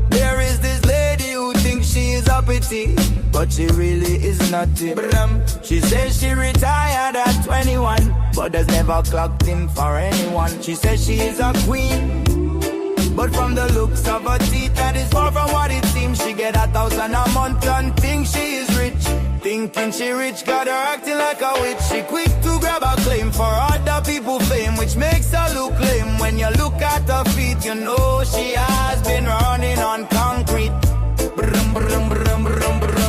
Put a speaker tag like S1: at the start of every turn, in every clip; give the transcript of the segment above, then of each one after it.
S1: There is this lady who thinks she is uppity, but she really is not it. She says she retired at 21, but has never clocked in for anyone. She says she is a queen, but from the looks of her teeth, that is far from what it seems. She get 1,000 a month and thinks she is rich. Thinking she rich, got her acting like a witch. She quick to grab a claim for other people fame, which makes her look lame. When you look at her feet, you know she has been running on concrete.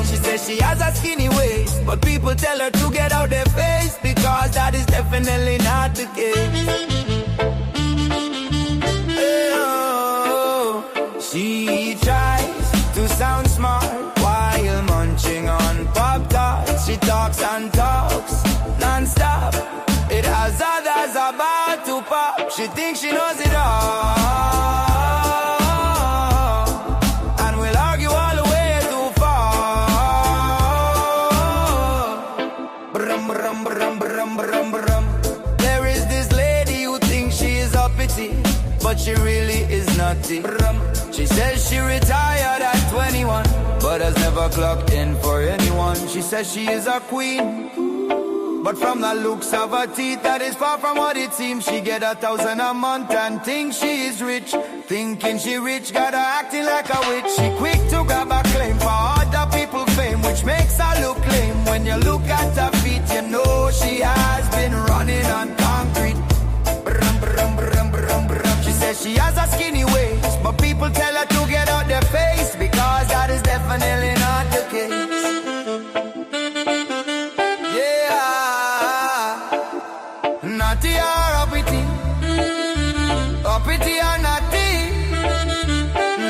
S1: She says she has a skinny waist, but people tell her to get out their face, because that is definitely not the case. She tries to sound smart while munching on Pop-Tarts. She talks and talks non-stop. It has others about to pop. She thinks she knows it all, and will argue all the way too far. There is this lady who thinks she is uppity, but she really is nutty. She says she retired at 21, but has never clocked in for anyone. She says she is a queen, but from the looks of her teeth, that is far from what it seems. She get 1,000 a month and thinks she is rich. Thinking she rich, got her acting like a witch. She quick to grab a claim for other people fame, which makes her look lame. When you look at her feet, you know she has been running on concrete. She says she has a skinny waist, but people tell her to get out their face, because that is definitely not the case. Naughty or uppity, uppity or naughty,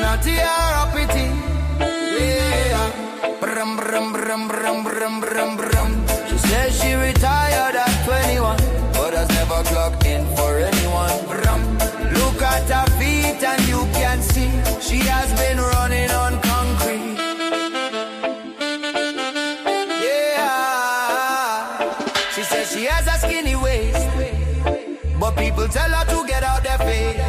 S1: naughty or uppity, yeah. She says she retired at 21, but has never clocked in for anyone. Look at her feet and you can see she has been running on concrete. She says she has a skinny waist, but people tell her to get out their face.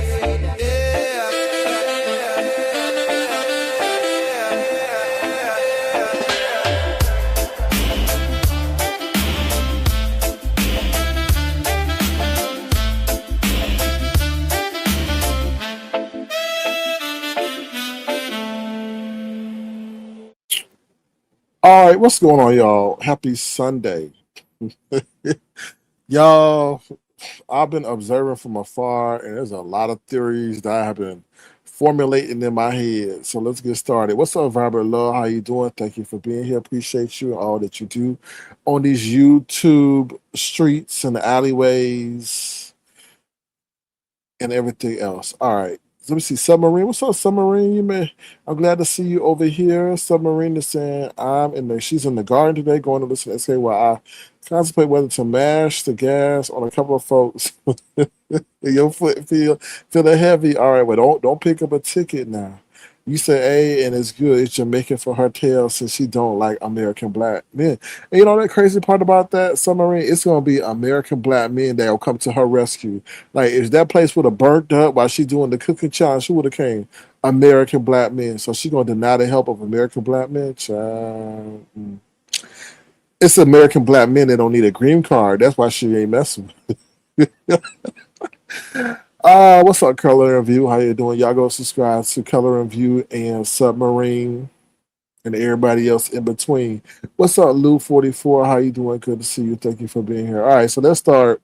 S2: All right, what's going on, y'all? Happy Sunday. Y'all, I've been observing from afar, and there's a lot of theories that I have been formulating in my head. So let's get started. What's up, Vibrant Love? How you doing? Thank you for being here. Appreciate you and all that you do on these YouTube streets and the alleyways and everything else. All right. Let me see. Submarine. What's up, Submarine? I'm glad to see you over here. Submarine is saying she's in the garden today going to listen to SK while I contemplate whether to mash the gas on a couple of folks. Your foot feel it heavy. All right, well don't pick up a ticket now. You say, hey, and it's good. It's Jamaican for her tail since she don't like American black men. And you know that crazy part about that, Submarine? It's going to be American black men that will come to her rescue. Like, if that place would have burnt up while she doing the cooking challenge, who would have came? American black men. So she going to deny the help of American black men? Child. It's American black men that don't need a green card. That's why she ain't messing with. What's up, Color and View? How you doing? Y'all go subscribe to Color and View and Submarine and everybody else in between. What's up, Lou44? How you doing? Good to see you. Thank you for being here. All right, so let's start.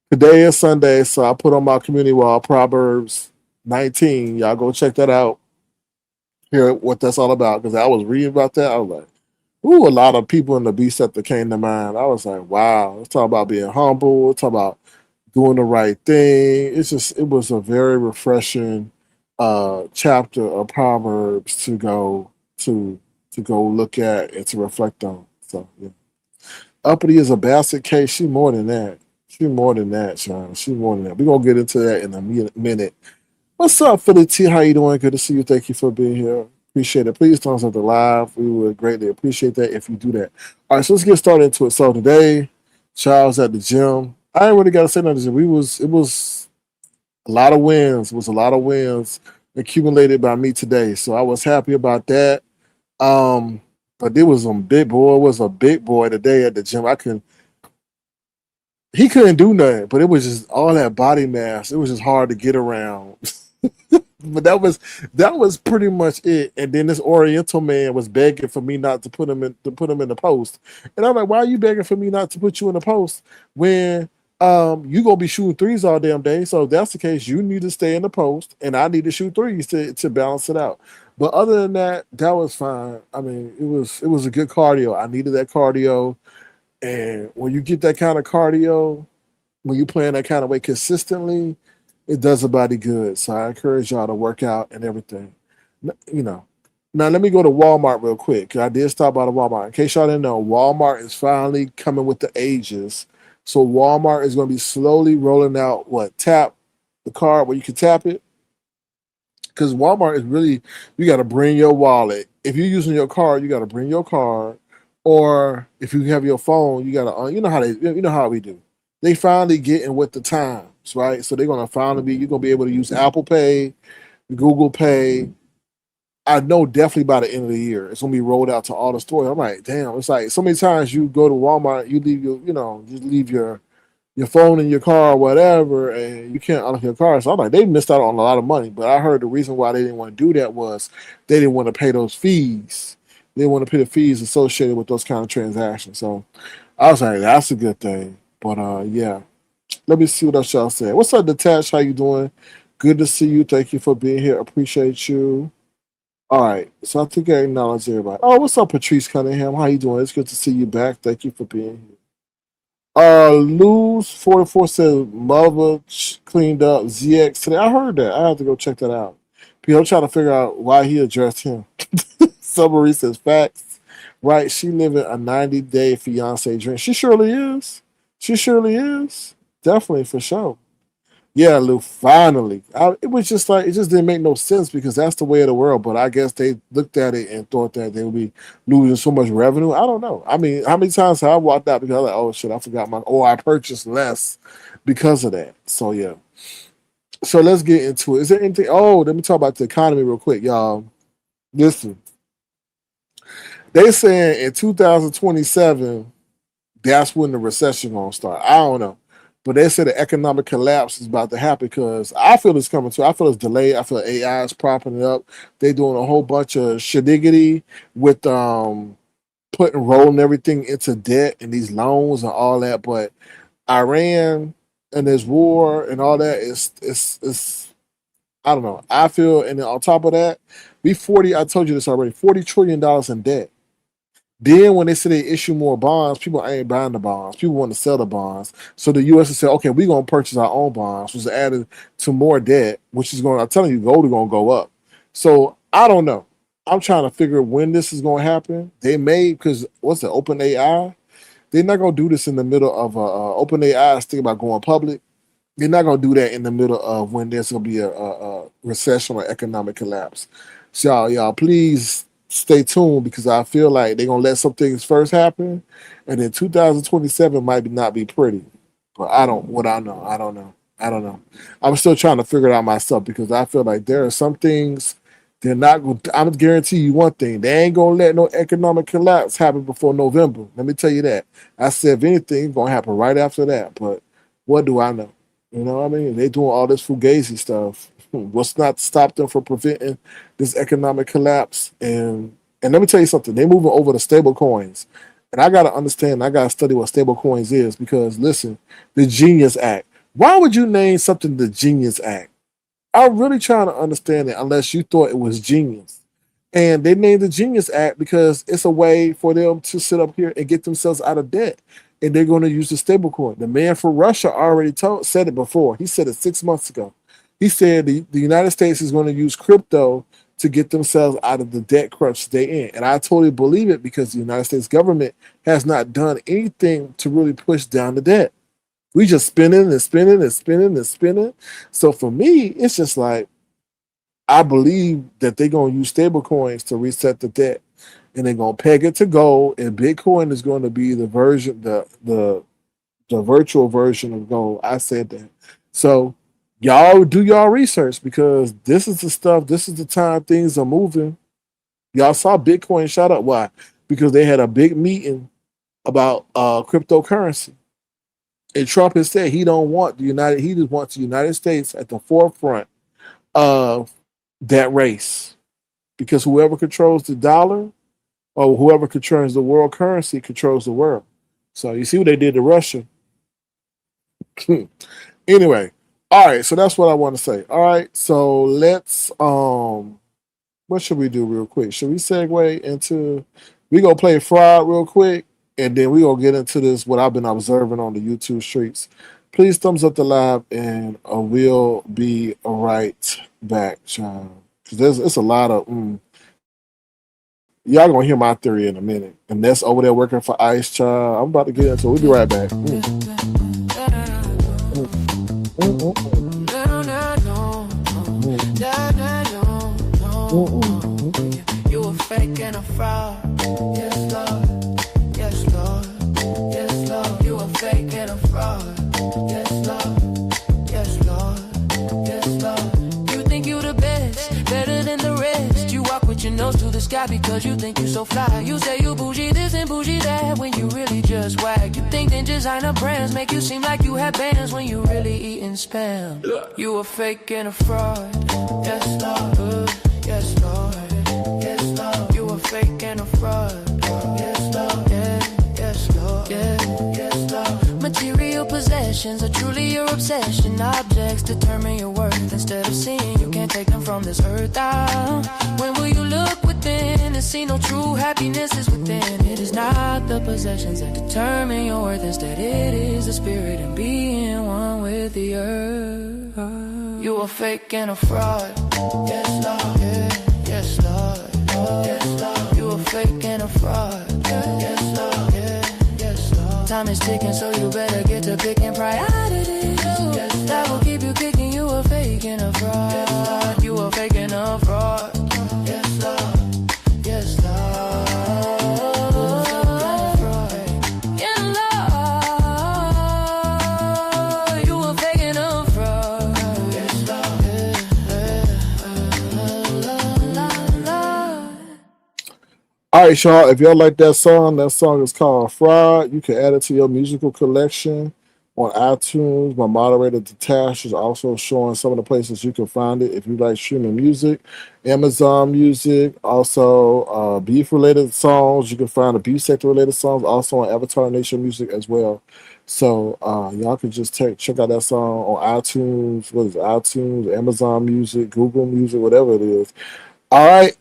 S2: Today is Sunday, so I put on my community wall Proverbs 19. Y'all go check that out. Hear what that's all about, because I was reading about that. I was like, ooh, a lot of people in the beast that came to mind. I was like, wow. Let's talk about being humble. Let's talk about doing the right thing. It was a very refreshing chapter of Proverbs to go look at and to reflect on. So yeah. Uppity is a basket case. She more than that. She more than that, Sean. She more than that. We're gonna get into that in a minute. What's up, Philly T? How you doing? Good to see you. Thank you for being here. Appreciate it. Please thumbs up the live. We would greatly appreciate that if you do that. All right, so let's get started into it. So today, Charles at the gym. I ain't really got to say nothing. It was A lot of wins was a lot of wins accumulated by me today. So I was happy about that. Um, but there was some big boy was a big boy today at the gym. I couldn't he couldn't do nothing, but it was just all that body mass. It was just hard to get around. But that was pretty much it. And then this Oriental man was begging for me not to put him in the post. And I'm like, why are you begging for me not to put you in the post when you gonna be shooting threes all damn day? So if that's the case, you need to stay in the post and I need to shoot threes to balance it out. But other than that, that was fine. I mean, it was a good cardio. I needed that cardio. And when you get that kind of cardio, when you playing that kind of way consistently, it does a body good. So I encourage y'all to work out and everything. You know. Now let me go to Walmart real quick. 'Cause I did stop by the Walmart. In case y'all didn't know, Walmart is finally coming with the ages. So Walmart is going to be slowly rolling out what tap the card where you can tap it. Because Walmart is really you got to bring your wallet. If you're using your card, you got to bring your card. Or if you have your phone, you got to you know how we do. They finally getting with the times, right? So they're gonna finally be you're gonna be able to use Apple Pay, Google Pay. I know definitely by the end of the year it's gonna be rolled out to all the stores. I'm like, damn, it's like so many times you go to Walmart, you leave you leave your phone in your car or whatever, and you can't unlock your car. So I'm like, they missed out on a lot of money. But I heard the reason why they didn't want to do that was they didn't want to pay those fees. They didn't want to pay the fees associated with those kind of transactions. So I was like, that's a good thing. But yeah. Let me see what else y'all say. What's up, Detached? How you doing? Good to see you. Thank you for being here. Appreciate you. All right. So I think I acknowledge everybody. Oh, what's up, Patrice Cunningham? How you doing? It's good to see you back. Thank you for being here. Lose 44 says mother cleaned up ZX today. I heard that. I have to go check that out. People, I'm trying to figure out why he addressed him. Summary says facts. Right. She living a 90-day fiance dream. She surely is. She surely is. Definitely for sure. Yeah, Lou, finally. It was just like, it just didn't make no sense because that's the way of the world. But I guess they looked at it and thought that they would be losing so much revenue. I don't know. I mean, how many times have I walked out because I was like, oh shit, I forgot I purchased less because of that. So yeah. So let's get into it. Is there anything? Oh, let me talk about the economy real quick, y'all. Listen, they saying in 2027 that's when the recession gonna start. I don't know. But they said the economic collapse is about to happen because I feel it's coming too. I feel it's delayed. I feel AI is propping it up. They're doing a whole bunch of shenanigans with putting rolling everything into debt and these loans and all that. But Iran and this war and all that is I don't know. I feel and then on top of that, we 40, I told you this already, $40 trillion in debt. Then when they say they issue more bonds, people ain't buying the bonds. People want to sell the bonds. So the U.S. has said, okay, we're going to purchase our own bonds, which is added to more debt, which is going, I'm telling you, gold is going to go up. So I don't know. I'm trying to figure when this is going to happen. They may, because what's the Open AI? They're not going to do this in the middle of Open AI is thinking about going public. They're not going to do that in the middle of when there's going to be a recession or economic collapse. So y'all, please stay tuned because I feel like they're gonna let some things first happen, and then 2027 might not be pretty. But I don't. What I know, I don't know. I don't know. I'm still trying to figure it out myself because I feel like there are some things they're not going. I'm guarantee you one thing: they ain't gonna let no economic collapse happen before November. Let me tell you that. I said if anything, it's gonna happen right after that. But what do I know? You know what I mean? They doing all this fugazi stuff. What's not to stop them from preventing this economic collapse? And let me tell you something. They moving over to stable coins. And I gotta understand, I gotta study what stable coins is because listen, the Genius Act. Why would you name something the Genius Act? I'm really trying to understand it unless you thought it was genius. And they named the Genius Act because it's a way for them to sit up here and get themselves out of debt. And they're going to use the stablecoin. The man for Russia already said it before. He said it 6 months ago. He said the United States is going to use crypto to get themselves out of the debt crunch they in. And I totally believe it because the United States government has not done anything to really push down the debt. We just spinning and spinning and spinning and spinning. So for me, it's just like I believe that they're gonna use stable coins to reset the debt, and they're gonna peg it to gold. And Bitcoin is going to be the version, the virtual version of gold. I said that. So Y'all do y'all research because this is the stuff. This is the time things are moving. Y'all saw Bitcoin shot up. Why? Because they had a big meeting about cryptocurrency. And Trump has said he don't want the United. He just wants the United States at the forefront of that race because whoever controls the dollar or whoever controls the world currency controls the world. So you see what they did to Russia. Anyway, all right. So that's what I want to say. All right. So let's what should we do real quick? Should we segue into we gonna play fraud real quick and then we gonna get into this what I've been observing on the YouTube streets. Please thumbs up the live and we'll be right back, child. Cause there's it's a lot of y'all gonna hear my theory in a minute. And that's over there working for Ice Child. I'm about to get into it. We'll be right back.
S1: You a fake and a fraud. Yes, Lord. Yes, Lord. Yes, Lord. You a fake and a fraud. Yes, Lord. Yes, Lord. Yes, Lord. You think you the best, better than the rest. You walk with your nose to the sky because you think you so fly. You say you bougie this and bougie that when you really just whack. You think that designer brands make you seem like you have bands when you really eating spam. You a fake and a fraud. Yes, Lord. Yes, Lord. Yes, Lord. You a fake and a fraud. Yes, Lord. Yeah, yes, Lord. Yeah, yes, Lord. Material possessions are truly your obsession. Objects determine your worth. Instead of seeing, you can't take them from this earth. When will you look within and see no true happiness is within? It is not the possessions that determine your worth. Instead, it is the spirit and being one with the earth. You a fake and a fraud. Yes, Lord. Yeah, yes, Lord. Yes, Lord. You a fake and a fraud. Yes, Lord. Yeah, yes, Lord. Time is ticking, so you better get to picking priorities. Yes, that will keep you kicking. You a fake and a fraud. Yes, you a fake and a fraud. Yes, Lord. Yes, Lord.
S2: All right, y'all. If y'all like that song is called Fraud. You can add it to your musical collection on iTunes. My moderator, Tash, is also showing some of the places you can find it if you like streaming music. Amazon Music, also beef related songs. You can find the beef sector related songs also on Avatar Nation Music as well. So y'all can just check out that song on iTunes. What is it? iTunes, Amazon Music, Google Music, whatever it is. All right,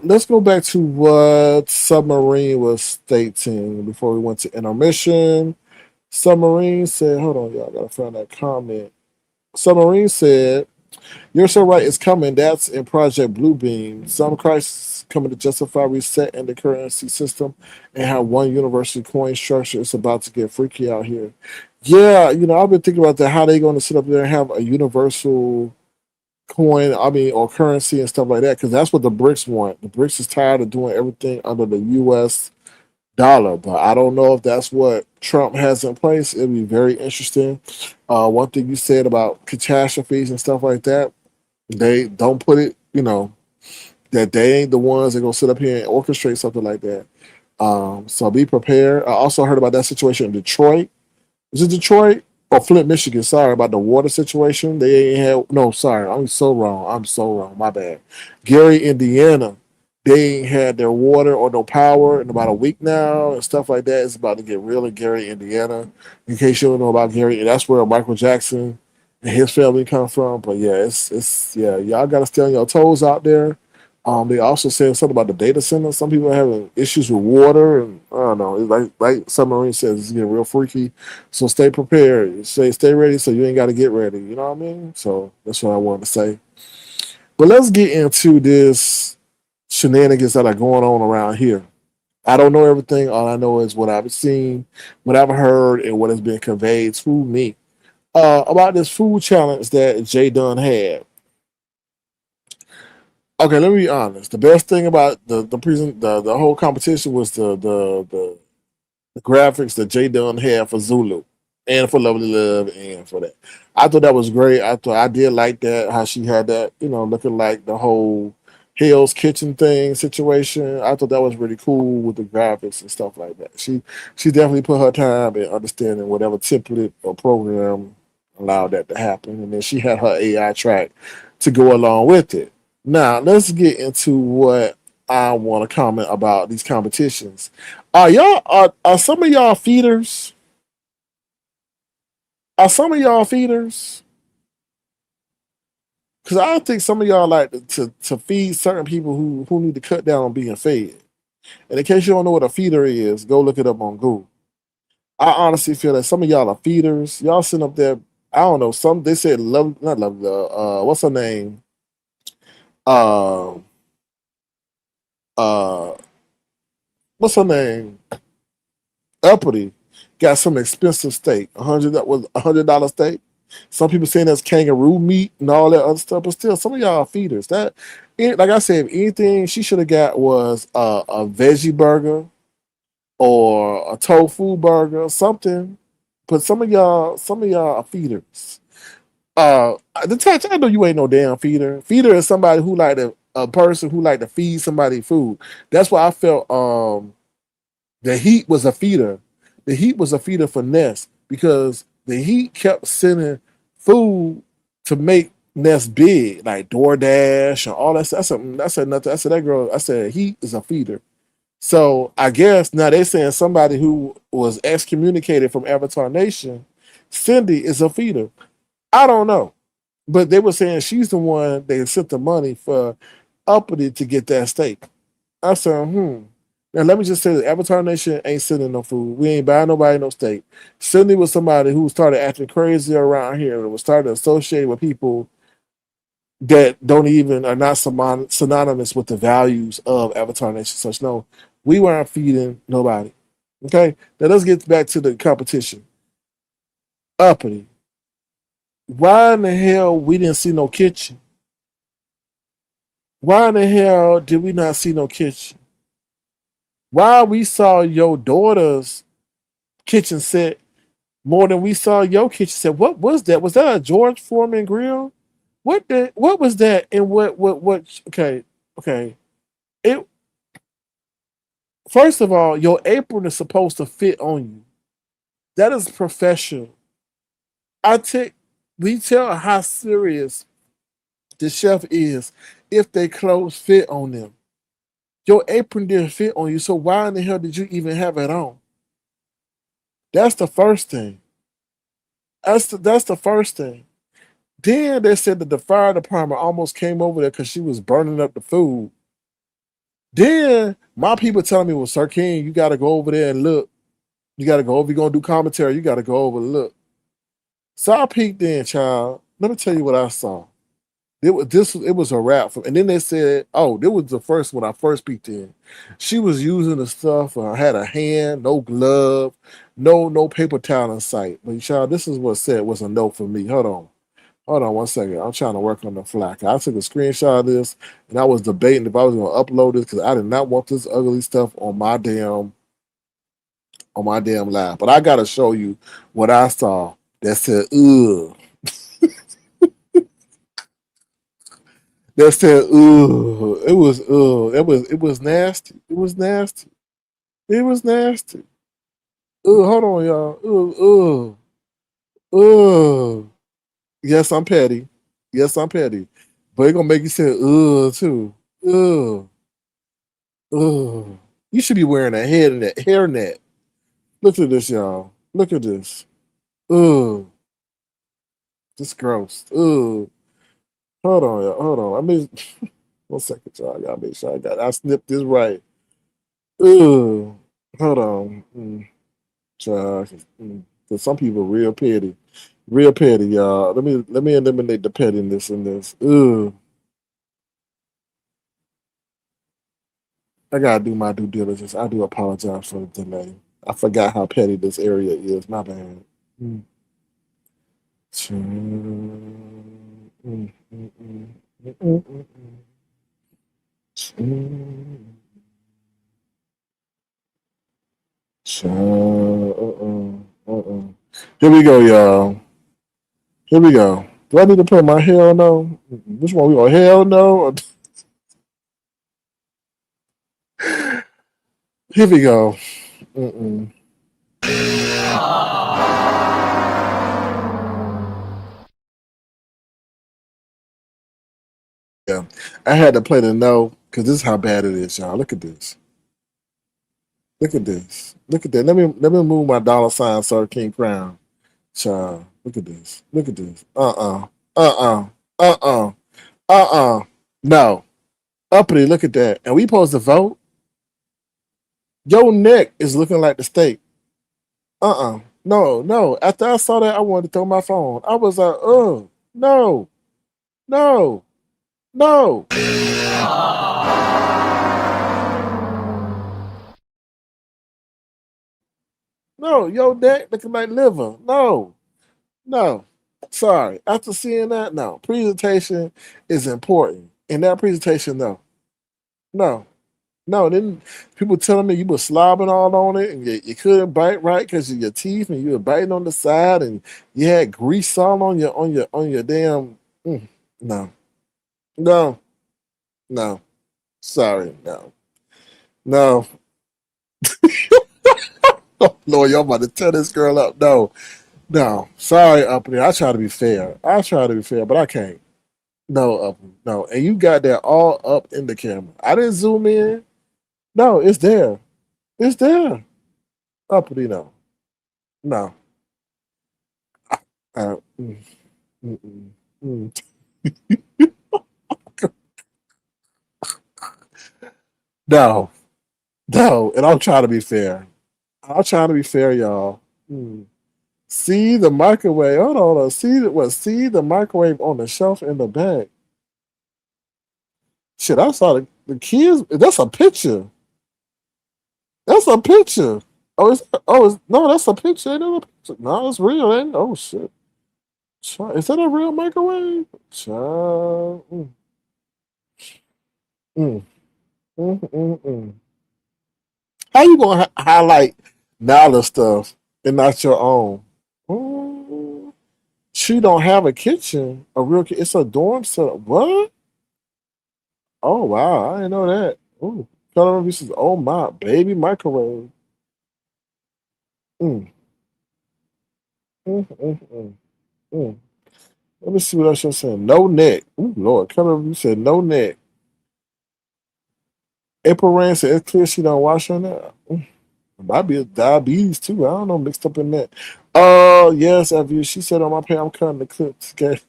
S2: let's go back to what Submarine was stating before we went to intermission. Submarine said, hold on, y'all, gotta find that comment. Submarine said, you're so right, it's coming. That's in Project Bluebeam. Some crisis coming to justify resetting the currency system and how one universal coin structure is about to get freaky out here. Yeah, I've been thinking about that, how they going to sit up there and have a universal coin, or currency and stuff like that, because that's what the BRICS want. The BRICS is tired of doing everything under the U.S. dollar, but I don't know if that's what Trump has in place. It'll be very interesting. One thing you said about catastrophes and stuff like that, they don't put it, that they ain't the ones that gonna sit up here and orchestrate something like that. So be prepared. I also heard about that situation in Detroit. Is it Detroit or Flint, Michigan? Sorry about the water situation. They ain't had no. Sorry, I'm so wrong. My bad. Gary, Indiana. They ain't had their water or no power in about a week now and stuff like that. It's about to get real in Gary, Indiana. In case you don't know about Gary, that's where Michael Jackson and his family come from. But yeah, it's y'all got to stay on your toes out there. They also said something about the data center. Some people are having issues with water, and I don't know. It's like Submarine says, it's getting real freaky. So stay prepared. Stay ready, so you ain't got to get ready. You know what I mean? So that's what I wanted to say. But let's get into this shenanigans that are going on around here. I don't know everything. All I know is what I've seen, what I've heard, and what has been conveyed to me about this food challenge that Jay Dunn had. Okay, let me be honest. The best thing about the whole competition was the graphics that Jay Dunn had for Zulu, and for Lovely Love and for that. I thought that was great. I thought I did like that how she had that, looking like the whole Hell's Kitchen thing situation. I thought that was really cool with the graphics and stuff like that. She definitely put her time in understanding whatever template or program allowed that to happen, and then she had her AI track to go along with it. Now let's get into what I want to comment about these competitions. Are some of y'all feeders? Are some of y'all feeders? Because I think some of y'all like to feed certain people who need to cut down on being fed. And in case you don't know what a feeder is, go look it up on Google. I honestly feel that some of y'all are feeders. Y'all sitting up there. I don't know. Some they said love, not love. What's her name? Uh, uh, what's her name? Uppity got some expensive steak. That was $100 steak. Some people saying that's kangaroo meat and all that other stuff, but still, some of y'all are feeders. Like I said, if anything, she should have got was a veggie burger or a tofu burger, something. But some of y'all are feeders. The touch, I know you ain't no damn feeder. Feeder is somebody who like a person who like to feed somebody food. That's why I felt the Heat was a feeder. The Heat was a feeder for Ness because the Heat kept sending food to make Ness big, like DoorDash and all that stuff. I said nothing. I said that girl. I said Heat is a feeder. So I guess now they're saying somebody who was excommunicated from Avatar Nation, Cindy is a feeder. I don't know, but they were saying she's the one they sent the money for Uppity to get that steak. I said, Now let me just say that Avatar Nation ain't sending no food. We ain't buying nobody no steak. Cindy was somebody who started acting crazy around here and was starting to associate with people that don't even are not synonymous with the values of Avatar Nation. Such no, we weren't feeding nobody. Okay, now let's get back to the competition. Uppity. Why in the hell we didn't see no kitchen? Why in the hell did we not see no kitchen? Why we saw your daughter's kitchen set more than we saw your kitchen set? What was that? Was that a George Foreman grill? What was that? And what okay. It first of all, your apron is supposed to fit on you. That is professional. I take we tell how serious the chef is if they clothes fit on them. Your apron didn't fit on you, so why in the hell did you even have it on? That's the first thing. That's the first thing. Then they said that the fire department almost came over there because she was burning up the food. Then my people telling me, well, Sir King, you gotta go over there and look. You gotta go over, you're gonna do commentary, you gotta go over and look. So I peeked in, child. Let me tell you what I saw. It was a wrap. And then they said, oh, this was the first when I first peeked in. She was using the stuff, had a hand, no glove, no paper towel in sight. But child, this is what said was a no for me. Hold on. Hold on one second. I'm trying to work on the fly. I took a screenshot of this and I was debating if I was gonna upload this because I did not want this ugly stuff on my damn live. But I gotta show you what I saw that said, ugh. That said, ugh. It was it was nasty. It was nasty. It was nasty. Ugh, hold on, y'all. Ugh. Yes, I'm petty. Yes, I'm petty. But it gonna make you say ugh too. Ugh. Ugh. You should be wearing a hairnet. Look at this, y'all. Look at this. Ugh. This gross. Ugh. Hold on, y'all. Hold on. I mean, one second, y'all. I gotta make sure I snipped this right. Ugh. Hold on. Child. Cause some people real petty. Real petty, y'all. Let me eliminate the pettiness in this. Ugh. I gotta do my due diligence. I do apologize for the delay. I forgot how petty this area is. My bad. Mm. Mm, mm, mm, mm, mm, mm, mm, mm. Child, uh-uh. Here we go, y'all. Here we go. Do I need to put my hell no? Which one we on? Hell no? Here we go. Mm-mm. Yeah, I had to play the no because this is how bad it is, y'all. Look at this. Look at this. Look at that. Let me move my dollar sign, Sir King Crown. Child, look at this. Look at this. Uh. No. Uppity, look at that. And we supposed to vote. Your neck is looking like the steak. No, no. After I saw that, I wanted to throw my phone. I was like, no, no, no. No, your neck looking like liver. No, no. Sorry. After seeing that, no. Presentation is important. And that presentation, no. No. No, then people telling me you were slobbing all on it and you couldn't bite right because of your teeth and you were biting on the side and you had grease all on your damn no. No. No. Sorry, no. No. Oh Lord, y'all about to tear this girl up. No. No. Sorry, up there. I try to be fair. I try to be fair, but I can't. No, up no. And you got that all up in the camera. I didn't zoom in. No, it's there. It's there. Uppity, no. No. Uh, mm, mm, mm, mm. No, no, and I'm trying to be fair. I'm trying to be fair, y'all. Mm. See the microwave. Hold on. See the what? See the microwave on the shelf in the back. Shit, I saw the kids. That's a picture. That's a picture. No, that's a picture. Ain't that a picture? No, it's real. Ain't oh shit. Is that a real microwave? Child. Mm, mm. How you gonna highlight Nala stuff and not your own? Mm, she don't have a kitchen, a real. It's a dorm set. What? Oh wow, I didn't know that. Ooh, color reviews. Oh my, baby microwave. Mm, mm. Mm. Let me see what else you're saying. No neck. Ooh Lord, color review said no neck. April Rain said it's clear she don't wash her neck. Might be a diabetes too. I don't know, mixed up in that. Oh yes, Evie. She said on my page, I'm cutting the clips. Okay.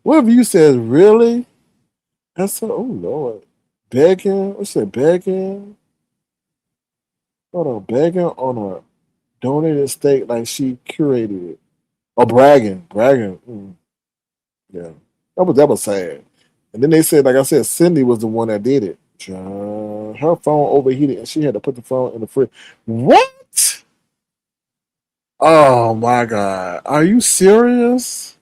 S2: Whatever you said, really? That's a, oh Lord. Begging. What's that? Begging. Hold on. Begging on a donated steak like she curated it. Oh, bragging. Bragging. Yeah. That was sad. And then they said, like I said, Cindy was the one that did it. Her phone overheated and she had to put the phone in the fridge. What? Oh my God. Are you serious?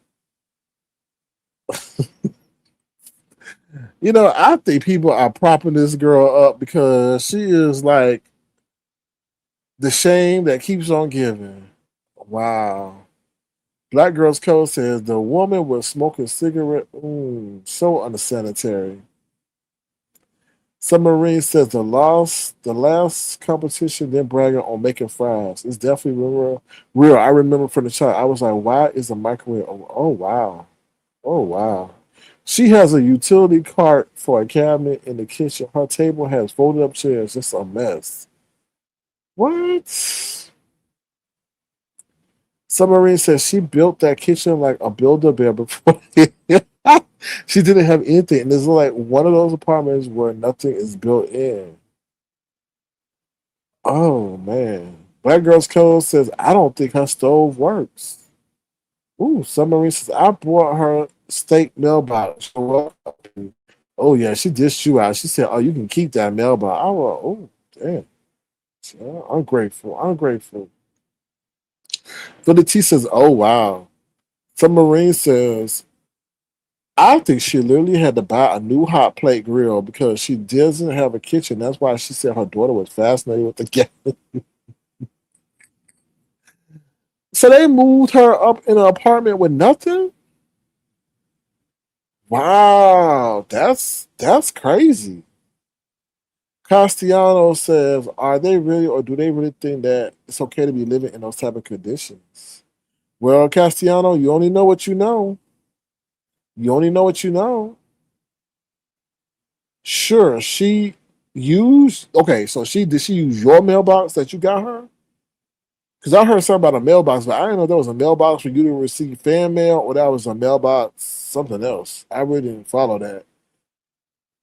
S2: I think people are propping this girl up because she is like the shame that keeps on giving. Wow. Black Girls Code says the woman was smoking cigarette. So unsanitary. Submarine says the last competition, then bragging on making fries. It's definitely real. Real. I remember from the child, I was like, why is the microwave? Oh wow. Oh wow. She has a utility cart for a cabinet in the kitchen. Her table has folded up chairs. It's a mess. What? Submarine says she built that kitchen like a builder bear before. She didn't have anything. And this is like one of those apartments where nothing is built in. Oh man. Black Girls Code says, I don't think her stove works. Ooh, Submarine says, I brought her steak mailbox. Oh yeah, she dished you out. She said, oh, you can keep that mailbox. I was, oh, damn. Ungrateful. Ungrateful. Philly T says, oh wow. Submarine says, I think she literally had to buy a new hot plate grill because she doesn't have a kitchen. That's why she said her daughter was fascinated with the gas. So they moved her up in an apartment with nothing. Wow, that's crazy. Castellano says, "Are they really, or do they really think that it's okay to be living in those type of conditions?" Well, Castellano, you only know what you know. You only know what you know. Sure, she used. Okay, so she use your mailbox that you got her? Because I heard something about a mailbox, but I didn't know there was a mailbox for you to receive fan mail, or that was a mailbox something else. I really didn't follow that.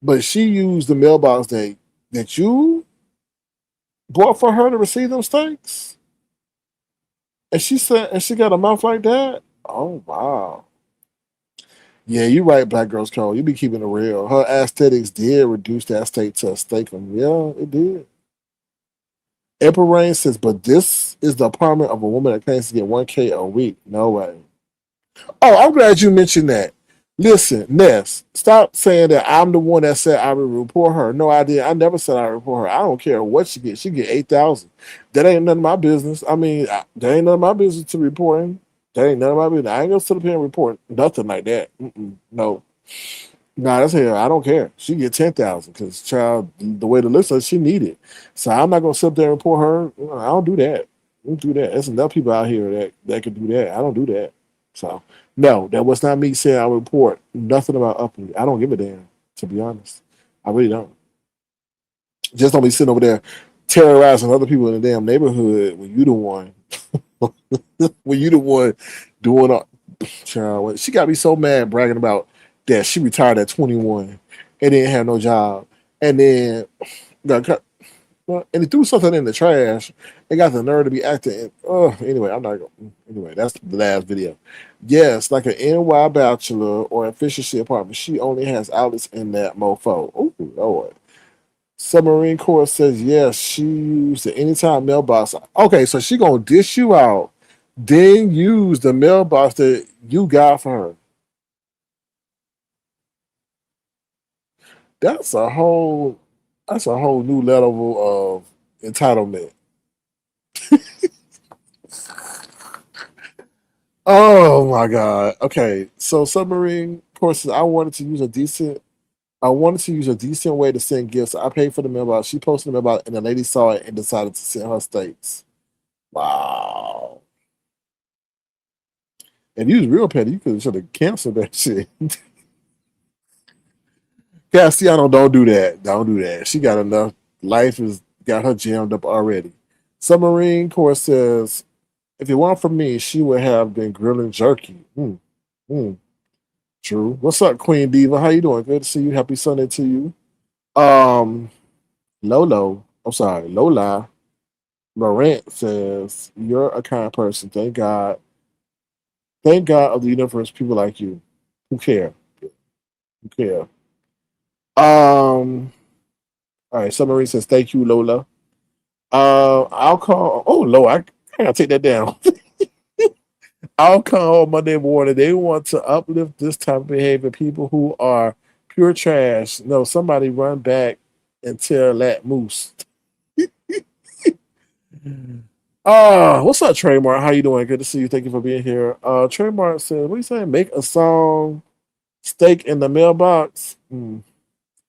S2: But she used the mailbox that you bought for her to receive those steaks, and she said, and she got a mouth like that. Oh wow. Yeah, you're right, Black Girls Code. You be keeping it real. Her aesthetics did reduce that steak to a steakum. Yeah, it did. April Rain says, but this is the apartment of a woman that claims to get 1K a week. No way. Oh, I'm glad you mentioned that. Listen, Ness, stop saying that I'm the one that said I would report her. No, I did. I never said I would report her. I don't care what she gets. She get 8,000. That ain't none of my business. I mean, that ain't none of my business to reporting. That ain't none of my business. I ain't gonna sit up here and report nothing like that. No, nah, that's here. I don't care. She get 10,000 because child, the way the list is, she need it. So I'm not gonna sit up there and report her. I don't do that. I don't do that. There's enough people out here that can do that. I don't do that. So no, that was not me saying I report nothing about Uppity. I don't give a damn, to be honest. I really don't. Just don't be sitting over there terrorizing other people in the damn neighborhood when you the one when you the one doing all child. She got me so mad bragging about that she retired at 21 and didn't have no job. And then got cut and he threw something in the trash and got the nerve to be acting. Oh, anyway, I'm not going. Anyway, that's the last video. Yes, like an NY bachelor or efficiency apartment. She only has outlets in that mofo. Oh, Lord. Submarine Corps says yes. She used the anytime mailbox. Okay, so she gonna dish you out, then use the mailbox that you got for her. That's a whole. That's a whole new level of entitlement. Oh my god. Okay, so submarine courses. I wanted to use a decent way to send gifts. I paid for the mailbox. She posted the mailbox, and the lady saw it and decided to send her steaks. Wow. If you was real petty, you could have should have canceled that shit. Castiano, don't do that. Don't do that. She got enough. Life has got her jammed up already. Submarine Corps says, if it weren't for me, she would have been grilling jerky. Mm. True. What's up, Queen Diva? How you doing? Good to see you. Happy Sunday to you. Um, Lolo. I'm sorry, Lola. Laurent says, you're a kind person. Thank God. Thank God of the universe, people like you. Who care? Who care? All right, Submarine says, thank you, Lola. I'll call. Oh, Lord, I gotta take that down. I'll call Monday morning. They want to uplift this type of behavior. People who are pure trash. No, somebody run back and tell that moose. What's up, Trademark? How you doing? Good to see you. Thank you for being here. Trademark says, what are you saying? Make a song, steak in the mailbox.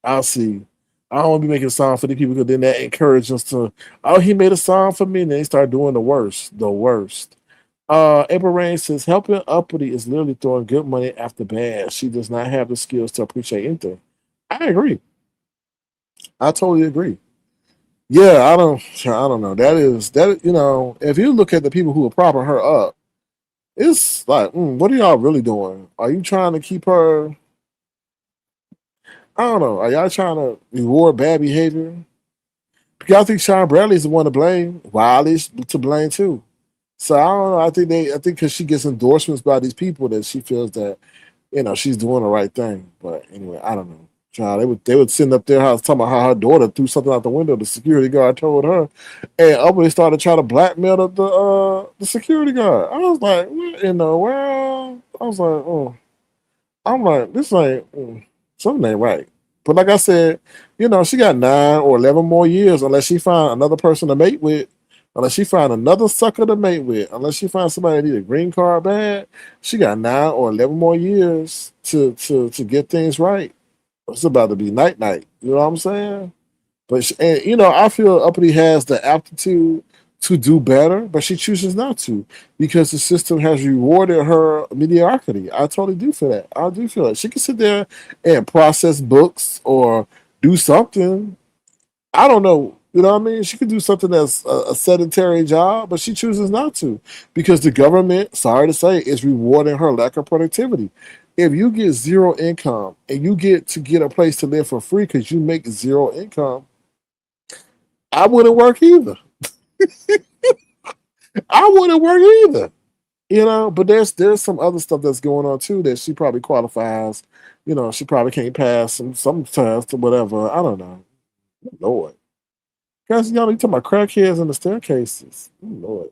S2: I'll see. I don't want to be making a song for the people because then that encourages us to, oh, he made a song for me, and then they start doing the worst. The worst. April Rain says, helping Uppity is literally throwing good money after bad. She does not have the skills to appreciate anything. I agree. I totally agree. Yeah, I don't know. That. If you look at the people who are propping her up, it's like, what are y'all really doing? Are you trying to keep her? I don't know. Are y'all trying to reward bad behavior? Because I think Sean Bradley's the one to blame. Wiley's to blame too. So I don't know. I think because she gets endorsements by these people that she feels that she's doing the right thing. But anyway, I don't know. Child, they would send up their house talking about how her daughter threw something out the window. The security guard told her, and up they started trying to blackmail the security guard. I was like, what in the world? I was like, oh, I'm like, this ain't something ain't right. But like I said, she got 9 or 11 more years unless she find another person to mate with. Unless she find another sucker to mate with, unless she finds somebody that need a green card bad, she got 9 or 11 more years to get things right. It's about to be night night. You know what I'm saying? But and I feel Uppity has the aptitude to do better, but she chooses not to because the system has rewarded her mediocrity. I totally do feel that. I do feel that she can sit there and process books or do something. I don't know. You know what I mean? She could do something that's a sedentary job, but she chooses not to because the government, sorry to say, is rewarding her lack of productivity. If you get zero income and you get to get a place to live for free because you make zero income, I wouldn't work either. I wouldn't work either. But there's some other stuff that's going on too that she probably qualifies. She probably can't pass some test or whatever. I don't know. Lord. Guys, you talking about crackheads and the staircases. Lord.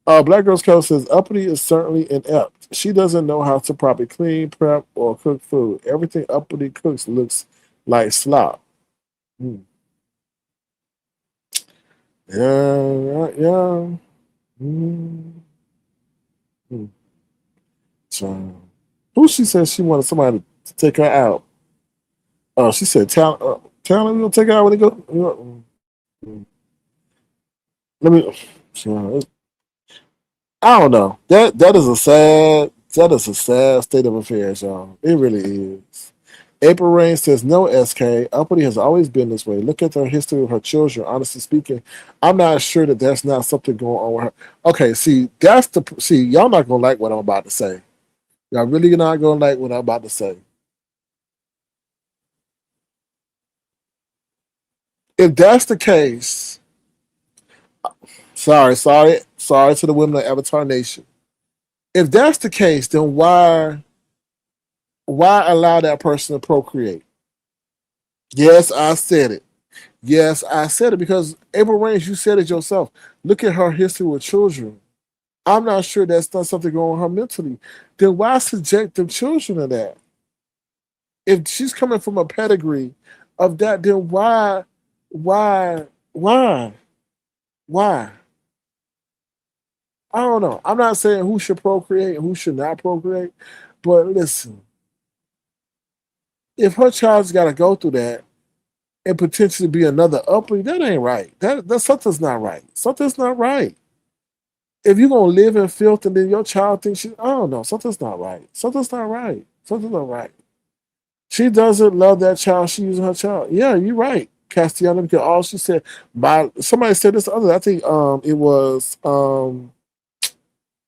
S2: Black Girls Code says Uppity is certainly inept. She doesn't know how to properly clean, prep, or cook food. Everything Uppity cooks looks like slop. Hmm. Yeah. Mm. Hmm. So, who she said she wanted somebody to take her out? Oh, she said, talent, we gonna take her out when they go. Let me. So, I don't know. That is a sad state of affairs, y'all. It really is. April Rain says, no, SK. Uppity has always been this way. Look at the history of her children. Honestly speaking, I'm not sure that that's not something going on with her. Okay, see, y'all not gonna like what I'm about to say. Y'all really not gonna like what I'm about to say. If that's the case, sorry to the women of Avatar Nation. If that's the case, then why allow that person to procreate? Yes, I said it. Yes, I said it because April Reigns, you said it yourself. Look at her history with children. I'm not sure that's not something going on her mentally. Then why subject them children to that? If she's coming from a pedigree of that, then why, why, why? I don't know. I'm not saying who should procreate and who should not procreate, but listen, if her child's got to go through that and potentially be another uppity, that ain't right. That something's not right. Something's not right. If you're gonna live in filth and then your child thinks I don't know, something's not right. Something's not right. Something's not right. She doesn't love that child. She using her child. Yeah, you're right, Castellano. Because all she said, by somebody said this other. I think it was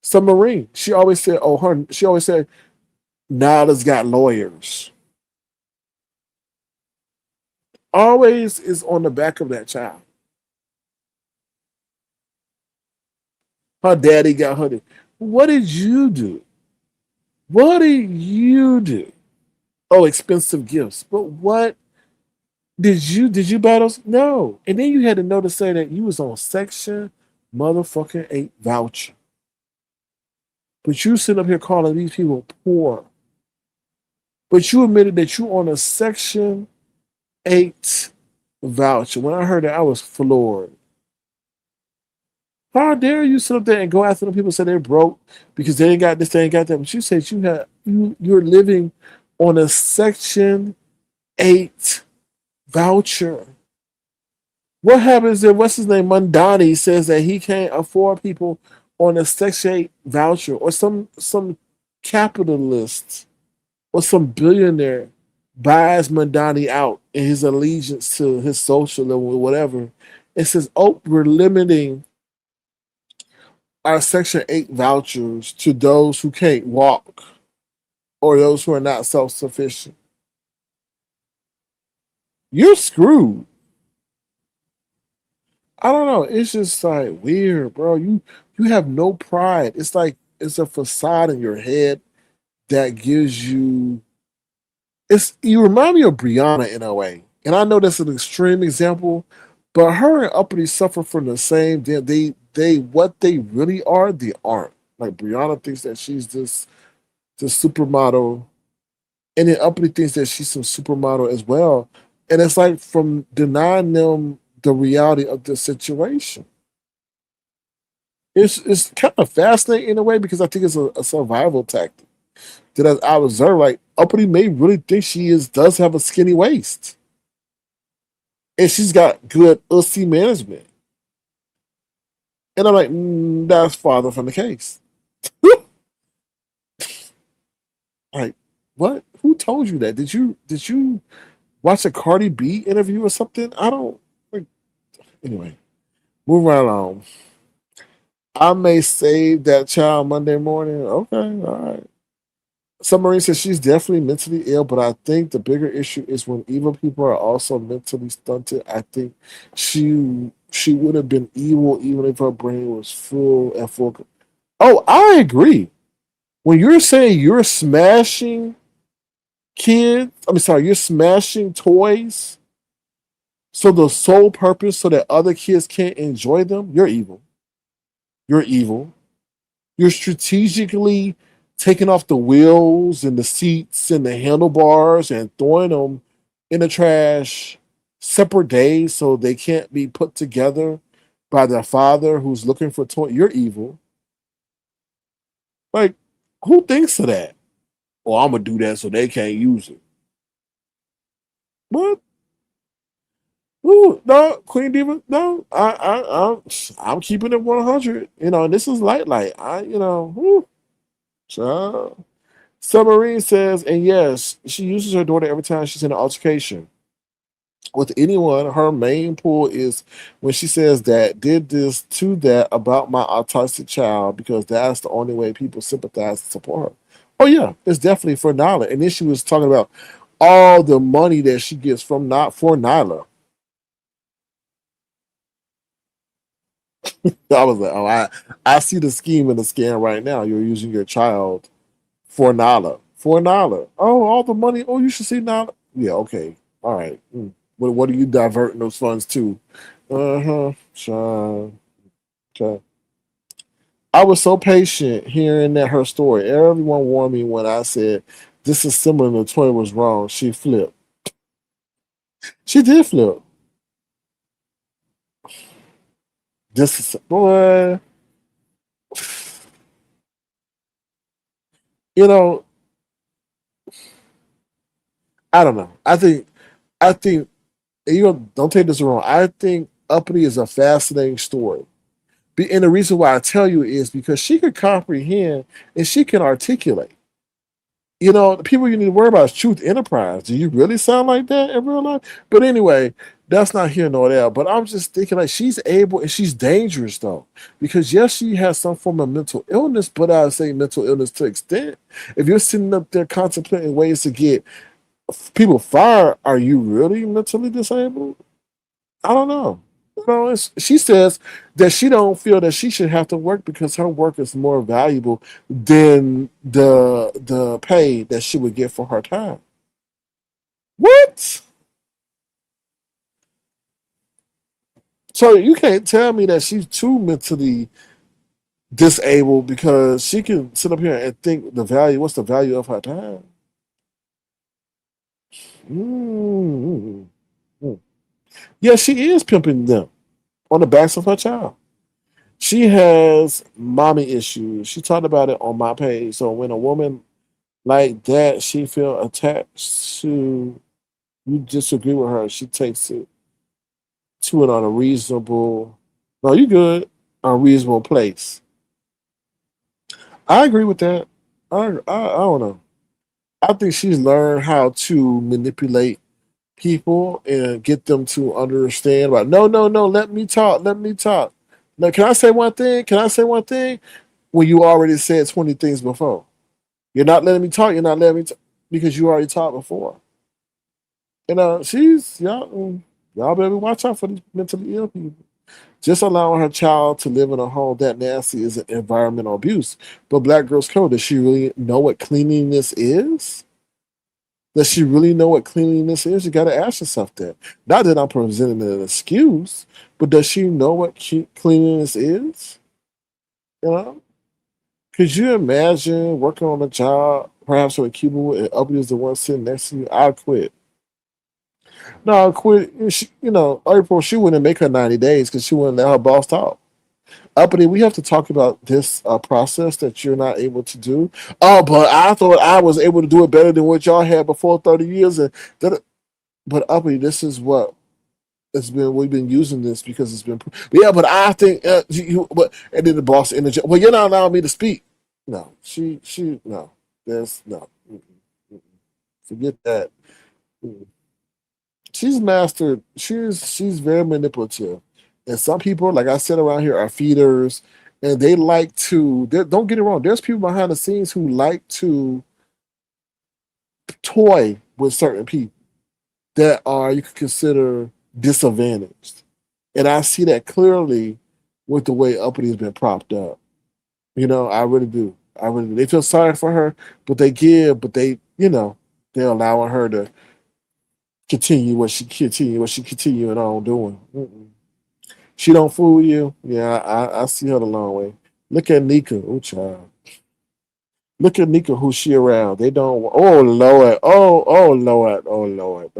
S2: Submarine. She always said, oh her. She always said, Nala's got lawyers. Always is on the back of that child. Her daddy got her. What did you do? What did you do? Oh, expensive gifts. But what did you buy those? No. And then you had to know to say that you was on section motherfucking 8 voucher. But you sit up here calling these people poor. But you admitted that you on a section 8 voucher. When I heard that, I was floored. How dare you sit up there and go after them people say they're broke because they ain't got this, they ain't got that. But you said you're living on a section 8 voucher. What happens if what's his name Mundani says that he can't afford people on a Section 8 voucher, or some capitalist or some billionaire buys Mundani out in his allegiance to his social level or whatever, and says, "Oh, we're limiting our Section 8 vouchers to those who can't walk or those who are not self sufficient." You're screwed. I don't know. It's just like weird, bro. You have no pride. It's like it's a facade in your head that gives you. It's you remind me of Brianna in a way, and I know that's an extreme example, but her and Uppity suffer from the same. They what they really are, they aren't. Like Brianna thinks that she's this supermodel, and then Uppity thinks that she's some supermodel as well. And it's like from denying them the reality of the situation. It's kind of fascinating in a way because I think it's a survival tactic. That as I observe, like Uppity may really think she is does have a skinny waist, and she's got good ussy management. And I'm like, that's farther from the case. Like, what? Who told you that? Did you watch a Cardi B interview or something? I don't like. Anyway, move right along. I may save that child Monday morning. Okay, all right. Submarine says she's definitely mentally ill, but I think the bigger issue is when evil people are also mentally stunted. I think she would have been evil even if her brain was full and full. Oh, I agree. When you're saying you're smashing kids, I mean, sorry, you're smashing toys, so the sole purpose so that other kids can't enjoy them, you're evil. You're evil. You're strategically taking off the wheels and the seats and the handlebars and throwing them in the trash separate days so they can't be put together by their father who's looking for toy. You're evil. Like, who thinks of that? Oh, I'm gonna do that so they can't use it. What? Ooh, no, Queen Diva. No, I'm keeping it 100. You know, and this is light. So Submarine says, and yes, she uses her daughter every time she's in an altercation with anyone. Her main pull is when she says that did this to that about my autistic child because that's the only way people sympathize and support her. Oh yeah, it's definitely for Nyla. And then she was talking about all the money that she gets from not for Nyla. I was like, oh, I see the scheme and the scam right now. You're using your child for Nala. For Nala. Oh, all the money. Oh, you should see Nala. Yeah, okay. All right. What are you diverting those funds to? Uh-huh. Sure. Okay. I was so patient hearing that her story. Everyone warned me when I said this is similar to Toy was wrong. She flipped. She did flip. This is boy. You know, I don't know. I think don't take this wrong. I think Uppity is a fascinating story. And the reason why I tell you is because she can comprehend and she can articulate. The people you need to worry about is Truth Enterprise. Do you really sound like that in real life? But anyway, that's not here nor there. But I'm just thinking like she's able and she's dangerous though. Because yes, she has some form of mental illness, but I would say mental illness to extent. If you're sitting up there contemplating ways to get people fired, are you really mentally disabled? I don't know. She says that she don't feel that she should have to work because her work is more valuable than the pay that she would get for her time. What? So you can't tell me that she's too mentally disabled because she can sit up here and think the value. What's the value of her time? Mm-hmm. Yeah, she is pimping them on the backs of her child. She has mommy issues. She talked about it on my page. So when a woman like that, she feel attached to you disagree with her, she takes it to an unreasonable, no, you good, unreasonable place. I agree with that. I don't know. I think she's learned how to manipulate people and get them to understand about no, no, no, let me talk, let me talk. Now, can I say one thing? Can I say one thing? When you already said 20 things before. You're not letting me talk. You're not letting me talk because you already talked before. She's y'all better watch out for these mentally ill people. Just allowing her child to live in a home that nasty is an environmental abuse. But Black Girls Code, does she really know what cleanliness is? Does she really know what cleanliness is? You got to ask yourself that. Not that I'm presenting an excuse, but does she know what cleanliness is? You know? Could you imagine working on a job, perhaps with a cubicle, and Uppity is the one sitting next to you? I'll quit. No, I'll quit. April, she wouldn't make her 90 days because she wouldn't let her boss talk. Uppity, we have to talk about this process that you're not able to do. Oh, but I thought I was able to do it better than what y'all had before 30 years. And that, but Uppity, this is what it's been. We've been using this because it's been. Yeah, but I think but and then the boss interject. Well, you're not allowing me to speak. No, no. There's no. Mm-mm. Forget that. Mm. She's mastered. She's very manipulative, and some people, like I said around here, are feeders, and they like to. Don't get it wrong. There's people behind the scenes who like to toy with certain people that are you could consider disadvantaged, and I see that clearly with the way Uppity has been propped up. You know, I really do. I really do. They feel sorry for her, but they give, but they, they're allowing her to continue what she continuing on doing. Mm-mm. She don't fool you. Yeah, I see her the long way. Look at Nika. Oh, child. Look at Nika, who she around. They don't. Oh Lord. Oh Lord. Oh Lord.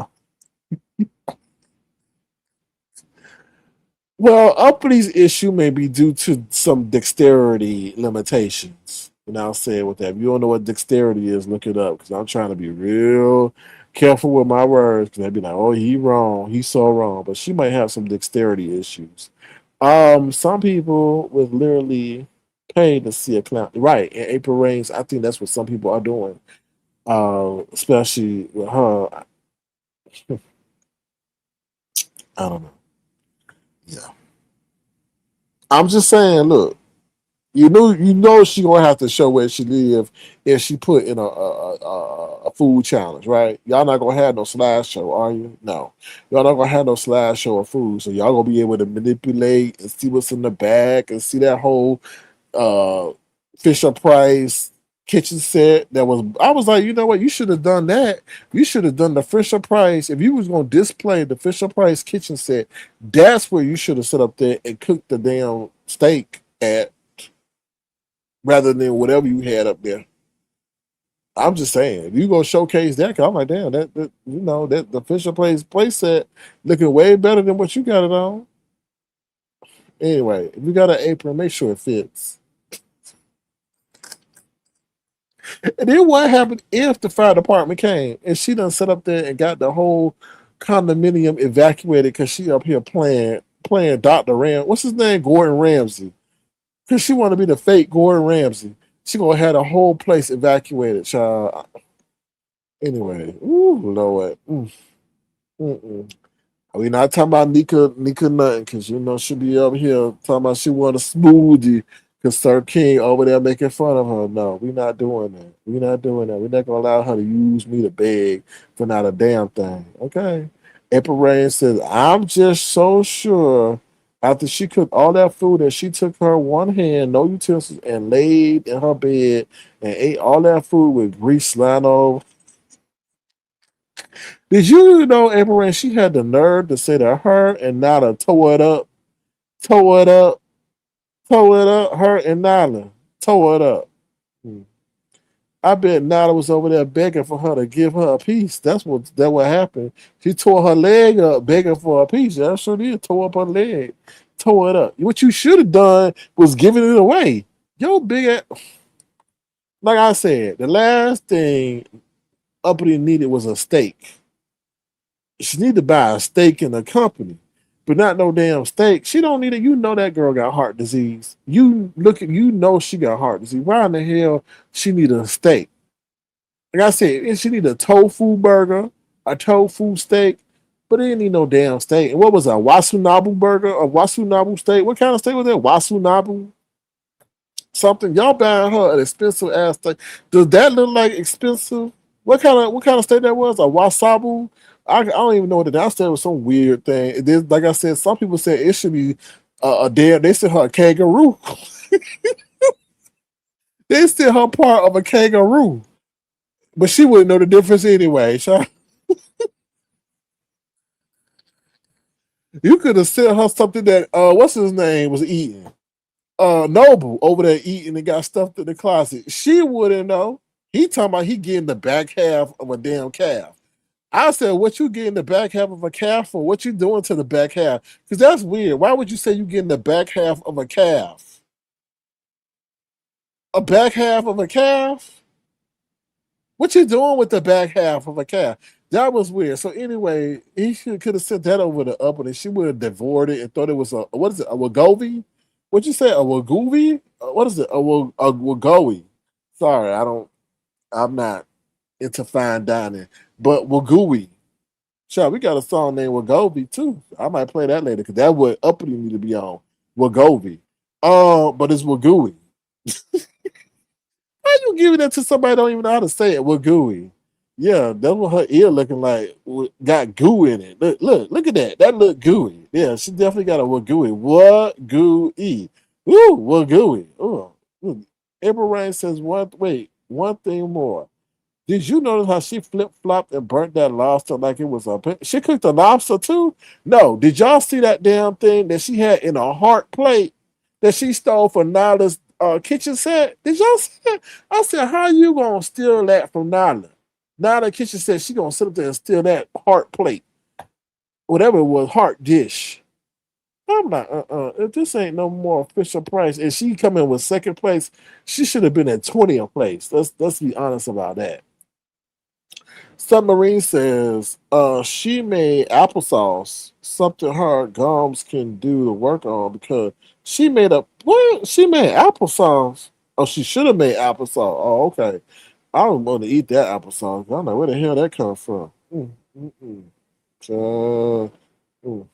S2: Well, Uppity issue may be due to some dexterity limitations. And I'll say it with that. If you don't know what dexterity is, look it up because I'm trying to be real careful with my words because they'd be like, oh, he wrong. He's so wrong. But she might have some dexterity issues. Some people would literally pay to see a clown. Right. In April Rains, I think that's what some people are doing. Especially with her. I don't know. Yeah. I'm just saying, look, you know she gonna have to show where she live if she put in a food challenge, right? Y'all not gonna have no slideshow, are you? No, y'all not gonna have no slideshow of food, so y'all gonna be able to manipulate and see what's in the bag and see that whole uh Fisher Price kitchen set. That was I was like, you know what? You should have done that. You should have done the Fisher Price if you was gonna display the Fisher Price kitchen set. That's where you should have set up there and cooked the damn steak at rather than whatever you had up there. I'm just saying, if you go showcase that, 'cause I'm like, damn, that that the Fisher Place playset looking way better than what you got it on. Anyway, if you got an apron, make sure it fits. And then what happened if the fire department came and she done set up there and got the whole condominium evacuated because she up here playing Dr. Ram. What's his name? Gordon Ramsay. Because she want to be the fake Gordon Ramsay. She gonna have the whole place evacuated, child. Anyway, ooh, Lord. Mm-mm. We not talking about Nika nothing, because she'll be up here talking about she want a smoothie because Sir King over there making fun of her. No, we not doing that. We not doing that. We're not gonna allow her to use me to beg for not a damn thing. Okay. April Rain says, I'm just so sure after she cooked all that food that she took her one hand, no utensils, and laid in her bed and ate all that food with grease sliding over. Did you know, April Rain, she had the nerve to say that her and Nala tore it up, tore it up, tore it up, her and Nala tore it up. Hmm. I bet Nala was over there begging for her to give her a piece. What happened. She tore her leg up begging for a piece. That sure did. Tore up her leg. Tore it up. What you should have done was giving it away. Yo, like I said, the last thing Uppity needed was a steak. She need to buy a steak in a company, but not no damn steak. She don't need it. You know that girl got heart disease. She got heart disease. Why in the hell she need a steak? Like I said, she need a tofu burger, a tofu steak, but it didn't need no damn steak. And what was a wasunabu burger, a wasunabu steak? What kind of steak was that? Wasunabu? Something. Y'all buying her an expensive ass steak. Does that look like expensive? What kind of steak that was? A wasabu? I don't even know what it is. It was some weird thing. Like I said, some people said it should be a damn. They said her a kangaroo. They said her part of a kangaroo, but she wouldn't know the difference anyway. You could have sent her something that what's his name was eating. Noble over there eating and got stuffed in the closet. She wouldn't know. He talking about he getting the back half of a damn calf. I said, what you getting the back half of a calf for? What you doing to the back half? Because that's weird. Why would you say you getting the back half of a calf? A back half of a calf? What you doing with the back half of a calf? That was weird. So anyway, he could have sent that over to Up and she would have devoured it and thought it was a what is it, a wagovi? What'd you say? A wagovi? What is it? A wagovi. Sorry, I'm not into fine dining. But wagui. Sure, we got a song named Wagovi too. I might play that later because that would uppity need to be on. Wagovi. But it's Wagui. How you giving that to somebody that don't even know how to say it? Wagui. Yeah, that's what her ear looking like. Got goo in it. Look at that. That look gooey. Yeah, she definitely got a wagui. Wagui. Ooh, wagui. Ooh. April Rain says one thing more. Did you notice how she flip flopped and burnt that lobster like it was a? She cooked the lobster too. No, did y'all see that damn thing that she had in a heart plate that she stole from Nyla's kitchen set? Did y'all see that? I said, how you gonna steal that from Nyla? Nyla kitchen set she gonna sit up there and steal that heart plate, whatever it was, heart dish. I'm like, if this ain't no more official price, and she come in with second place, she should have been at 20th place. Let's be honest about that. Submarine says, she made applesauce, something her gums can do the work on because she made up what? She made applesauce. Oh, she should have made applesauce. Oh, okay. I don't want to eat that applesauce. I don't know where the hell that comes from. Mm, mm. Uh, mm.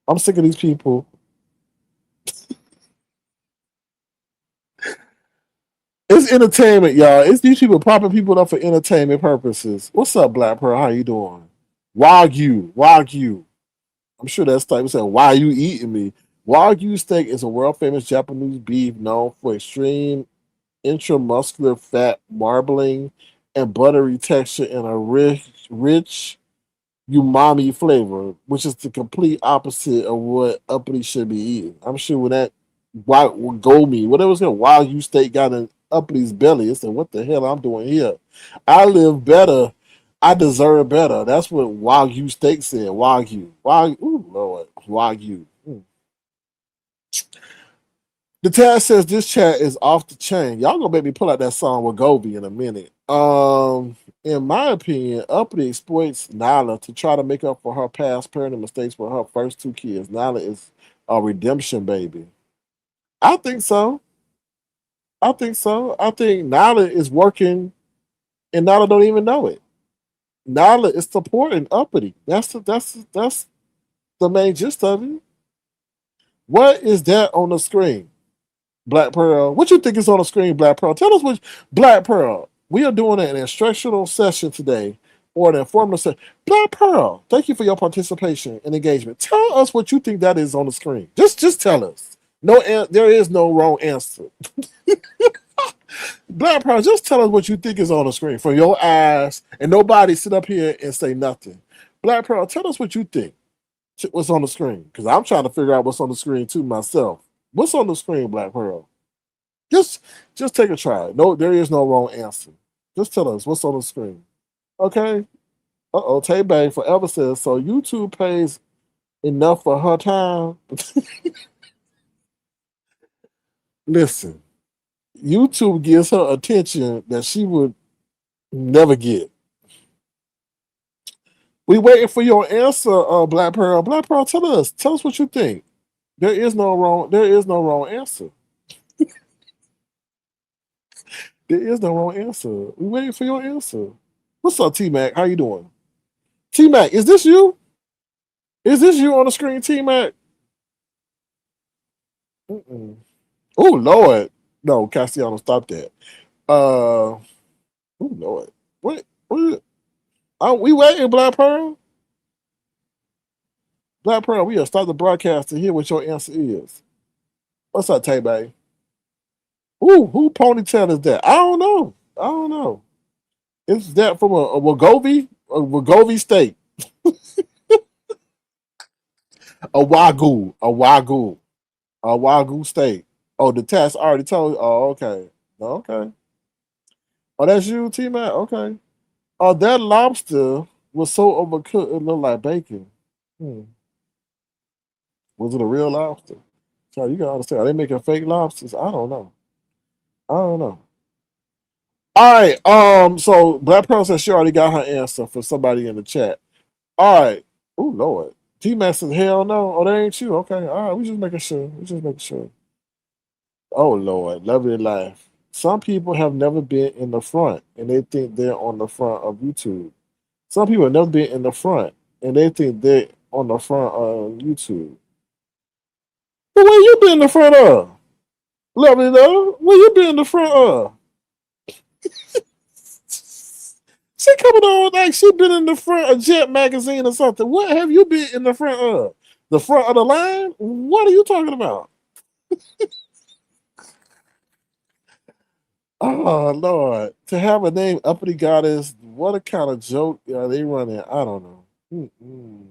S2: I'm sick of these people. It's entertainment, y'all. It's these people propping people up for entertainment purposes. What's up, Black Pearl? How you doing? Wagyu. I'm sure that's type of saying, why are you eating me? Wagyu steak is a world famous Japanese beef known for extreme intramuscular fat marbling and buttery texture and a rich umami flavor, which is the complete opposite of what uppity should be eating. I'm sure when that gomi, whatever it's called, Wagyu steak got in uppity belly, it's like, what the hell I'm doing here? I live better. I deserve better. That's what Wagyu steak said. Wagyu. Ooh, Lord. Wagyu. The tag says this chat is off the chain. Y'all gonna make me pull out that song with Gobi in a minute. In my opinion, Uppity exploits Nyla to try to make up for her past parenting mistakes with her first two kids. Nyla is a redemption baby. I think so. I think so. I think Nyla is working and Nyla don't even know it. Nyla is supporting Uppity. That's the main gist of it. What is that on the screen? Black Pearl. What you think is on the screen, Black Pearl? Tell us what Black Pearl. We are doing an instructional session today or an informative session. Black Pearl, thank you for your participation and engagement. Tell us what you think that is on the screen. Just tell us. No, there is no wrong answer. Black Pearl, just tell us what you think is on the screen from your eyes, and nobody sit up here and say nothing. Black Pearl, tell us what you think. What's on the screen? Because I'm trying to figure out what's on the screen too myself. What's on the screen, Black Pearl? Just take a try. No, there is no wrong answer. Just tell us what's on the screen. Okay. Tay Bang forever says so. YouTube pays enough for her time. Listen, YouTube gives her attention that she would never get. We waiting for your answer, Black Pearl. Black Pearl, tell us. Tell us what you think. There is no wrong. There is no wrong answer. There is no wrong answer. We waiting for your answer. What's up, T Mac? How you doing? T Mac, is this you? Is this you on the screen, T Mac? Oh Lord, no, Castellano, stop that. Oh Lord, what? Are we waiting, Black Pearl? Black Pearl, we have start the broadcast to hear what your answer is. What's up, Tay Bay? Ooh, who ponytail is that? I don't know. I don't know. Is that from a Wagovi? A Wagovi steak? A Wagyu steak. Oh, the test already told you. Oh, okay. Okay. Oh, that's you, T Mac? Okay. Oh, that lobster was so overcooked it looked like bacon. Hmm. Was it a real lobster? So you gotta understand, are they making fake lobsters? I don't know. I don't know. All right. So Black Pearl said she already got her answer for somebody in the chat. All right. Oh Lord. T Max says hell no. Oh, that ain't you. Okay. All right. We just making sure. We just making sure. Oh Lord. Lovely life. Some people have never been in the front and they think they're on the front of YouTube. Some people have never been in the front and they think they're on the front of YouTube. But where you been in the front of? Lovely love. Where you been in the front of? She coming on like she been in the front of Jet magazine or something. What have you been in the front of? The front of the line? What are you talking about? Oh Lord. To have a name uppity goddess, what a kind of joke are they running? I don't know. Mm-mm.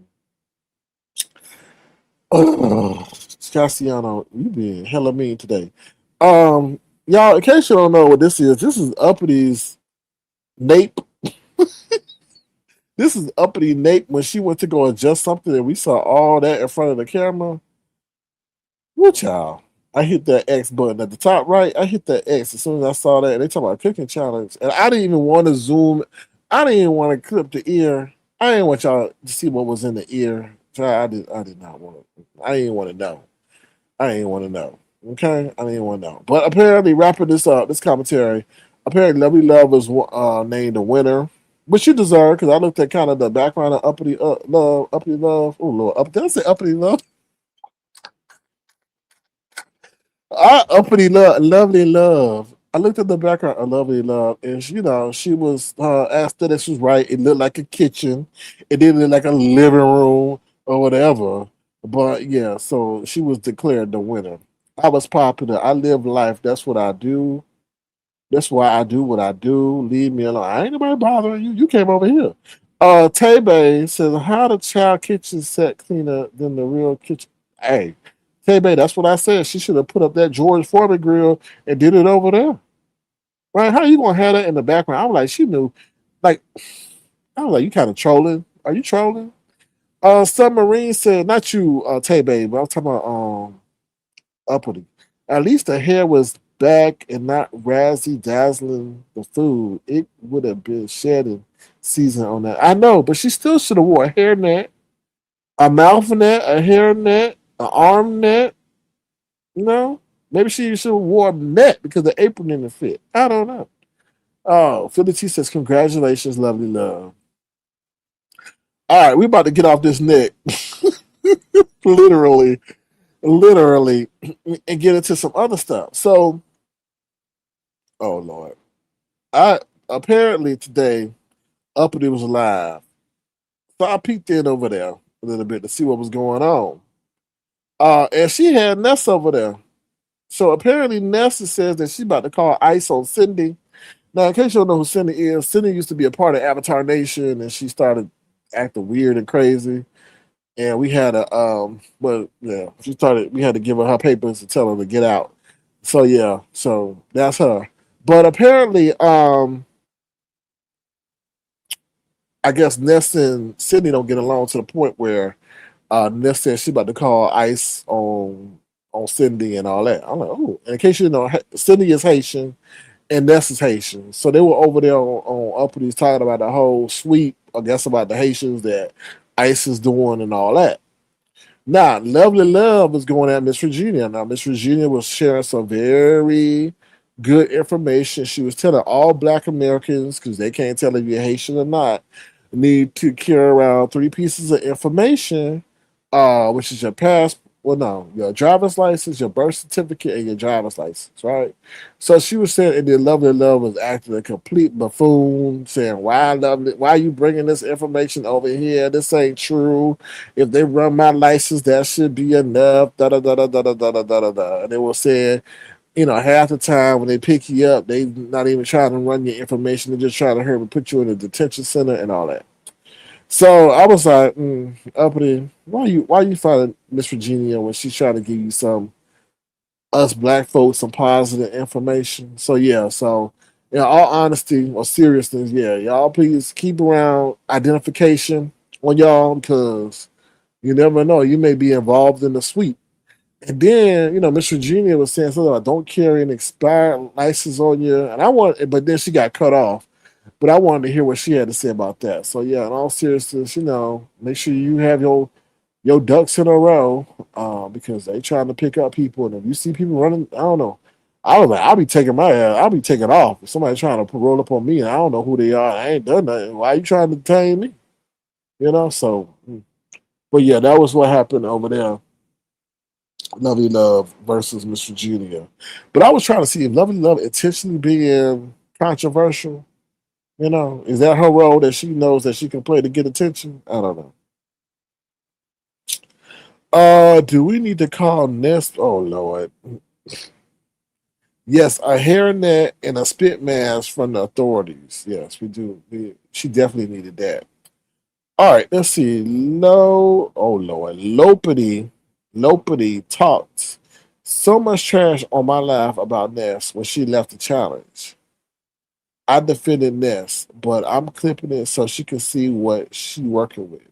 S2: Oh, Cassiano, you being hella mean today. Y'all, in case you don't know what this is Uppity's Nape. This is Uppity Nape when she went to go adjust something and we saw all that in front of the camera. What y'all? I hit that X button at the top right. I hit that X as soon as I saw that. And they talk about cooking challenge. And I didn't even want to zoom. I didn't even want to clip the ear. I didn't want y'all to see what was in the ear. So I did not want to. I didn't want to know. I didn't want to know. Okay? I didn't want to know. But apparently, wrapping this up, this commentary, apparently Lovely Love was named the winner, which you deserve because I looked at kind of the background of Uppity Love. Oh, Lord. Did I say Uppity Love? I uppity love, lovely love. I looked at the background of lovely love, and she was aesthetics was right. It looked like a kitchen. It didn't look like a living room or whatever. But yeah, so she was declared the winner. I was popular. I live life. That's what I do. That's why I do what I do. Leave me alone. I ain't nobody bothering you. You came over here. Tebe says, how the child kitchen set cleaner than the real kitchen? Hey, Tebe, that's what I said. She should have put up that George Foreman grill and did it over there. Right? How you gonna have that in the background? I was like, she knew. Like, I was like, you kind of trolling. Are you trolling? Submarine said, not you, Tebe, but I'm talking about uppity. At least the hair was back and not razzy dazzling the food. It would have been shedding season on that. I know, but she still should have wore a hairnet, a mouth net, a hairnet, an arm net. You know, maybe she should have wore a net because the apron didn't fit. I don't know. Oh, Philly T says, congratulations, lovely love. All right, we about to get off this neck. literally, literally, and get into some other stuff. So, oh Lord. I apparently today Uppity was live. So I peeked in over there a little bit to see what was going on. And she had Ness over there. So apparently Ness says that she's about to call ICE on Cindy. Now, in case you don't know who Cindy is, Cindy used to be a part of Avatar Nation and she started acting weird and crazy. And we had we had to give her papers to tell her to get out. So yeah, so that's her. But apparently, I guess Ness and Sydney don't get along to the point where Ness said she about to call ICE on Cindy and all that. I'm like, oh, in case you know, Cindy is Haitian and Ness is Haitian, so they were over there on Uppity talking about the whole sweep, I guess, about the Haitians that ICE is doing and all that. Now, Lovely Love was going at Miss Regenia. Now, Miss Regenia was sharing some very good information. She was telling all Black Americans, because they can't tell if you're Haitian or not, need to carry around three pieces of information, which is your passport. Well, no, your driver's license, your birth certificate, and your driver's license, right? So she was saying, and then Lovely Love was acting a complete buffoon, saying, why are you bringing this information over here? This ain't true. If they run my license, that should be enough. Da da da da da da da da da da. And they were saying, half the time when they pick you up, they not even trying to run your information. They're just trying to hurry and put you in a detention center and all that. So I was like, Uppity, why you fighting Miss Regenia when she's trying to give you some us Black folks some positive information? So yeah, so In all honesty or seriousness, yeah, y'all please keep around identification on y'all because you never know. You may be involved in the sweep. And then, Miss Regenia was saying something about don't carry an expired license on you. And but then she got cut off. But I wanted to hear what she had to say about that. So yeah, in all seriousness, make sure you have your ducks in a row, because they trying to pick up people. And if you see people running, I don't know. I'll be taking I'll be taking off. If somebody trying to roll up on me and I don't know who they are, I ain't done nothing. Why are you trying to detain me? So, but yeah, that was what happened over there. Lovely Love versus Miss Virginia. But I was trying to see if Lovely Love intentionally being controversial. Is that her role that she knows that she can play to get attention? I don't know. Do we need to call Ness? Oh Lord. Yes, a hairnet and a spit mask from the authorities. Yes, we do. She definitely needed that. All right, let's see. Oh Lord, Lopity talked so much trash on my life about Ness when she left the challenge. I defended Ness, but I'm clipping it so she can see what she working with.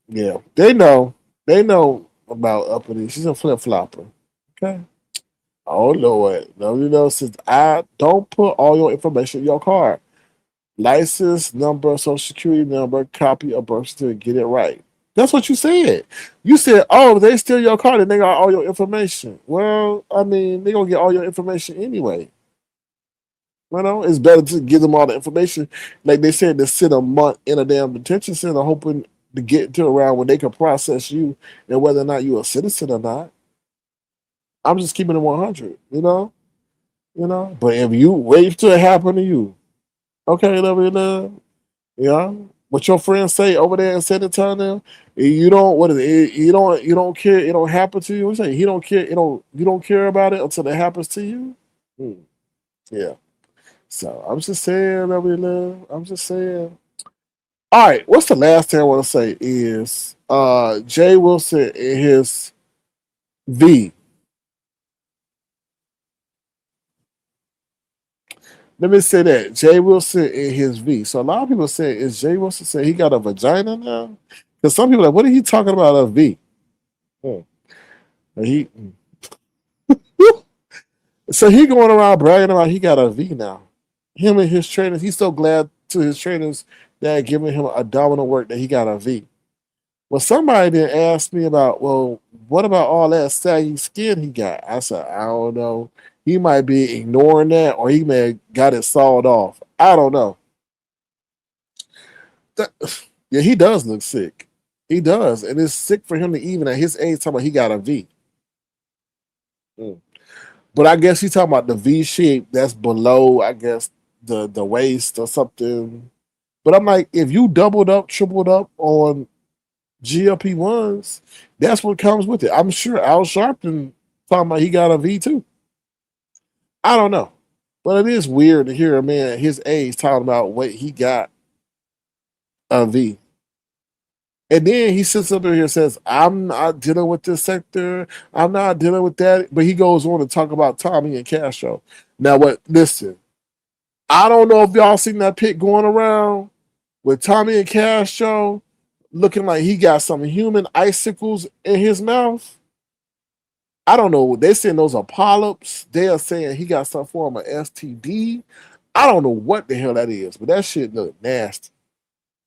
S2: Yeah, they know. They know about Uppity. She's a flip flopper. Okay. Oh Lord, no, since I don't put all your information in your card, license number, social security number, copy of birth certificate, get it right. That's what you said. You said, "Oh, they steal your card and they got all your information." Well, I mean, they gonna get all your information anyway. It's better to give them all the information, like they said, to sit a month in a damn detention center, hoping to get to around when they can process you and whether or not you're a citizen or not. I'm just keeping it 100. But if you wait till it happen to you, okay, love, what your friends say over there in San Antonio, you don't what is it? You don't care. It don't happen to you. What you say? He don't care. You don't care about it until it happens to you. Hmm. Yeah. So I'm just saying, love. I'm just saying. All right. What's the last thing I want to say is Jay Wilson in his V. Let me say that Jay Wilson in his V. So a lot of people say, is Jay Wilson saying he got a vagina now? Because some people are like, what are he talking about a V? Hmm. He so he going around bragging about he got a V now. Him and his trainers, he's so glad to his trainers that giving him abdominal work that he got a V. Well, somebody then asked me about, well, what about all that saggy skin he got? I said, I don't know. He might be ignoring that, or he may have got it sawed off. I don't know. That, yeah, he does look sick. He does, and it's sick for him to even at his age talk about he got a V. Mm. But I guess he's talking about the V shape that's below, I guess, the waist or something. But I'm like, if you doubled up, tripled up on GLP-1s, that's what comes with it. I'm sure Al Sharpton talking about he got a V too. I don't know. But it is weird to hear a man at his age talking about what he got a V. And then he sits up there and says, I'm not dealing with this sector. I'm not dealing with that. But he goes on to talk about Tommy and Castro. Now, listen, I don't know if y'all seen that pic going around with Tommy and Castro looking like he got some human icicles in his mouth. I don't know. They're saying those are polyps. They are saying he got some form of STD. I don't know what the hell that is, but that shit look nasty.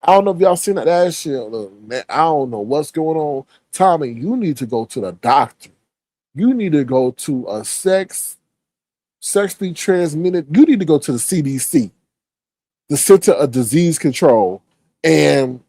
S2: I don't know if y'all seen that. That shit look. I don't know what's going on. Tommy, you need to go to the doctor. You need to go to a sexually transmitted. You need to go to the CDC, the Center of Disease Control, and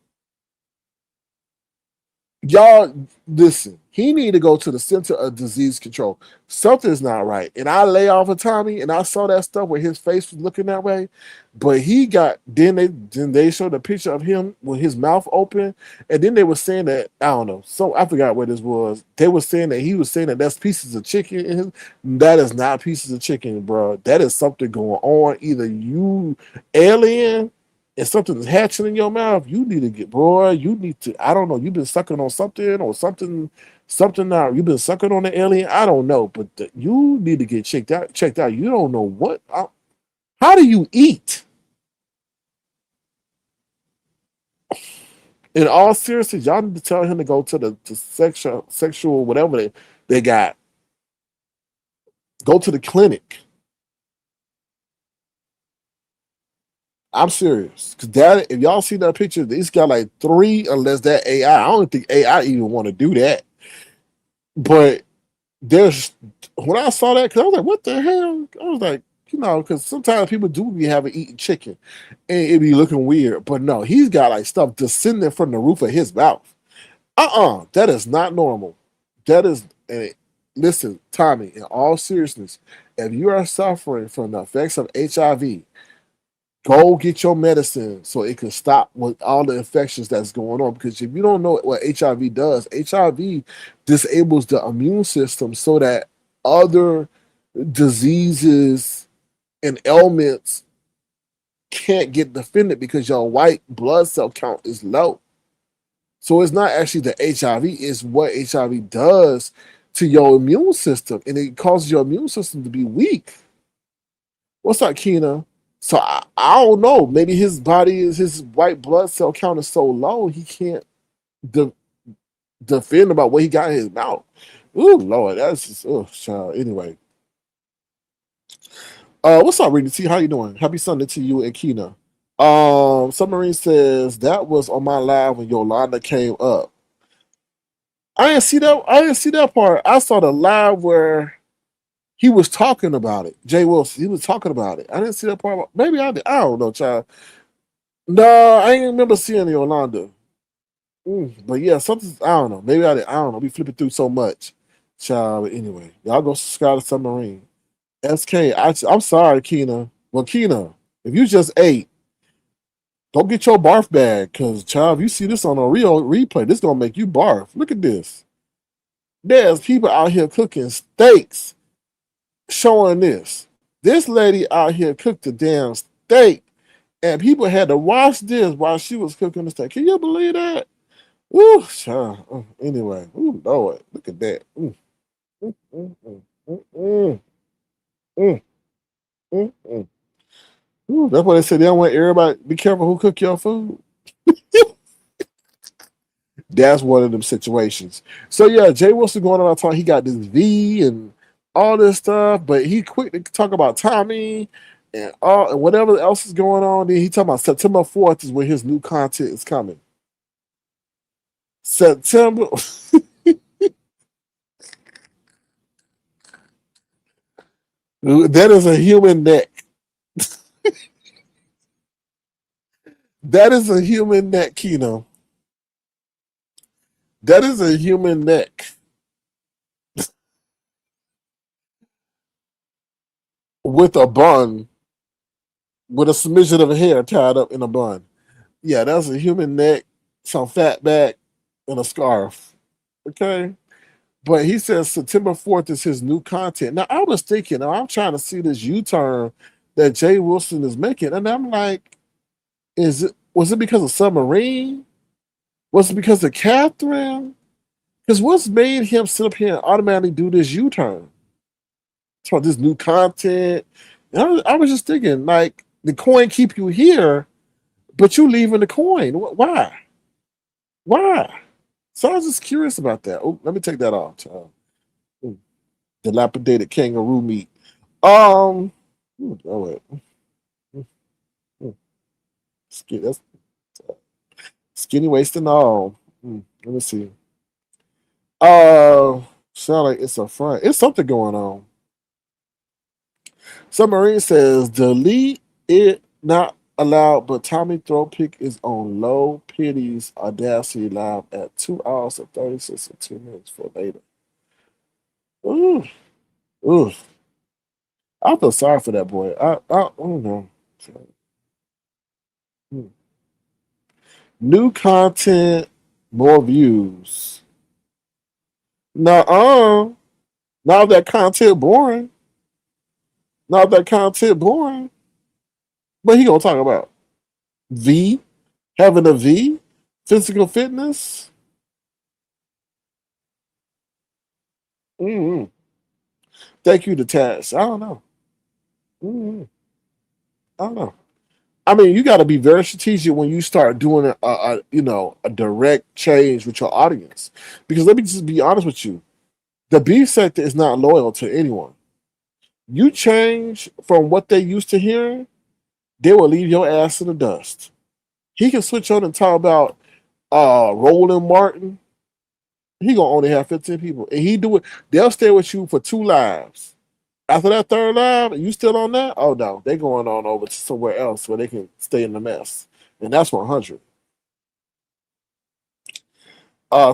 S2: y'all listen. He need to go to the Center of Disease Control. Something's not right. And I lay off of Tommy, and I saw that stuff where his face was looking that way. But he got then they showed a picture of him with his mouth open, and then they were saying that I don't know. So I forgot what this was. They were saying that he was saying that that's pieces of chicken in his. That is not pieces of chicken, bro. That is something going on. Either you alien and something's hatching in your mouth, you need to get, boy, you need to, I don't know, you've been sucking on something or something now, you've been sucking on the alien, I don't know, but you need to get checked out. You don't know what. How do you eat? In all seriousness, y'all need to tell him to go to the sexual whatever they got. Go to the clinic. I'm serious. Cause that if y'all see that picture, he's got like three, unless that AI. I don't think AI even want to do that. But there's when I saw that, because I was like, what the hell? I was like, because sometimes people do be having eating chicken and it be looking weird. But no, he's got like stuff descending from the roof of his mouth. That is not normal. That is, and listen, Tommy, in all seriousness, if you are suffering from the effects of HIV, go get your medicine so it can stop with all the infections that's going on. Because if you don't know what HIV does, HIV disables the immune system so that other diseases and ailments can't get defended because your white blood cell count is low. So it's not actually the HIV, it's what HIV does to your immune system, and it causes your immune system to be weak. What's up, Keena? So I don't know. Maybe his white blood cell count is so low he can't de- defend about what he got in his mouth. Ooh, Lord, that's just child. Anyway, what's up, Reedy T? How you doing? Happy Sunday to you and Keena. Submarine says that was on my live when Yolanda came up. I didn't see that. I didn't see that part. I saw the live where he was talking about it. Jay Wilson. He was talking about it. I didn't see that part. Maybe I did. I don't know, child. No, I ain't remember seeing the Yolanda. But yeah, something. I don't know. Maybe I did. I don't know. We flipping through so much, child. But anyway, y'all go subscribe to Submarine. SK. I'm sorry, Keena. Well, Keena, if you just ate, go get your barf bag, cause child, if you see this on a real replay, this gonna make you barf. Look at this. There's people out here cooking steaks showing this. This lady out here cooked a damn steak, and people had to watch this while she was cooking the steak. Can you believe that? Ooh, child. Anyway, ooh, Lord, look at that. Mm, mm, mm, mm, mm, mm, mm, mm. Ooh, that's why they say they don't want everybody be careful who cook your food. That's one of them situations. So yeah, Jay Wilson going on talking. He got this V and all this stuff, but he quick to talk about Tommy and all and whatever else is going on. Then he talking about September 4th is when his new content is coming. September. That is a human neck. That is a human neck, Kino. That is a human neck with a bun, with a smidgen of hair tied up in a bun. Yeah, that's a human neck, some fat back, and a scarf. Okay. But he says September 4th is his new content. Now I was thinking, I'm trying to see this U-turn that Jay Wilson is making. And I'm like, was it because of Submarine? Was it because of Catherine? Because what's made him sit up here and automatically do this U-turn? So this new content. And I was just thinking, like, the coin keep you here, but you leaving the coin. Why? Why? So I was just curious about that. Oh, let me take that off. Dilapidated kangaroo meat. Oh wait. That's skinny waist and all. Let me see. Sound like it's a front. It's something going on. Submarine says delete it not allowed, but Tommy throw pick is on low pities audacity live at 2 hours and 36 and 2 minutes for later. Ooh, ooh. I feel sorry for that boy. I don't know. Hmm. New content, more views. Nuh-uh. Now that content boring. Now that content boring. What he gonna talk about? V? Having a V? Physical fitness? Mm-hmm. Thank you, Detached. I don't know. Mm-hmm. I don't know. I mean, you got to be very strategic when you start doing a direct change with your audience, because let me just be honest with you, the beef sector is not loyal to anyone. You change from what they used to hearing, they will leave your ass in the dust. He can switch on and talk about Roland Martin. He gonna only have 15 people, and he do it. They'll stay with you for two lives. After that third live, you still on that? Oh no, they going on over to somewhere else where they can stay in the mess, and that's 100.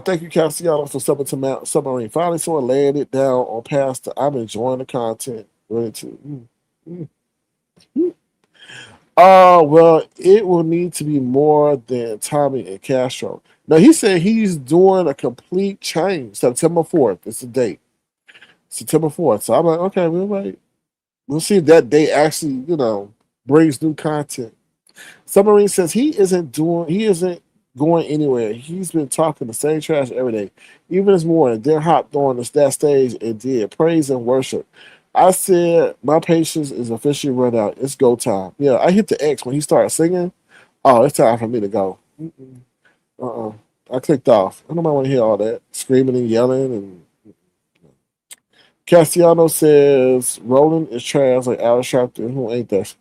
S2: Thank you, Castellanos, for stepping to Mount Submarine. Finally, someone laying it down on Pastor. I'm enjoying the content. Really too. Mm. Well, it will need to be more than Tommy and Castro. Now, he said he's doing a complete change. September 4th is the date. September 4th. So I'm like, okay, we'll wait. We'll see if that day actually, brings new content. Submarine says he isn't going anywhere. He's been talking the same trash every day. Even this morning, then hopped on that stage and did praise and worship. I said my patience is officially run out. It's go time. Yeah, I hit the X when he started singing. Oh, it's time for me to go. Uh-uh. I clicked off. I don't want to hear all that screaming and yelling. And Cassiano says Roland is trash like Al Sharpton. Who ain't that?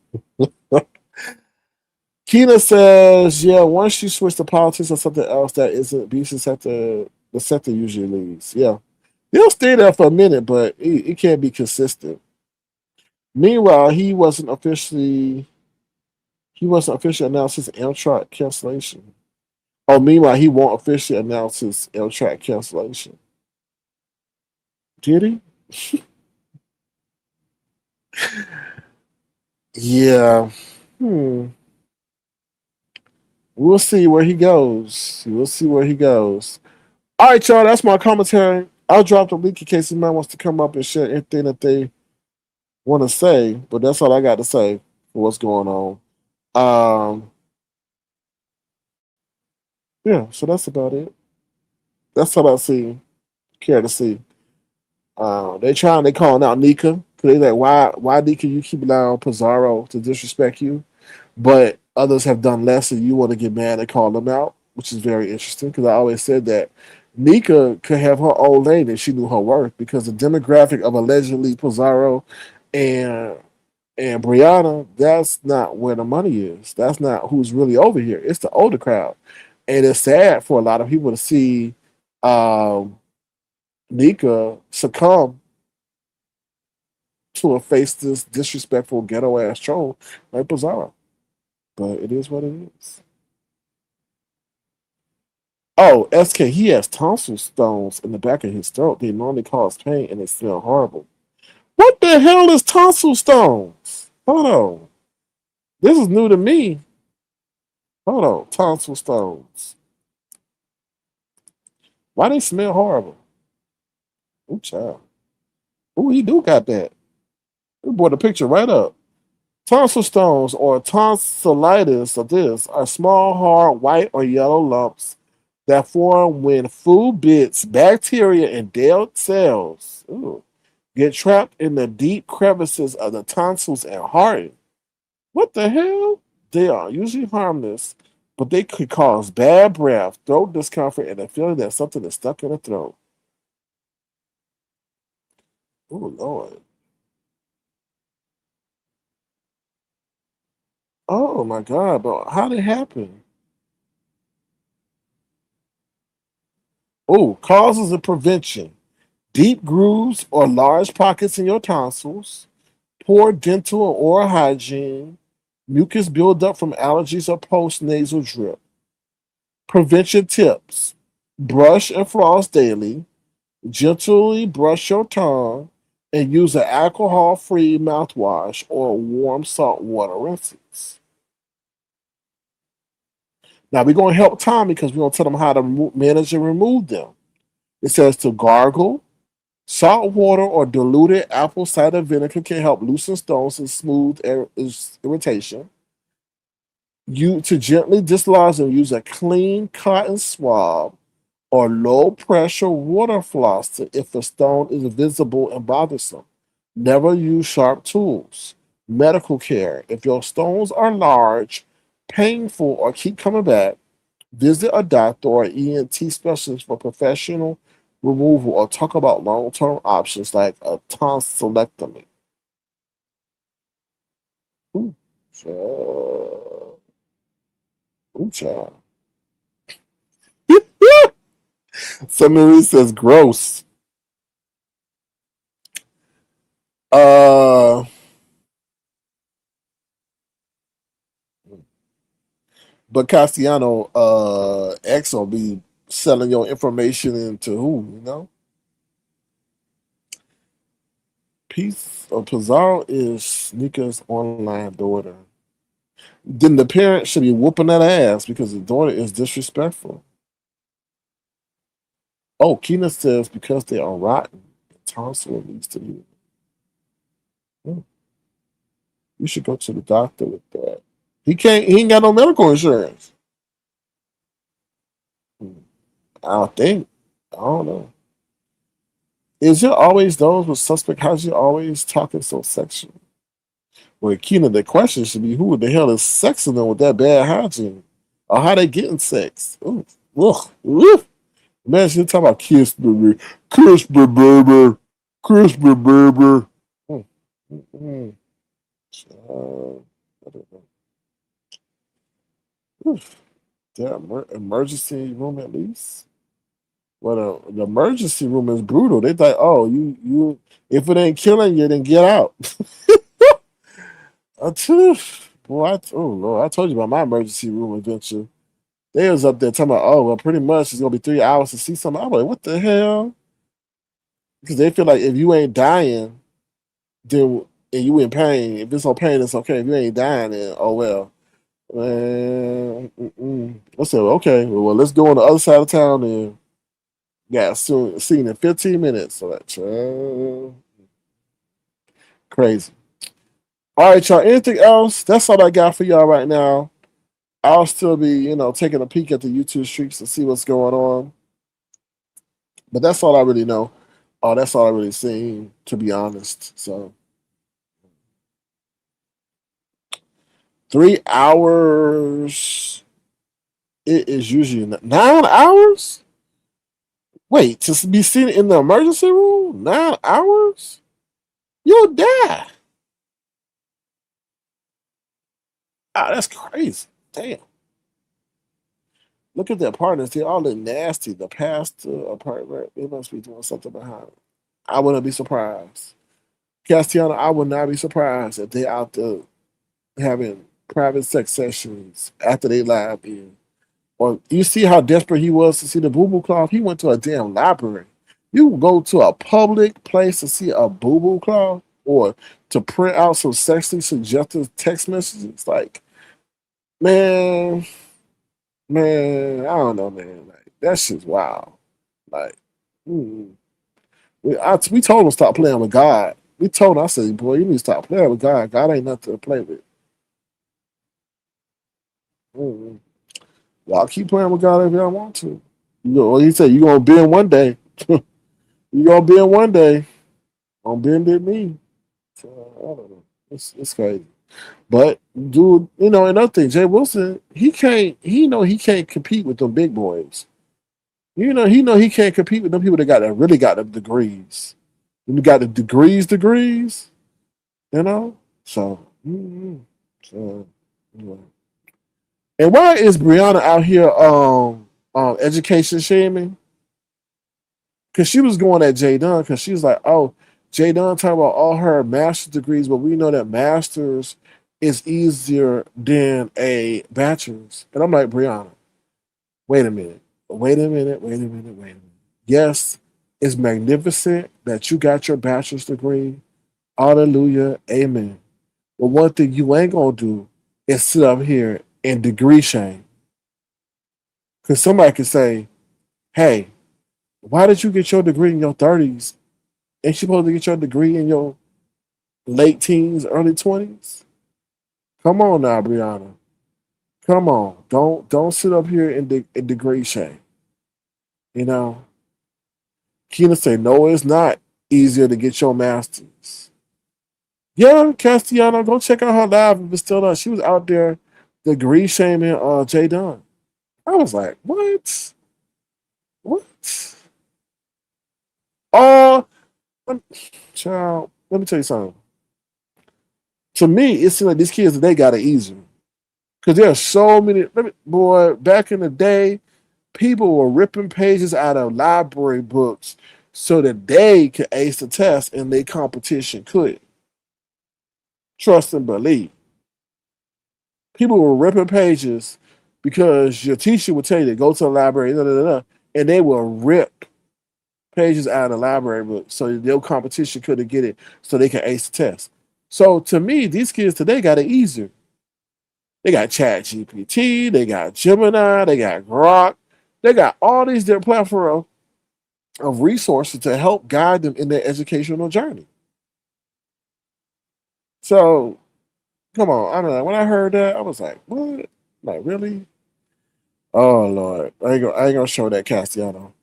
S2: Keena says, yeah, once you switch to politics or something else that isn't beef sector, the sector usually leaves. Yeah. He'll stay there for a minute, but it can't be consistent. Meanwhile, he wasn't officially announced his Amtrak cancellation. Oh, meanwhile, he won't officially announce his Amtrak cancellation. Did he? Yeah. Hmm. We'll see where he goes. We'll see where he goes. All right, y'all. That's my commentary. I'll drop the link in case anyone wants to come up and share anything that they want to say. But that's all I got to say for what's going on. Um, yeah. So that's about it. That's all I see. Care to see. They calling out Nika. They like, why Nika, you keep allowing Pizarro to disrespect you, but others have done less, and you want to get mad and call them out, which is very interesting because I always said that Nika could have her own lane if she knew her worth, because the demographic of allegedly Pizarro and Brianna, that's not where the money is. That's not who's really over here. It's the older crowd, and it's sad for a lot of people to see um, Nika succumb to face this disrespectful ghetto ass troll like Pizarro. But it is what it is. Oh, SK, he has tonsil stones in the back of his throat. They normally cause pain and they smell horrible. What the hell is tonsil stones? Hold on. This is new to me. Hold on. Tonsil stones. Why they smell horrible? Ooh, child. Ooh, he do got that. We brought the picture right up. Tonsil stones or tonsillitis of this are small, hard, white or yellow lumps that form when food bits, bacteria, and dead cells get trapped in the deep crevices of the tonsils and harden. What the hell? They are usually harmless, but they could cause bad breath, throat discomfort, and a feeling that something is stuck in the throat. Oh, Lord. Oh, my God. But how did it happen? Oh, causes of prevention: deep grooves or large pockets in your tonsils, poor dental or oral hygiene, mucus buildup from allergies or post nasal drip. Prevention tips: brush and floss daily, gently brush your tongue, and use an alcohol free mouthwash or warm salt water rinses. Now, we're going to help Tommy because we're going to tell him how to manage and remove them. It says to gargle. Salt water or diluted apple cider vinegar can help loosen stones and smooth irritation. You to gently dislodge them, use a clean cotton swab or low pressure water floss if the stone is visible and bothersome. Never use sharp tools. Medical care. If your stones are large, painful, or keep coming back, visit a doctor or ENT specialist for professional removal or talk about long term options like a tonsillectomy. Ooh, child. Ooh, child. Somebody says gross. Uh, but Castellano, X will be selling your information into who, you know? Piece of Pizarro is Sneaker's online daughter. Then the parent should be whooping that ass because the daughter is disrespectful. Oh, Keena says because they are rotten, the tonsil needs to be. Hmm, you should go to the doctor with that. He can't. He ain't got no medical insurance. Hmm, I don't think. I don't know. Is it always those with suspect? How's you always talking so sexual? Well, Keena, the question should be who the hell is sexing them with that bad hygiene, or how they getting sex? Ooh, ugh, ugh. Man, she talking about kiss me, baby, kiss me, baby. Mm, mm, mm. I don't know. Oof. That emergency room at least. Well, the emergency room is brutal. They like, oh, you, if it ain't killing you, then get out. Boy, oh Lord, I told you about my emergency room adventure. They was up there talking about, oh, well, pretty much it's gonna be 3 hours to see something. I'm like, what the hell? Because they feel like if you ain't dying, then and you in pain, if it's no pain, it's okay. If you ain't dying, then oh well. I said, okay, well, let's go on the other side of town and got soon seen in 15 minutes. So that's crazy. All right, y'all. Anything else? That's all I got for y'all right now. I'll still be, taking a peek at the YouTube streaks to see what's going on. But that's all I really know. Oh, that's all I really seen, to be honest. So 3 hours. It is usually 9 hours. Wait, to be seen in the emergency room? 9 hours? You'll die. Ah, that's crazy. Damn. Look at their partners. They all look nasty. The pastor apartment, they must be doing something behind it. I wouldn't be surprised. Castiano, I would not be surprised if they out there having private sex sessions after they live in. Or you see how desperate he was to see the boo boo cloth? He went to a damn library. You go to a public place to see a boo boo cloth or to print out some sexually suggestive text messages. Like, man, man, I don't know, man. Like, that shit's wild. Like, mm, we told him stop playing with God. We told him, I said, boy, you need to stop playing with God. God ain't nothing to play with. Mm, y'all keep playing with God if y'all want to. Well, he said, you're going to bend one day. You're going to bend one day. On bended knee. So, I don't know. It's crazy. But, dude, another thing, Jay Wilson, he can't compete with them big boys. He can't compete with them people that really got the degrees. When you got the degrees, you know? So, so anyway. And why is Brianna out here education shaming? Because she was going at Jay Dunn because she was like, oh, Jay Dunn talking about all her master's degrees, but we know that master's is easier than a bachelor's. And I'm like, Brianna, wait a minute. Wait a minute. Wait a minute. Wait a minute. Yes, it's magnificent that you got your bachelor's degree. Hallelujah. Amen. But one thing you ain't going to do is sit up here and degree shame. Because somebody could say, hey, why did you get your degree in your 30s? Ain't you supposed to get your degree in your late teens, early 20s? Come on now, Brianna. Come on. Don't sit up here and degrade shame. You know? Keena say, no, it's not easier to get your master's. Yeah, Castellano, go check out her live if it's still up. She was out there degree shaming Jay Dunn. I was like, what? What? Oh, child, let me tell you something. To me, it seems like these kids they got it easier. Because there are so many, boy, back in the day, people were ripping pages out of library books so that they could ace the test and their competition could. Trust and believe. People were ripping pages because your teacher would tell you to go to the library, and they will rip pages out of the library book so their competition couldn't get it so they can ace the test. So to me, these kids today got it easier. They got Chat GPT, they got Gemini, they got Grok, they got all these different platforms of resources to help guide them in their educational journey. So come on, I don't know. When I heard that, I was like, what? Like really? Oh Lord, I ain't gonna show that Castellano.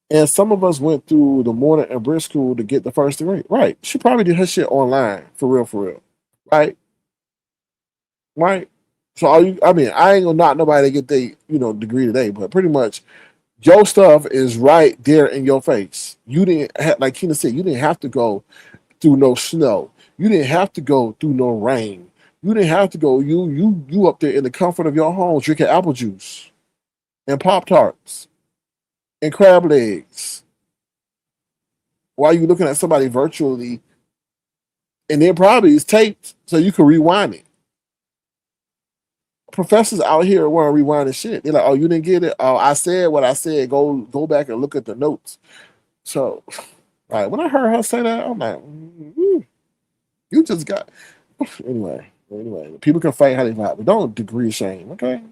S2: And some of us went through the morning and bridge school to get the first degree. Right? She probably did her shit online for real, for real. Right? Right? So are you? I mean, I ain't gonna knock nobody to get their degree today, but pretty much your stuff is right there in your face. You didn't like Keena said, you didn't have to go through no snow. You didn't have to go through no rain. You didn't have to go. You up there in the comfort of your home drinking apple juice and Pop Tarts and crab legs while you looking at somebody virtually, and then probably it's taped so you can rewind it. Professors out here want to rewind the shit. They're like, "Oh, you didn't get it. Oh, I said what I said. Go back and look at the notes." So, like when I heard her say that, I'm like, "You just got." Anyway, people can fight how they fight, but don't degree shame, okay?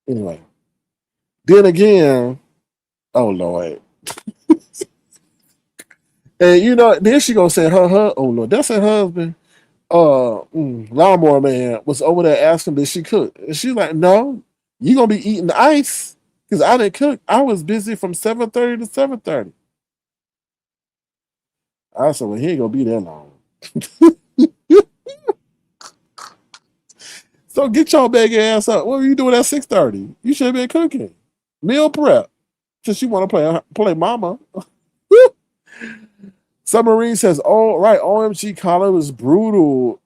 S2: Anyway, then again, oh Lord, and then she gonna say her oh Lord, that's her husband. Lawnmower man was over there asking did she cook, and she's like, no, you gonna be eating the ice because I didn't cook. I was busy from 7:30 to 7:30. I said, well, he ain't gonna be that long. So get your big ass up. What were you doing at 6:30? You should have been cooking. Meal prep. Since you want to play mama. Submarine says, oh right, OMG Colin was brutal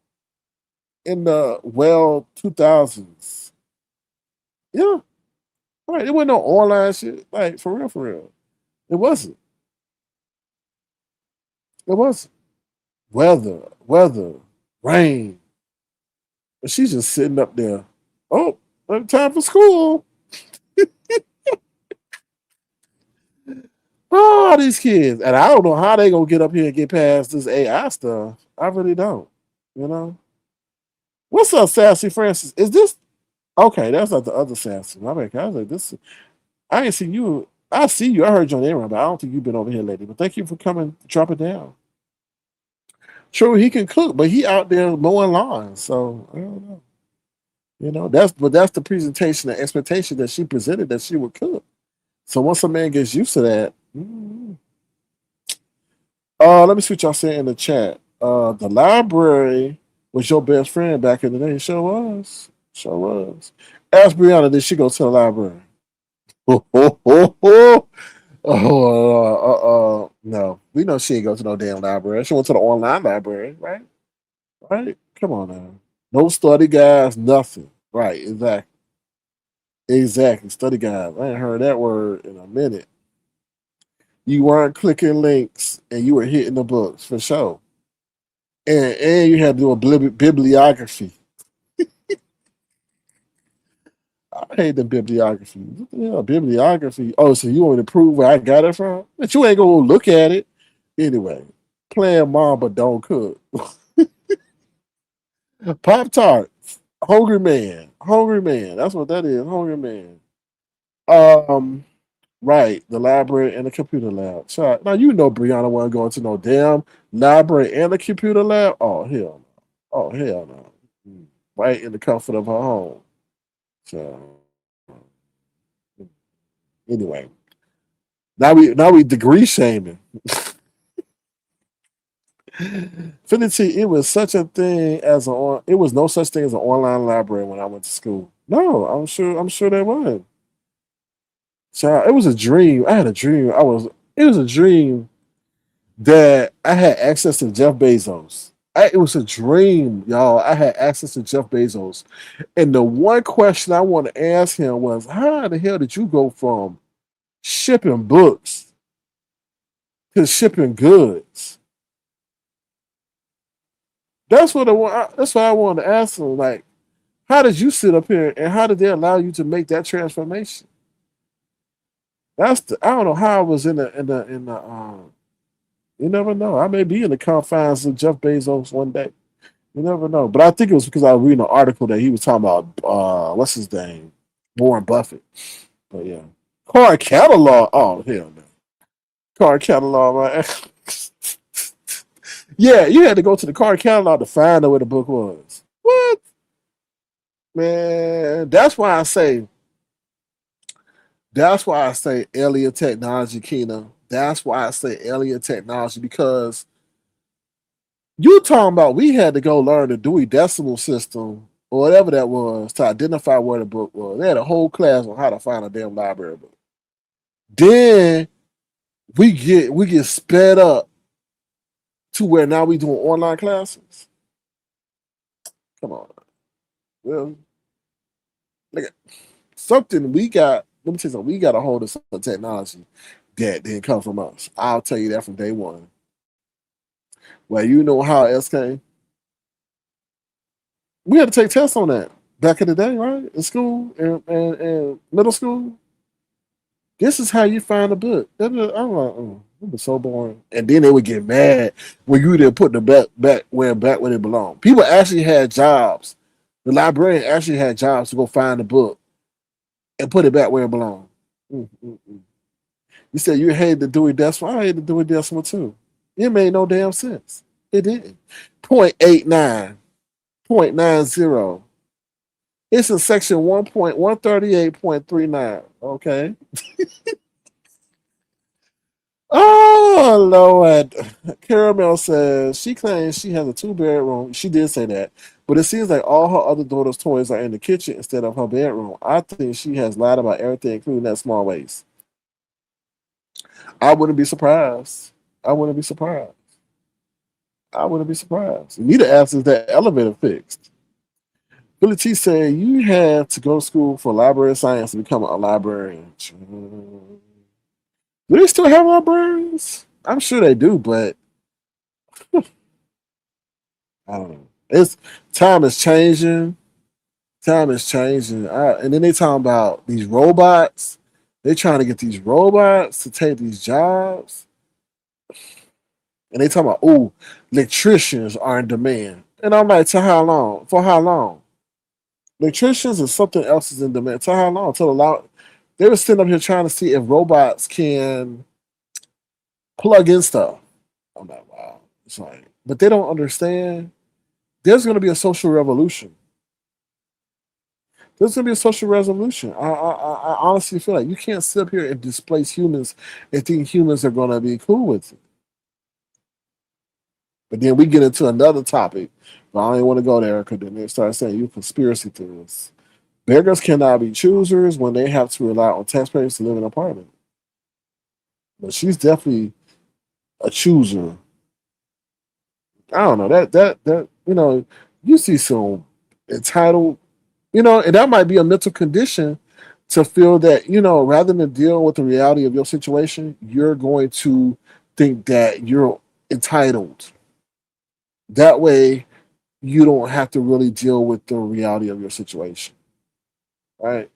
S2: in the 2000s. Yeah, right. It wasn't no online shit. Like for real, for real. It wasn't. It wasn't. Weather, rain. And she's just sitting up there. Oh, time for school. Oh, these kids. And I don't know how they gonna get up here and get past this AI stuff. I really don't. You know? What's up, Sassy Francis? Is this okay? That's not the other Sassy. My bad. I was like, this I ain't seen you. I see you. I heard your name, but I don't think you've been over here lately. But thank you for coming, drop it down. True, he can cook, but he out there mowing lawns. So I don't know. That's the presentation, the expectation that she presented that she would cook. So once a man gets used to that, let me see what y'all say in the chat. The library was your best friend back in the day. Sure was. Sure was. Ask Brianna, did she go to the library? No. We know she ain't go to no damn library. She went to the online library, right? Right? Come on now. No study guides, nothing. Right, exactly. Exactly. Study guides. I ain't heard that word in a minute. You weren't clicking links and you were hitting the books for sure. And you had to do a bibliography. I hate the bibliography. What the hell, bibliography? Oh, so you want to prove where I got it from? But you ain't gonna look at it. Anyway, playing mom but don't cook. Pop Tart. Hungry man. Hungry man. That's what that is. Hungry man. Um, right. The library and the computer lab. So now you know Brianna wasn't going to no damn library and the computer lab. Oh hell no. Oh hell no. Right in the comfort of her home. So anyway. Now we degree shaming. Philly T, it was such a thing as it was no such thing as an online library when I went to school. No, I'm sure there was. Child, it was a dream. I had a dream. It was a dream that I had access to Jeff Bezos. It was a dream, y'all. I had access to Jeff Bezos. And the one question I want to ask him was, how the hell did you go from shipping books to shipping goods? That's what I wanted to ask him. Like, how did you sit up here and how did they allow you to make that transformation? I don't know how I was in the you never know. I may be in the confines of Jeff Bezos one day. You never know. But I think it was because I was reading an article that he was talking about what's his name? Warren Buffett. But yeah. Card catalog. Oh hell no. Card catalog, man. Yeah, you had to go to the card catalog to find out where the book was. What? Man, that's why I say alien technology, Keena. That's why I say alien technology because you talking about we had to go learn the Dewey Decimal System or whatever that was to identify where the book was. They had a whole class on how to find a damn library book. Then we get sped up to where now we doing online classes. Come on, well, look at something we got. Let me tell you something. We got a hold of some technology that didn't come from us. I'll tell you that from day one. Well, you know how else came? We had to take tests on that back in the day, right? In school and middle school. This is how you find a book. I'm like, oh, it was so boring. And then they would get mad when you didn't put the back where they belong. People actually had jobs. The librarian actually had jobs to go find the book and put it back where it belonged. Mm. You said you hated the Dewey Decimal. I hated the Dewey Decimal too. It made no damn sense. It didn't. 0.89, 0.90. It's in section 1.138.39. Okay. Oh Lord. Caramel says she claims she has a two-bedroom. She did say that. But it seems like all her other daughter's toys are in the kitchen instead of her bedroom. I think she has lied about everything, including that small waist. I wouldn't be surprised. I wouldn't be surprised. I wouldn't be surprised. You need to ask is that elevator fixed. Billy T said you have to go to school for library science to become a librarian. Do they still have librarians? I'm sure they do, but I don't know. It's time is changing. Time is changing. And then they talking about these robots. They trying to get these robots to take these jobs. And they talking about, oh, electricians are in demand. And I'm like, to how long? For how long? Electricians and something else is in demand. To how long? Till allow they were sitting up here trying to see if robots can plug in stuff. I'm like, wow. It's like, but they don't understand. There's going to be a social revolution. There's going to be a social revolution. I honestly feel like you can't sit up here and displace humans and think humans are going to be cool with it. But then we get into another topic, but I don't even want to go there because then they start saying you conspiracy theorists. Beggars cannot be choosers when they have to rely on taxpayers to live in an apartment. But she's definitely a chooser. I don't know that you see some entitled, and that might be a mental condition to feel that rather than deal with the reality of your situation, you're going to think that you're entitled. That way, you don't have to really deal with the reality of your situation, right?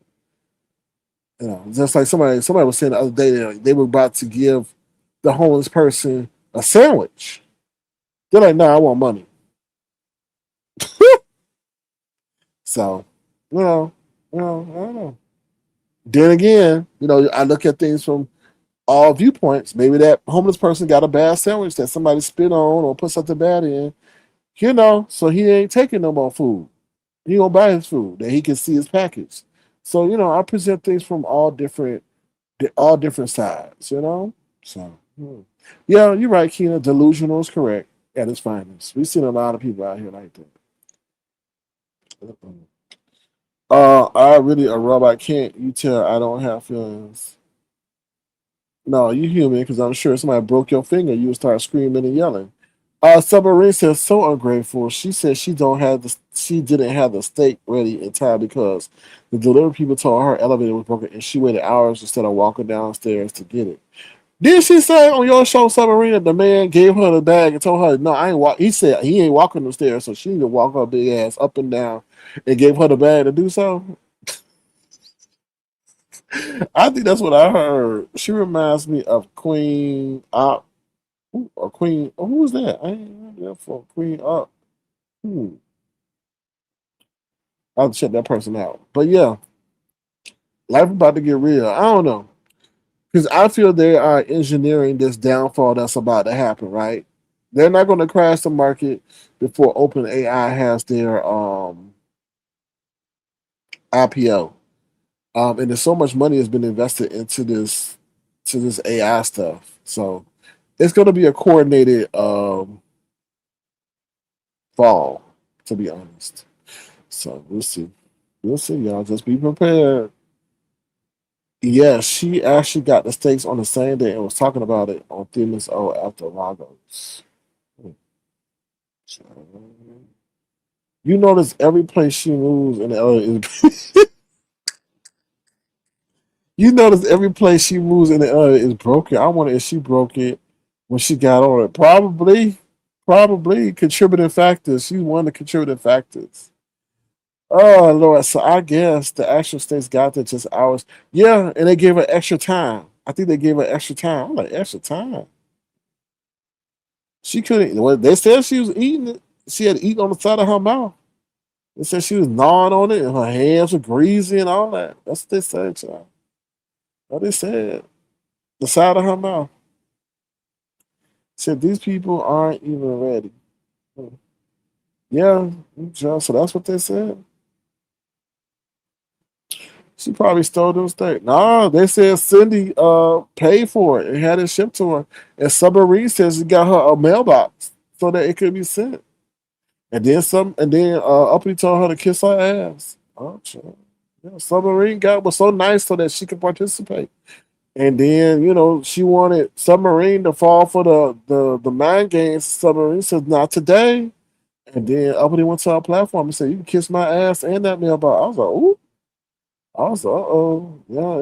S2: Just like somebody was saying the other day that they were about to give the homeless person a sandwich. They're like, "No, I want money." So, I don't know. Then again, I look at things from all viewpoints. Maybe that homeless person got a bad sandwich that somebody spit on or put something bad in, so he ain't taking no more food. He gonna buy his food that he can see his package. So, I present things from all different sides, So yeah, you're right, Keena. Delusional is correct. at its finest. We've seen a lot of people out here like that. I really a robot can't. You tell I don't have feelings. No, you human because I'm sure somebody broke your finger. You would start screaming and yelling. Submarine says so ungrateful. She said she didn't have the steak ready in time because the delivery people told her elevator was broken and she waited hours instead of walking downstairs to get it. Did she say on your show, Submarine, that the man gave her the bag and told her, no, I ain't walk. He said he ain't walking the stairs, so she need to walk her big ass up and down and gave her the bag to do so? I think that's what I heard. She reminds me of Queen Op or Queen. Who was that? I ain't heard that for Queen Op. Hmm. I'll check that person out. But yeah, life about to get real. I don't know. Because I feel they are engineering this downfall that's about to happen, right? They're not going to crash the market before OpenAI has their IPO. And there's so much money has been invested into this AI stuff. So it's going to be a coordinated fall, to be honest. So we'll see. We'll see, y'all. Just be prepared. Yeah, she actually got the stakes on the same day and was talking about it on Themis O after Lagos. So, you notice every place she moves in LA is you notice every place she moves in the area is broken. I wonder if she broke it when she got on it. Probably contributing factors. She's one of the contributing factors. Oh Lord, so I guess the actual states got there just hours. Yeah, and they gave her extra time. I think they gave her extra time. I'm like, extra time. She couldn't. Well, they said she was eating it. She had eaten on the side of her mouth. They said she was gnawing on it, and her hands were greasy and all that. That's what they said, child. What they said. The side of her mouth. Said these people aren't even ready. Yeah, so that's what they said. She probably stole them steak. No, they said Cindy paid for it and had it shipped to her. And Submarine says she got her a mailbox so that it could be sent. And then Uppity told her to kiss her ass. Oh, child. Yeah, Submarine got was so nice so that she could participate. And then, she wanted Submarine to fall for the mind games. Submarine says, not today. And then Uppity went to our platform and said, you can kiss my ass and that mailbox. I was like, ooh. I was like, uh-oh. Yeah.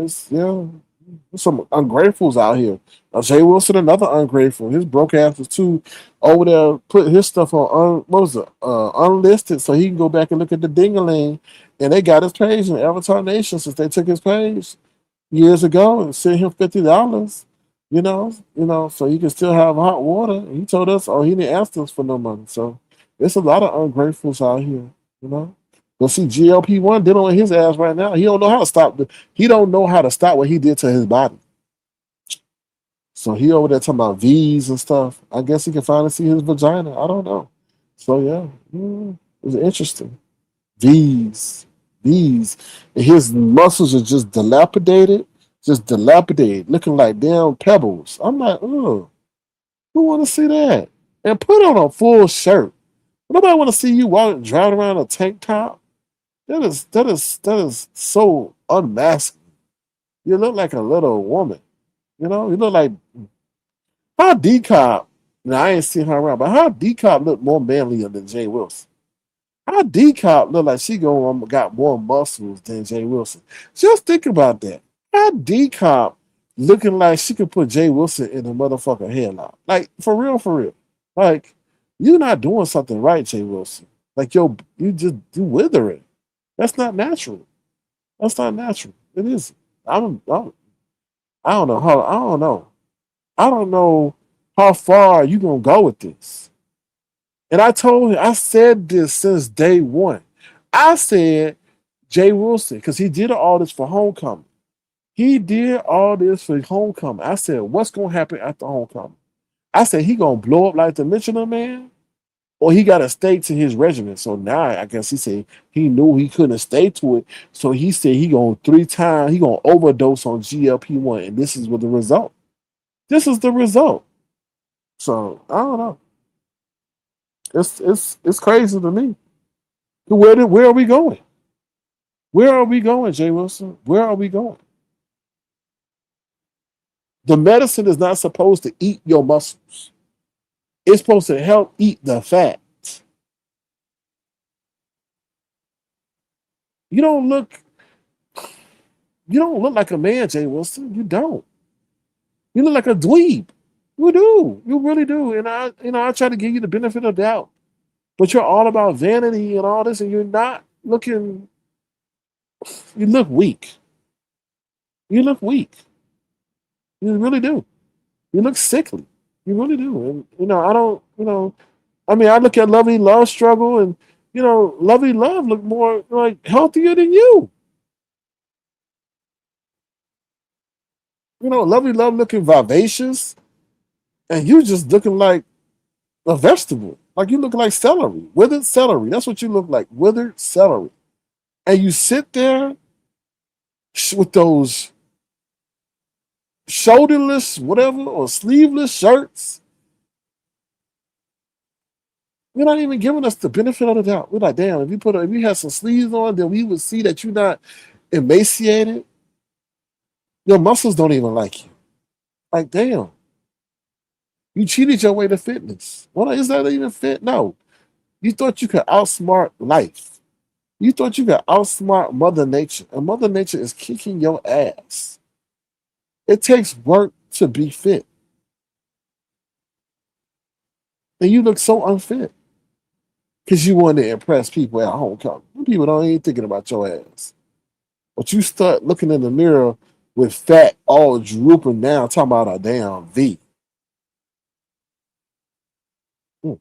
S2: There's some ungratefuls out here. Jay Wilson, another ungrateful. His broke ass was too over there putting his stuff on what was it? Unlisted so he can go back and look at the dingaling. And they got his page in Avatar Nation since they took his page years ago and sent him $50, so he can still have hot water. He told us, oh, he didn't ask us for no money. So there's a lot of ungratefuls out here, you know. But see, GLP-1 dealing with his ass right now. He don't know how to stop. He don't know how to stop what he did to his body. So he over there talking about V's and stuff. I guess he can finally see his vagina. I don't know. So yeah, it's interesting. V's, V's, and his muscles are just dilapidated, looking like damn pebbles. I'm like, oh, who want to see that? And put on a full shirt. Nobody want to see you walking, driving around a tank top. That is so unmasculine. You look like a little woman. You look like how D Cop. Now I ain't seen her around, but how D Cop look more manlier than Jay Wilson? How D Cop look like she got more muscles than Jay Wilson? Just think about that. How D Cop looking like she could put Jay Wilson in a motherfucking headlock? Like for real, for real. Like you're not doing something right, Jay Wilson. Like you withering. That's not natural. That's not natural. It isn't. I don't know how. I don't know. I don't know how far you gonna go with this. And I said this since day one. I said Jay Wilson, because he did all this for homecoming. He did all this for homecoming. I said, what's gonna happen after homecoming? I said he gonna blow up like the Michelin Man, or he got to stay to his regiment. So now I guess he said he knew he couldn't stay to it. So he said he gonna 3 times, he gonna overdose on GLP-1, and this is what the result. This is the result. So I don't know. It's crazy to me. Where are we going? Where are we going, Jay Wilson? Where are we going? The medicine is not supposed to eat your muscles. It's supposed to help eat the fat. You don't look you don't look like a man, Jay Wilson. You don't. You look like a dweeb. You do. You really do. And I try to give you the benefit of the doubt. But you're all about vanity and all this, and you're not looking. You look weak. You look weak. You really do. You look sickly. You really do. And I don't. I mean, I look at Lovely Love struggle, and Lovely Love look more like healthier than you. Lovely Love looking vivacious, and you just looking like a vegetable. Like you look like celery, withered celery. That's what you look like, withered celery. And you sit there with those shoulderless, whatever, or sleeveless shirts. You're not even giving us the benefit of the doubt. We're like, damn, if you had some sleeves on, then we would see that you're not emaciated. Your muscles don't even like you. Like, damn, you cheated your way to fitness. Well, is that even fit? No. You thought you could outsmart life. You thought you could outsmart Mother Nature, and Mother Nature is kicking your ass. It takes work to be fit. And you look so unfit because you want to impress people at homecoming. People don't even thinking about your ass. But you start looking in the mirror with fat all drooping down, talking about a damn V. Hmm.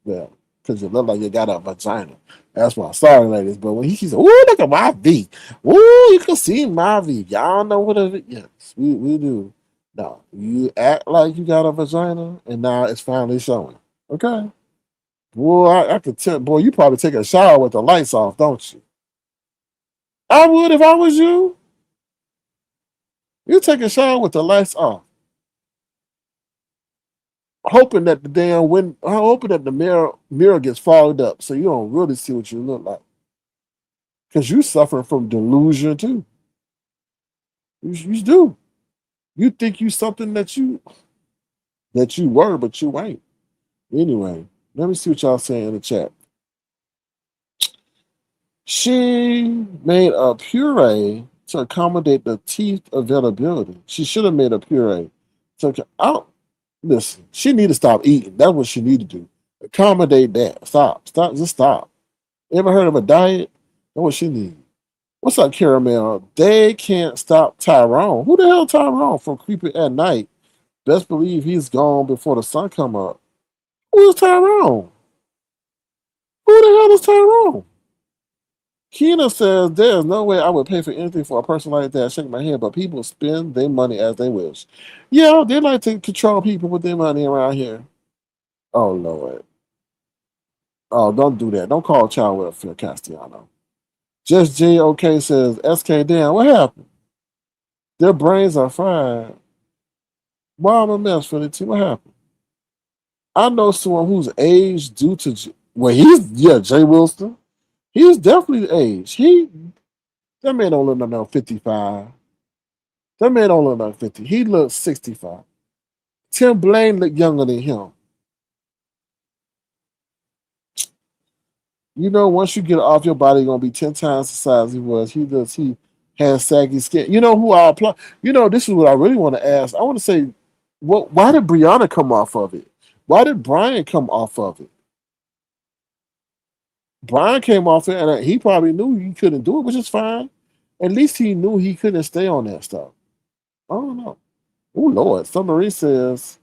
S2: Yeah, because you look like you got a vagina. That's why. Sorry, ladies, but when he said, "Ooh, look at my V," ooh, you can see my V. Y'all know what it is. Yes, we do. No, you act like you got a vagina, and now it's finally showing. Okay, boy, I could tell. Boy, you probably take a shower with the lights off, don't you? I would if I was you. You take a shower with the lights off, hoping that the hoping that the mirror gets fogged up, so you don't really see what you look like. Because you suffering from delusion too. You do. You think you something that you were, but you ain't. Anyway, let me see what y'all saying in the chat. She made a puree to accommodate the teeth availability. She should have made a puree. So listen, she need to stop eating. That's what she need to do. Accommodate that. Stop, just stop. Ever heard of a diet? That's what she need. What's up, Caramel? They can't stop Tyrone. Who the hell Tyrone from creeping at night? Best believe he's gone before the sun come up. Who is Tyrone? Who the hell is Tyrone? Keena says there's no way I would pay for anything for a person like that. Shake my head, but people spend their money as they wish. Yeah, they like to control people with their money around here. Oh Lord. Oh, don't do that. Don't call child welfare, Castellano. Just JOK says, SK damn, what happened? Their brains are fried. Why am a mess for the team? What happened? I know someone whose age due to Jay Wilson. He's definitely the age. That man don't look like 55. That man don't look like 50. He looks 65. Tim Blaine looked younger than him. Once you get it off your body, you're gonna be 10 times the size he was. He has saggy skin. You know who I apply? This is what I really want to ask. I want to say, why did Brianna come off of it? Why did Brian come off of it? Brian came off it, and he probably knew he couldn't do it, which is fine. At least he knew he couldn't stay on that stuff. I don't know. Oh Lord, Summery says,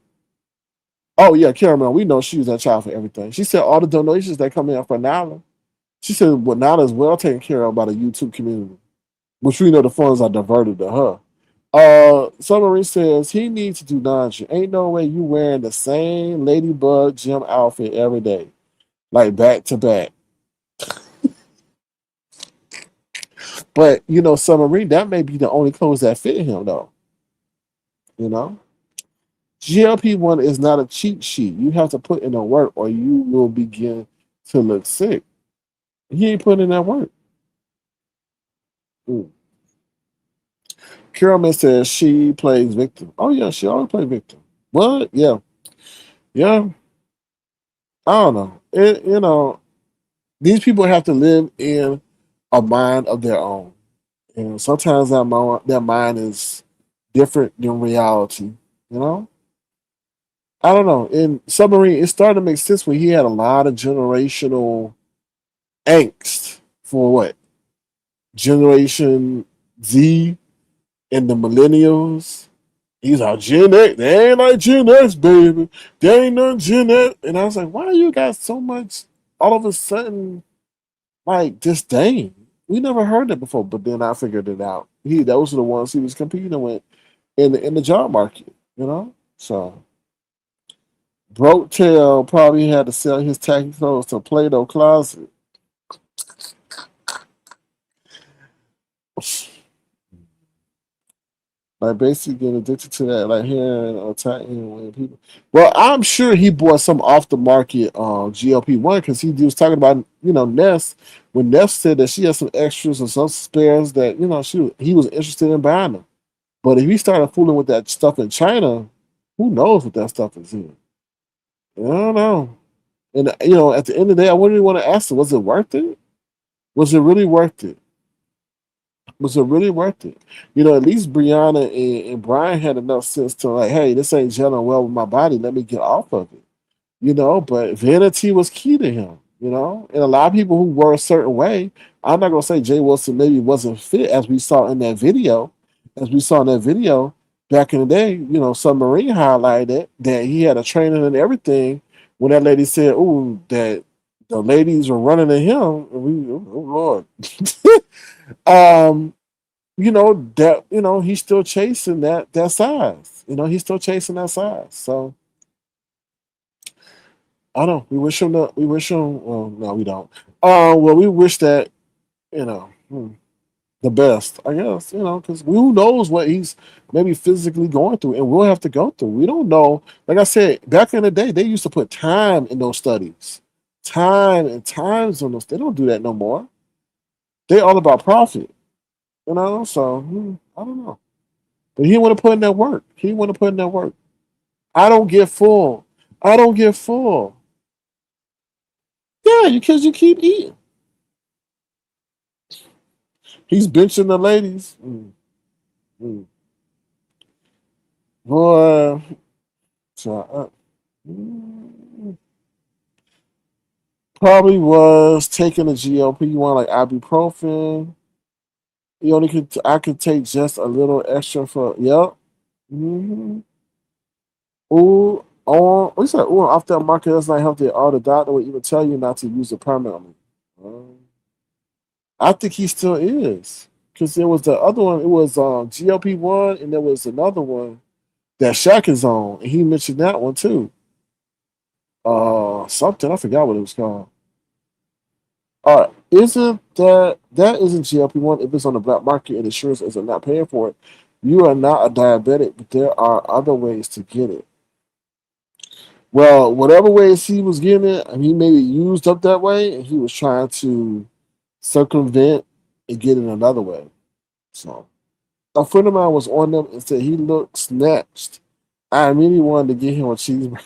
S2: "Oh yeah, Caramel, we know she was that child for everything." She said all the donations that come in for Nala. She said, "Well, Nala is well taken care of by the YouTube community, which we know the funds are diverted to her." Summery says he needs to do laundry. Ain't no way you wearing the same Ladybug gym outfit every day, like back to back. But Summery, that may be the only clothes that fit him though. You know, GLP-1 is not a cheat sheet. You have to put in the work or you will begin to look sick. He ain't putting in that work. Mm. Carolyn says she plays victim. Oh yeah, she always plays victim. What? Yeah, yeah. I don't know. These people have to live in a mind of their own, and sometimes that mind is different than reality. You know, I don't know. In Submarine, it started to make sense when he had a lot of generational angst for what Generation Z and the millennials. He's like Gen X. They ain't like Gen X, baby. They ain't no Gen X. And I was like, why you got so much all of a sudden like disdain? We never heard that before. But then I figured it out. Those are the ones he was competing with in the job market. You know, so Broke Tail probably had to sell his tacky clothes to Play-Doh closet. Like basically getting addicted to that, like hearing or talking when people. Well, I'm sure he bought some off the market GLP-1 because he was talking about Ness when Ness said that she had some extras or some spares that he was interested in buying them. But if he started fooling with that stuff in China, who knows what that stuff is in? I don't know. And at the end of the day, I wouldn't even want to ask him, was it worth it? Was it really worth it? Was it really worth it? At least Brianna and Brian had enough sense to like, hey, this ain't gelling well with my body. Let me get off of it. But vanity was key to him. And a lot of people who were a certain way, I'm not gonna say Jay Wilson maybe wasn't fit as we saw in that video. As we saw in that video back in the day, Submarine highlighted that he had a training and everything when that lady said, oh, that the ladies were running to him. And oh Lord. um that he's still chasing that size. He's still chasing that size. So I don't know. We wish him the we wish him well, no, we don't. Well we wish that, you know, hmm, the best, I guess, because who knows what he's maybe physically going through and we'll have to go through. We don't know. Like I said, back in the day, they used to put time in those studies. Time and times on those. They don't do that no more. They all about profit. So I don't know. But he want to put in that work. He want to put in that work. I don't get full. I don't get full. Yeah, because you keep eating. He's benching the ladies. Mm. Boy, so, mm, probably was taking a GLP-1 like ibuprofen. I could take just a little extra for yep. Mm-hmm. Ooh, we said ooh off that market that's not healthy. All the doctor would even tell you not to use it permanently. Um, I think he still is. Because there was the other one, it was GLP-1, and there was another one that Shaq is on, and he mentioned that one too. Something, I forgot what it was called. Isn't that isn't GLP-1 if it's on the black market and insurance is not paying for it? You are not a diabetic, but there are other ways to get it. Well, whatever ways he was getting it, and he made it used up that way, and he was trying to circumvent and get it another way. So a friend of mine was on them and said he looked snatched. I immediately wanted to get him a cheeseburger.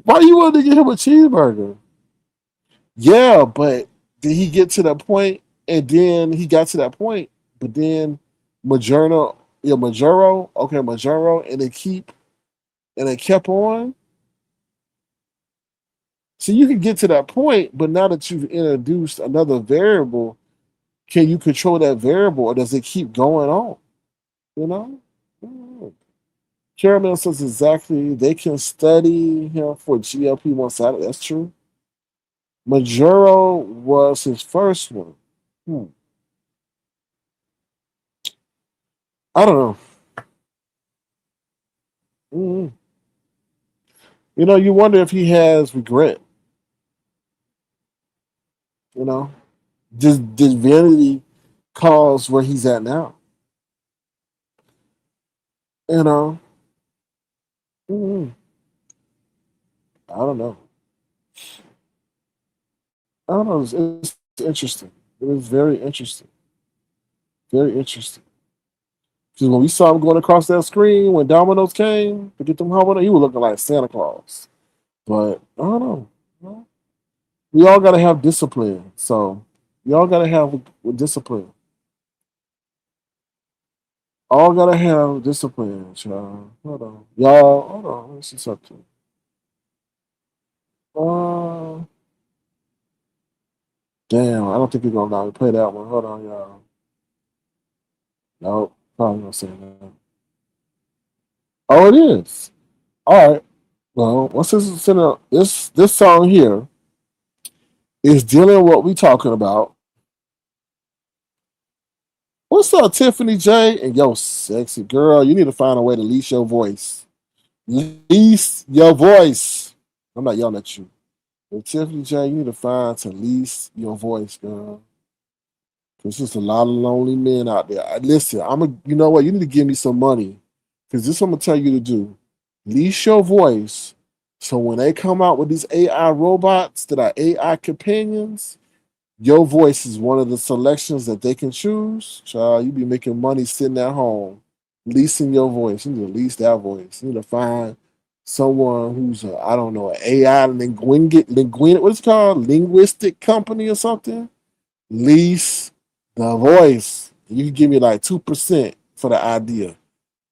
S2: Why you wanted to get him a cheeseburger? Yeah, but did he get to that point? And then he got to that point, but then Majorno, Majoro, and it kept on. So you can get to that point, but now that you've introduced another variable, can you control that variable or does it keep going on? You know? Mm. Caramel says exactly they can study him for GLP-1 side. That's true. Majuro was his first one. Hmm. I don't know. Mm. You wonder if he has regret. You know, did vanity cause where he's at now? You know, Mm, I don't know. I don't know. It's interesting. It was very interesting. Very interesting. Because when we saw him going across that screen when Domino's came to get them home, he was looking like Santa Claus. But I don't know. Well, we all got to have discipline. So we all got to have discipline. All got to have discipline, child. Hold on. Y'all, hold on. Let's see something. Uh, damn, I don't think we're going to let me play that one. Hold on, y'all. Nope, probably not saying that. Oh, it is. All right. Well, what's this song here is dealing with what we talking about. What's up, Tiffany J? And yo, sexy girl, you need to find a way to lease your voice. Lease your voice. I'm not yelling at you. But Tiffany J, you need to find to lease your voice, girl. There's just a lot of lonely men out there. Listen, you know what? You need to give me some money. Because this is what I'm gonna tell you to do. Lease your voice. So when they come out with these AI robots that are AI companions, your voice is one of the selections that they can choose. Child, you be making money sitting at home, leasing your voice. You need to lease that voice. You need to find someone who's I don't know, an AI what's it called? Linguistic company or something. Lease the voice. You can give me like 2% for the idea.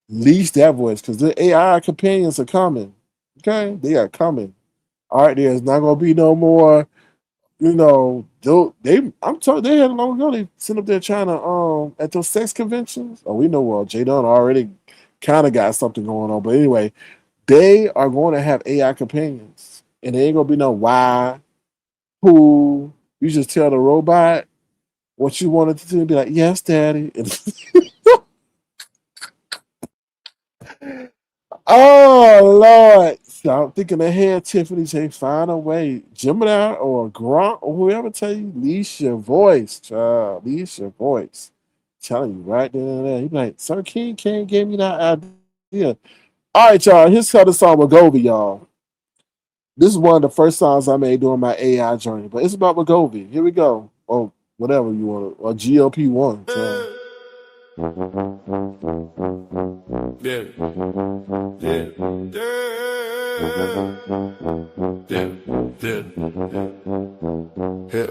S2: Lease that voice because the AI companions are coming. Okay, they are coming. All right, there's not gonna be no more. You know, I'm telling they had long ago. They sent up there trying to at those sex conventions. Oh, we know well, Jay Dunn already kind of got something going on. But anyway, they are going to have AI companions, and there ain't gonna be no why, who. You just tell the robot what you wanted to do and be like, yes, daddy. Oh Lord. So I'm thinking ahead, Tiffany J. Find a way. Gemini or Gronk or whoever tell you, lease your voice, child. Lease your voice. Telling you right there and there. He be like, Sir King can't give me that idea. All right, y'all. Here's how the song Wegovy, y'all. This is one of the first songs I made during my AI journey, but it's about Wegovy. Here we go. Or whatever you want to, or GLP-1. So.
S1: Yeah. Yeah. Yeah. Yeah.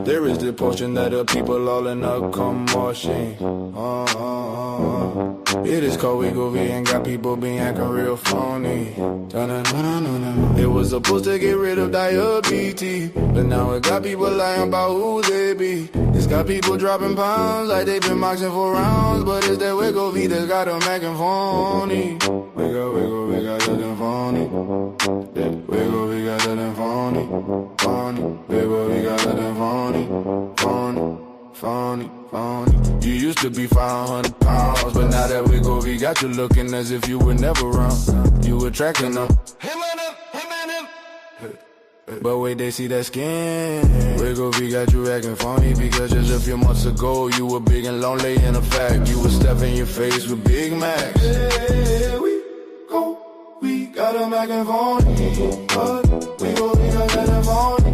S1: There is the portion that the people all in a commotion. It is called Wegovy and got people being acting real phony. It was supposed to get rid of diabetes, but now it got people lying about who they be. It's got people dropping pounds like they've been boxing for rounds, but it's that Wegovy that got them acting phony. We got them phony. We got them phony. We got them phony. You used to be 500 pounds, but now that Wegovy got you looking as if you were never around. You attracting them. Him. But wait, they see that skin. Wegovy got you acting funny because just a few months ago you were big and lonely. In fact, you were stuffing your face with Big Macs. Yeah, we got them acting funny. Wegovy got acting funny.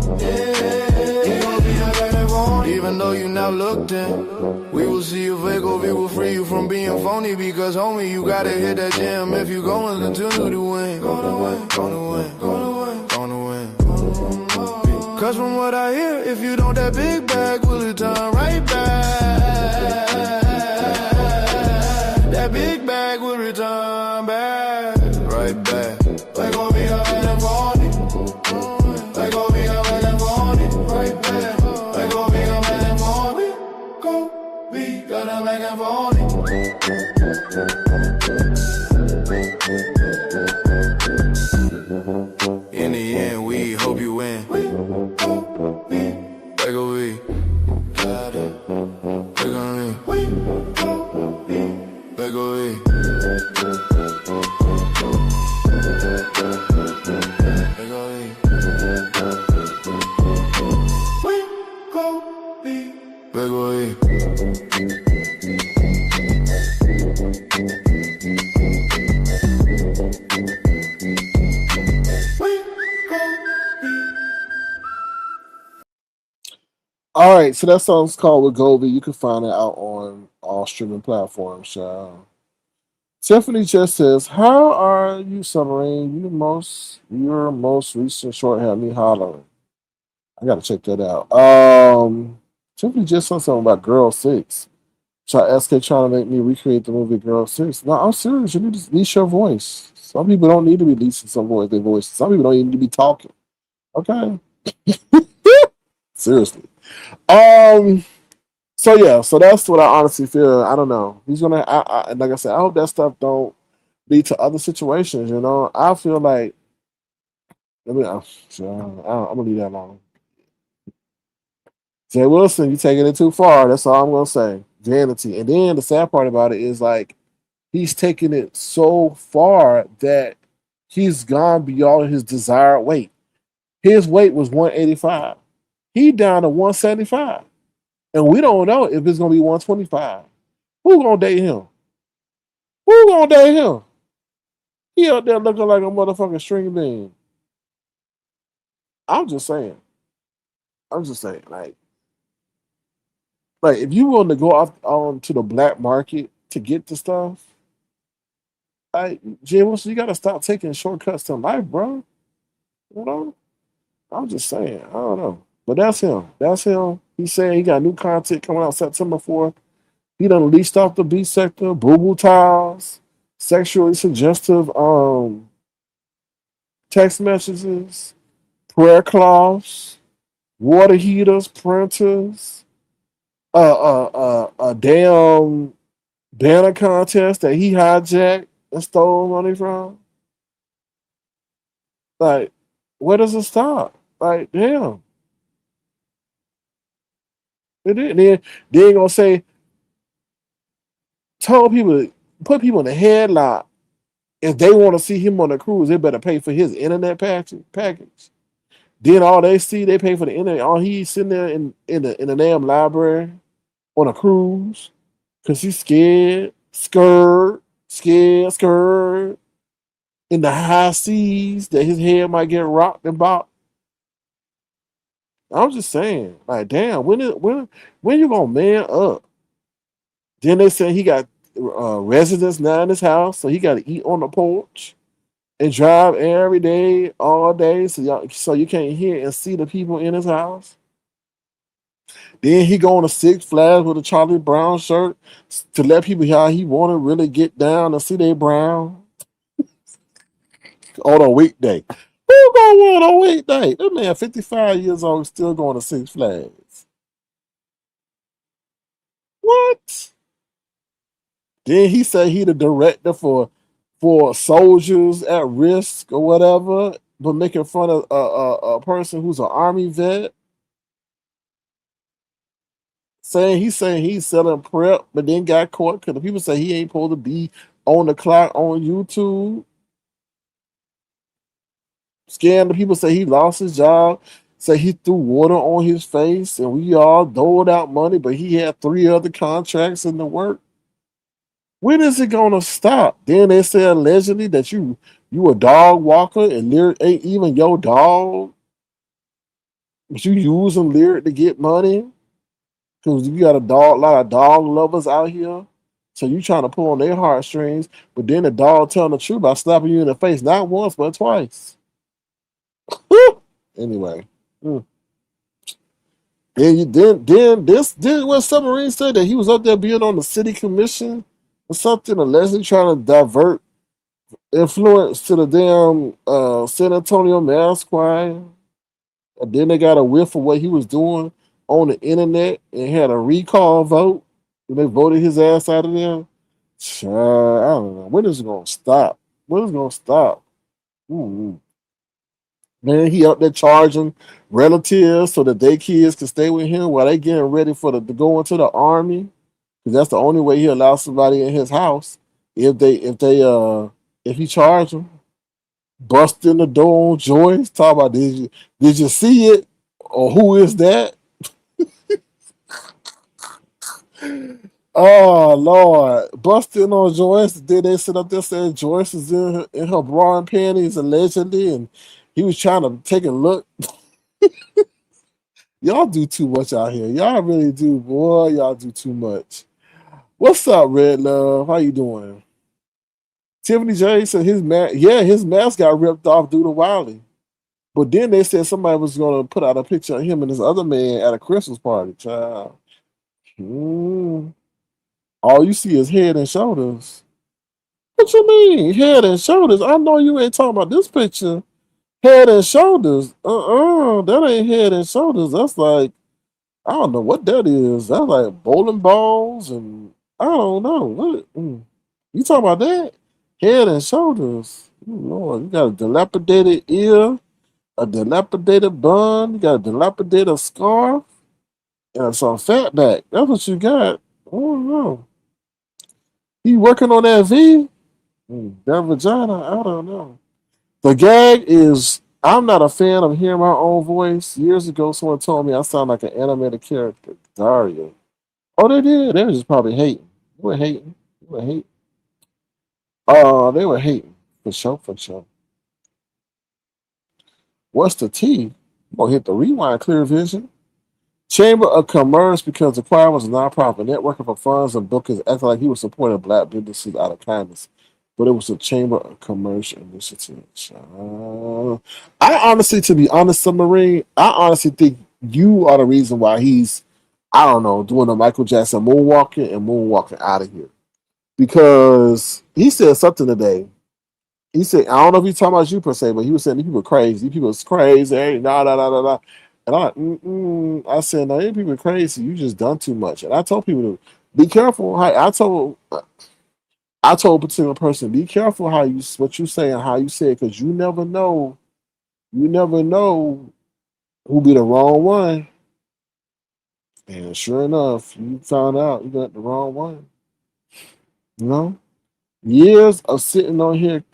S1: Even though you now looked in, we will see if Wegovy will free you from being phony. Because homie, you gotta hit that gym if you going to continue to win. Gonna win. Cause from what I hear, if you don't that big bag, will it turn right back? That big bag will return back. Right back. Wegovy got acting funny. Wegovy got acting funny. Right back. Wegovy got acting funny. We got them acting funny. In the end, we hope you win. Wegovy. Wegovy.
S2: All right, so that song's called Wegovy. You can find it out on all streaming platforms, child. Tiffany just says, "How are you, Submarine? Your most recent short had me hollering. I gotta check that out." Tiffany just said something about Girl Six. SK trying to make me recreate the movie Girl Six. No, I'm serious. You need to lease your voice. Some people don't need to be leasing their voice. Some people don't even need to be talking. Okay, seriously. Um. So yeah, so that's what I honestly feel. I don't know. He's gonna. And like I said, I hope that stuff don't lead to other situations. You know, I feel like. I mean, I'm gonna leave that alone. Jay Wilson, you taking it too far. That's all I'm gonna say. Vanity. And then the sad part about it is like he's taking it so far that he's gone beyond his desired weight. His weight was 185. He down to 175. And we don't know if it's gonna be 125. Who gonna date him? Who gonna date him? He out there looking like a motherfucking string bean. I'm just saying. I'm just saying. Like if you willing to go off on to the black market to get the stuff, like Jay Wilson, you gotta stop taking shortcuts to life, bro. You know? I'm just saying. I don't know. But that's him. That's him. He's saying he got new content coming out September 4th. He done leased off the beat sector, boo-boo tiles, sexually suggestive text messages, prayer cloths, water heaters, printers, a damn banner contest that he hijacked and stole money from. Like, where does it stop? Like, damn. It did. Then they gonna say, told people, put people in a headlock. If they want to see him on a cruise, they better pay for his internet package. Then all they see, they pay for the internet. All he's sitting there in the damn library on a cruise because he's scared in the high seas that his head might get rocked and bopped. I'm just saying, like, damn, when you gonna man up? Then they say he got residents now in his house, so he got to eat on the porch and drive every day, all day, so you can't hear and see the people in his house. Then he going to Six Flags with a Charlie Brown shirt to let people hear how he want to really get down and see they Brown on a weekday. Who gonna want on a weekday? That man, 55 years old, still going to Six Flags. What? Then he said he the director for soldiers at risk or whatever, but making fun of a person who's an army vet. Saying he's selling prep, but then got caught because the people say he ain't supposed to be on the clock on YouTube. Scaring the people, say he lost his job, say he threw water on his face, and we all doled out money, but he had 3 other contracts in the work. When is it gonna stop? Then they say allegedly that you a dog walker and Lyric ain't even your dog, but you using Lyric to get money because you got a lot of dog lovers out here. So you trying to pull on their heartstrings, but then the dog telling the truth by slapping you in the face not once but twice. Woo! Anyway, then what Submarine said that he was up there being on the city commission or something, allegedly trying to divert influence to the damn San Antonio mass choir. And then they got a whiff of what he was doing on the internet and had a recall vote. And they voted his ass out of there. Child, I don't know. When is it gonna stop? When is it gonna stop? Ooh. Man, he out there charging relatives so that their kids can stay with him while they getting ready to go into the army. Because that's the only way he allows somebody in his house if he charge them. Bust in the door on Joyce. Talk about did you see it? Or who is that? Oh Lord. Busting on Joyce. Then they sit up there saying Joyce is in her bra and panties allegedly, and he was trying to take a look. Y'all do too much out here. Y'all really do, boy. Y'all do too much. What's up, Red Love? How you doing? Tiffany J said his mask got ripped off due to Wiley. But then they said somebody was gonna put out a picture of him and this other man at a Christmas party. Child. Mm. All you see is head and shoulders. What you mean? Head and shoulders? I know you ain't talking about this picture. Head and shoulders. That ain't head and shoulders. That's like I don't know what that is. That's like bowling balls and I don't know. What you talking about that? Head and shoulders. Ooh, Lord, you got a dilapidated ear, a dilapidated bun, you got a dilapidated scarf, and some fat back. That's what you got. I don't know. You working on that V? That vagina? I don't know. The gag is I'm not a fan of hearing my own voice. Years ago, someone told me I sound like an animated character. Daria. Oh, they did. They were just probably hating. They were hating. They were hating. They were hating. For sure, for sure. What's the T? I'm gonna hit the rewind, Clear Vision. Chamber of Commerce, because the choir was a nonprofit networking for funds and bookings, acted like he was supporting black businesses out of kindness. But it was a Chamber of Commerce initiative. I honestly, to be honest, Submarine, I honestly think you are the reason why he's, I don't know, doing the Michael Jackson moonwalking and moonwalking out of here. Because he said something today. He said, I don't know if he's talking about you per se, but he was saying these people are crazy. These people are crazy. Hey, nah, nah, nah, nah, nah. And I said, no, these people are crazy. You just done too much. And I told people to be careful. I told a particular person, be careful how you what you say and how you say it, because you never know. You never know who be the wrong one. And sure enough, you found out you got the wrong one. You know? Years of sitting on here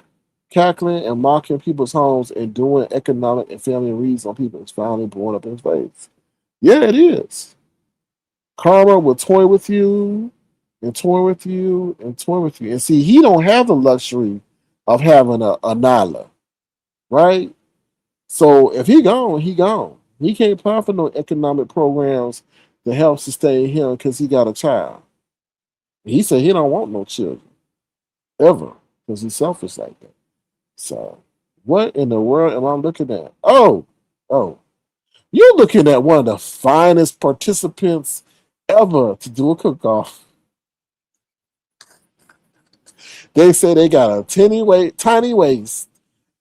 S2: cackling and mocking people's homes and doing economic and family reads on people is finally blowing up in his face. Yeah, it is. Karma will toy with you and toy with you and toy with you. And see, he don't have the luxury of having a Nyla, right? So if he gone, he gone. He can't apply for no economic programs to help sustain him because he got a child. He said he don't want no children ever because he's selfish like that. So, what in the world am I looking at? Oh, you're looking at one of the finest participants ever to do a cook-off. They say they got a tiny waist,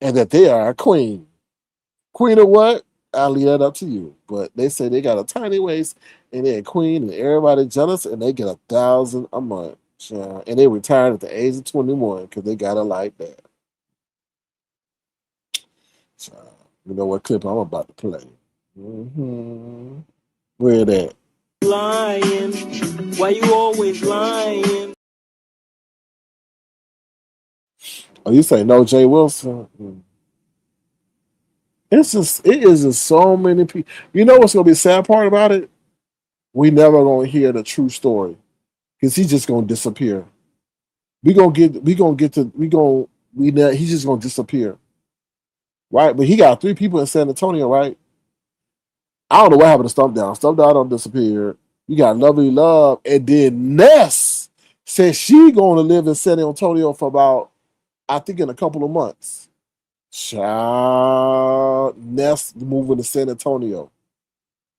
S2: and that they are a queen. Queen of what? I'll leave that up to you. But they say they got a tiny waist, and they're a queen, and everybody jealous, and they get 1,000 a month. And they retired at the age of 21 because they got it like that. So, you know what clip I'm about to play? Where that?
S3: Lying. Why you always lying?
S2: Oh, you say no, Jay Wilson? It is just so many people. You know what's gonna be the sad part about it? We never gonna hear the true story because he's just gonna disappear. He's just gonna disappear, right? But he got 3 people in San Antonio, right? I don't know what happened to Stump Down. Stump Down don't disappear. You got Lovely Love, and then Ness says she going to live in San Antonio for about, I think, in a couple of months. Child, Ness moving to San Antonio.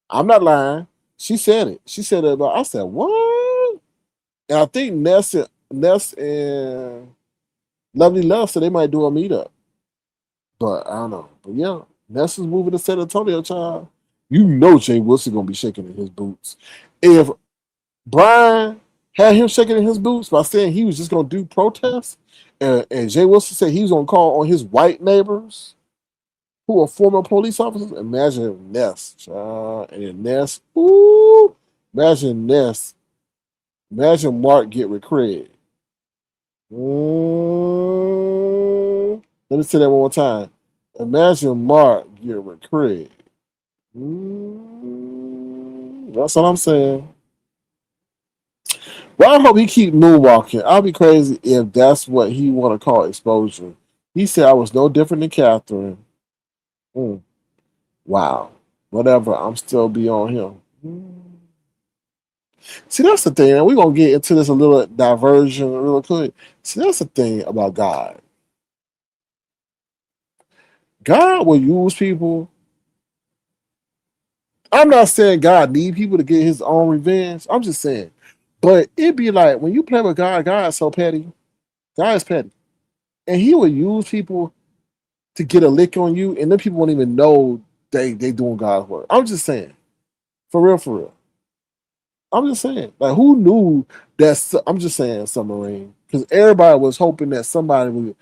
S2: I'm not lying. She said it. She said it about. I said what? And I think Ness and Lovely Love said they might do a meetup, but I don't know. But yeah, Ness is moving to San Antonio, child. You know Jay Wilson gonna be shaking in his boots. If Brian had him shaking in his boots by saying he was just gonna do protests, and Jay Wilson said he was gonna call on his white neighbors who are former police officers, imagine Ness, child. And Ness, ooh, imagine Ness. Imagine Mark get with Craig. Let me say that one more time. Imagine Mark get with Craig. That's what I'm saying. Well, I hope he keep moonwalking. I'll be crazy if that's what he want to call exposure. He said I was no different than Catherine. Wow. whatever. I'm still beyond him. See, that's the thing, and we're gonna get into this a little diversion real quick. See, that's the thing about God. God will use people. I'm not saying God need people to get his own revenge. I'm just saying. But it'd be like when you play with God, God is so petty. God is petty. And he will use people to get a lick on you, and then people won't even know they doing God's work. I'm just saying. For real, for real. I'm just saying, like, who knew that? I'm just saying, submarine, because everybody was hoping that somebody would,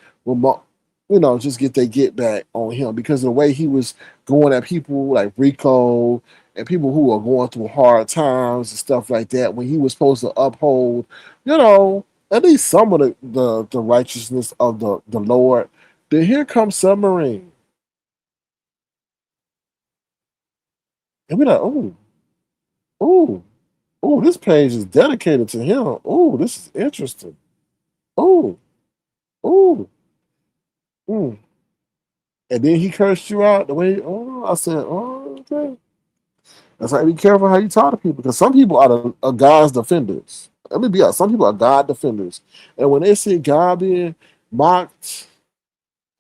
S2: just get their get back on him because of the way he was going at people like Rico and people who are going through hard times and stuff like that. When he was supposed to uphold, at least some of the righteousness of the Lord. Then here comes submarine, and we're like, oh. Oh, this page is dedicated to him. Oh, this is interesting. Oh, oh, mm. And then he cursed you out the way. Oh, I said, oh, okay. That's why be careful how you talk to people because some people are God's defenders. Let me be honest. Some people are God defenders, and when they see God being mocked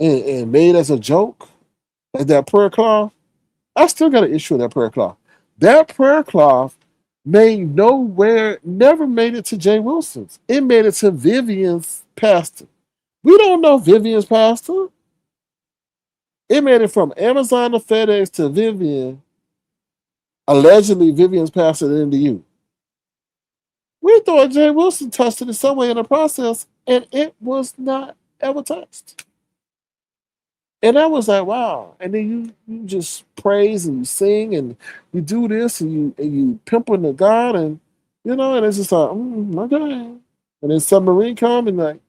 S2: and made as a joke, like that prayer cloth, I still got an issue with that prayer cloth. That prayer cloth never made it to Jay Wilson's. It made it to Vivian's pastor. We don't know Vivian's pastor. It made it from Amazon to FedEx to Vivian. Allegedly, Vivian's pastor into you. We thought Jay Wilson touched it in some way in the process, and it was not ever touched. And I was like, wow. And then you just praise and you sing and you do this and you pimping the God and it's just like, okay. And then submarine come and like,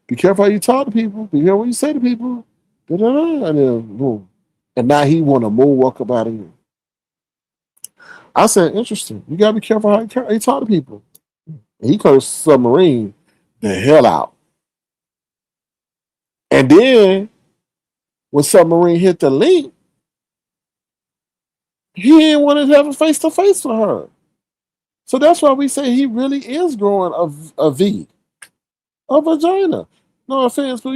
S2: be careful how you talk to people. Be careful what you say to people. Da-da-da. And then boom. And now he want to moonwalk up out of here. I said, interesting. You gotta be careful how you talk to people. And he cursed submarine the hell out. And then when submarine hit the link, he didn't want to have a face to face with her. So that's why we say he really is growing a V, a vagina. No offense, but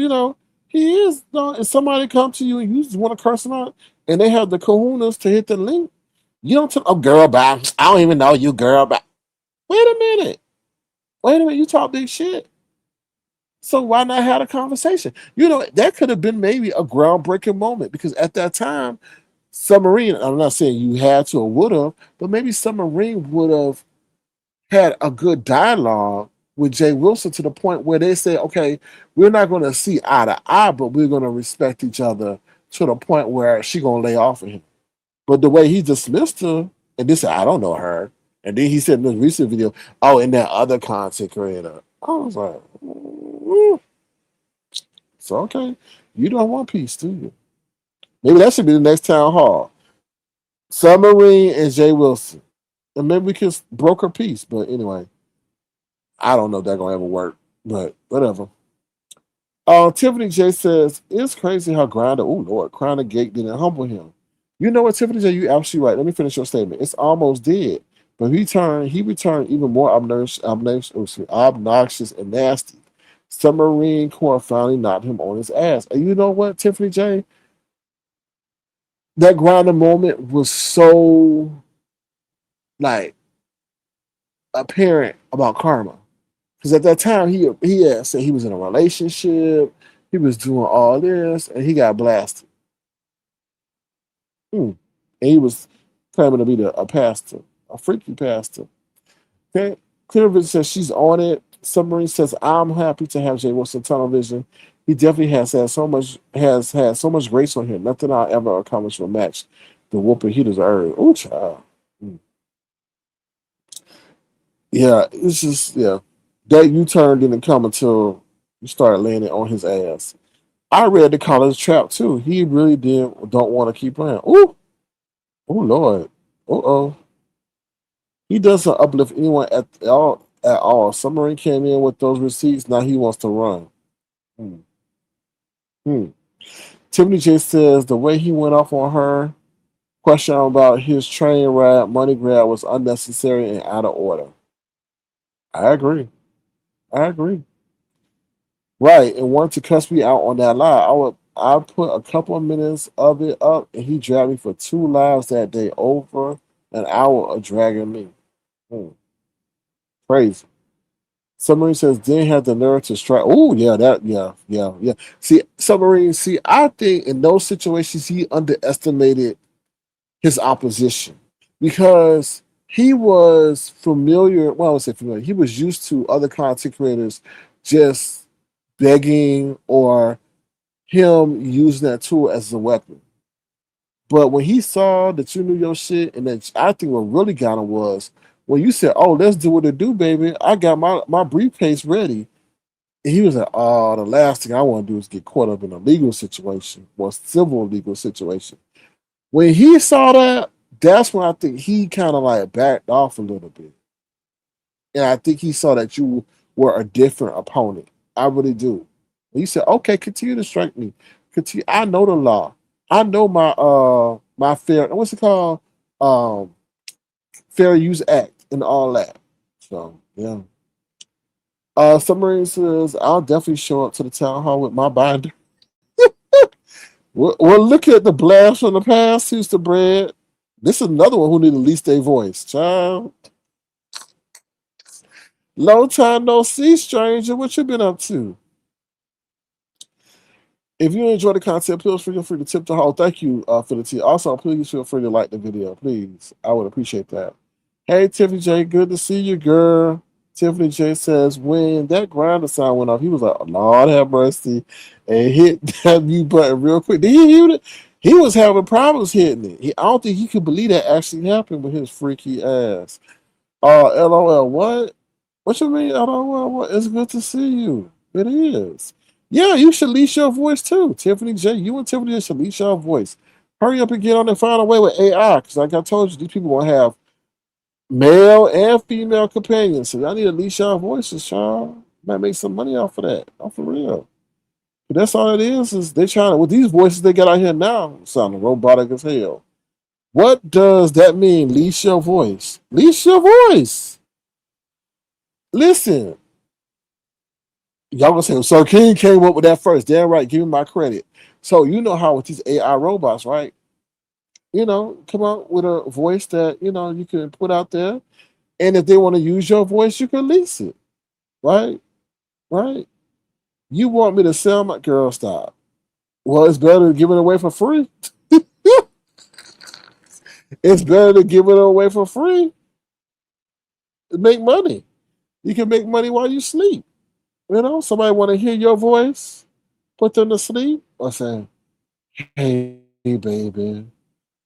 S2: he is. No, if somebody come to you and you just want to curse them out, and they have the kahunas to hit the link, you don't tell, oh girl, bye. I don't even know you, girl, bye. Wait a minute. You talk big shit. So why not have a conversation? That could have been maybe a groundbreaking moment because at that time, submarine. I'm not saying you had to or would have, but maybe submarine would have had a good dialogue with Jay Wilson to the point where they say, okay, we're not going to see eye to eye, but we're going to respect each other to the point where she going to lay off of him. But the way he dismissed her, and this said, I don't know her. And then he said in this recent video, oh, and that other content creator. I was like, so okay, you don't want peace, do you? Maybe that should be the next town hall. Submarine and Jay Wilson. And maybe we can broker peace. But anyway, I don't know if that's going to ever work. But whatever. Tiffany J says, it's crazy how Grinder Gate didn't humble him. You know what, Tiffany J, you absolutely right. Let me finish your statement. It's almost dead. But he returned even more obnoxious and nasty. Submarine Court finally knocked him on his ass. And you know what, Tiffany J? That Grinder moment was so like apparent about karma. Because at that time he had said he was in a relationship, he was doing all this, and he got blasted. And he was claiming to be a pastor, a freaky pastor. Okay. Clearvision says she's on it. Submarine says, I'm happy to have Jay Wilson tunnel vision. He definitely has had so much grace on him. Nothing I'll ever accomplish will match the whooping he deserved. Oh, child. Yeah, it's just, that U-turn didn't come until you started laying it on his ass. I read the college trap too. He really don't want to keep playing. Oh Lord. Uh-oh. He doesn't uplift anyone at all. At all. Submarine came in with those receipts. Now he wants to run. Hmm. Tiffany J says the way he went off on her Question about his train ride, money grab was unnecessary and out of order. I agree. I agree. Right, and wanted to cuss me out on that lie. I put a couple of minutes of it up, and he dragged me for 2 lives that day, over an hour of dragging me. Hmm, crazy. Submarine says didn't have the nerve to strike. Oh yeah, yeah. See, Submarine. See, I think in those situations he underestimated his opposition because he was familiar. Well, I would say familiar. He was used to other content creators just begging or him using that tool as a weapon. But when he saw that you knew your shit, and then I think what really got him was when you said, "Oh, let's do what it do, baby." I got my briefcase ready. And he was like, "Oh, the last thing I want to do is get caught up in a legal situation or civil legal situation." When he saw that, that's when I think he kind of like backed off a little bit. And I think he saw that you were a different opponent. I really do. And he said, "Okay, continue to strike me. Continue. I know the law. I know my fair what's it called? Um Fair Use Act and all that." So yeah. Submarine says, "I'll definitely show up to the town hall with my binder." Well, look at the blast from the past, Houstonbred. This is another one who need to lease their voice. Child. Long time no see, stranger. What you been up to? If you enjoy the content, please feel free to tip the hall. Thank you for the tea. Also, please feel free to like the video. Please. I would appreciate that. Hey, Tiffany J. Good to see you, girl. Tiffany J says, when that grinder sound went off, he was like, Lord have mercy, and hit that mute button real quick. Did he hear it? He was having problems hitting it. I don't think he could believe that actually happened with his freaky ass. LOL, what? What you mean? LOL, what? It's good to see you. It is. Yeah, you should leash your voice too. Tiffany J, you and Tiffany J should leash your voice. Hurry up and get on and find a way with AI, because like I told you, these people will have male and female companions. So y'all need to leash y'all voices, y'all. Might make some money off of that. Oh, for real. But that's all it is they trying to, with these voices they got out here now, sounding robotic as hell. What does that mean, leash your voice? Leash your voice. Listen, y'all gonna say, so King came up with that first. Damn right, give him my credit. So you know how with these AI robots, right? Come out with a voice that, you can put out there. And if they want to use your voice, you can lease it. Right? Right? You want me to sell my girl stop. Well, it's better to give it away for free. It's better to give it away for free. Make money. You can make money while you sleep. Somebody want to hear your voice, put them to sleep, or say, "Hey, baby,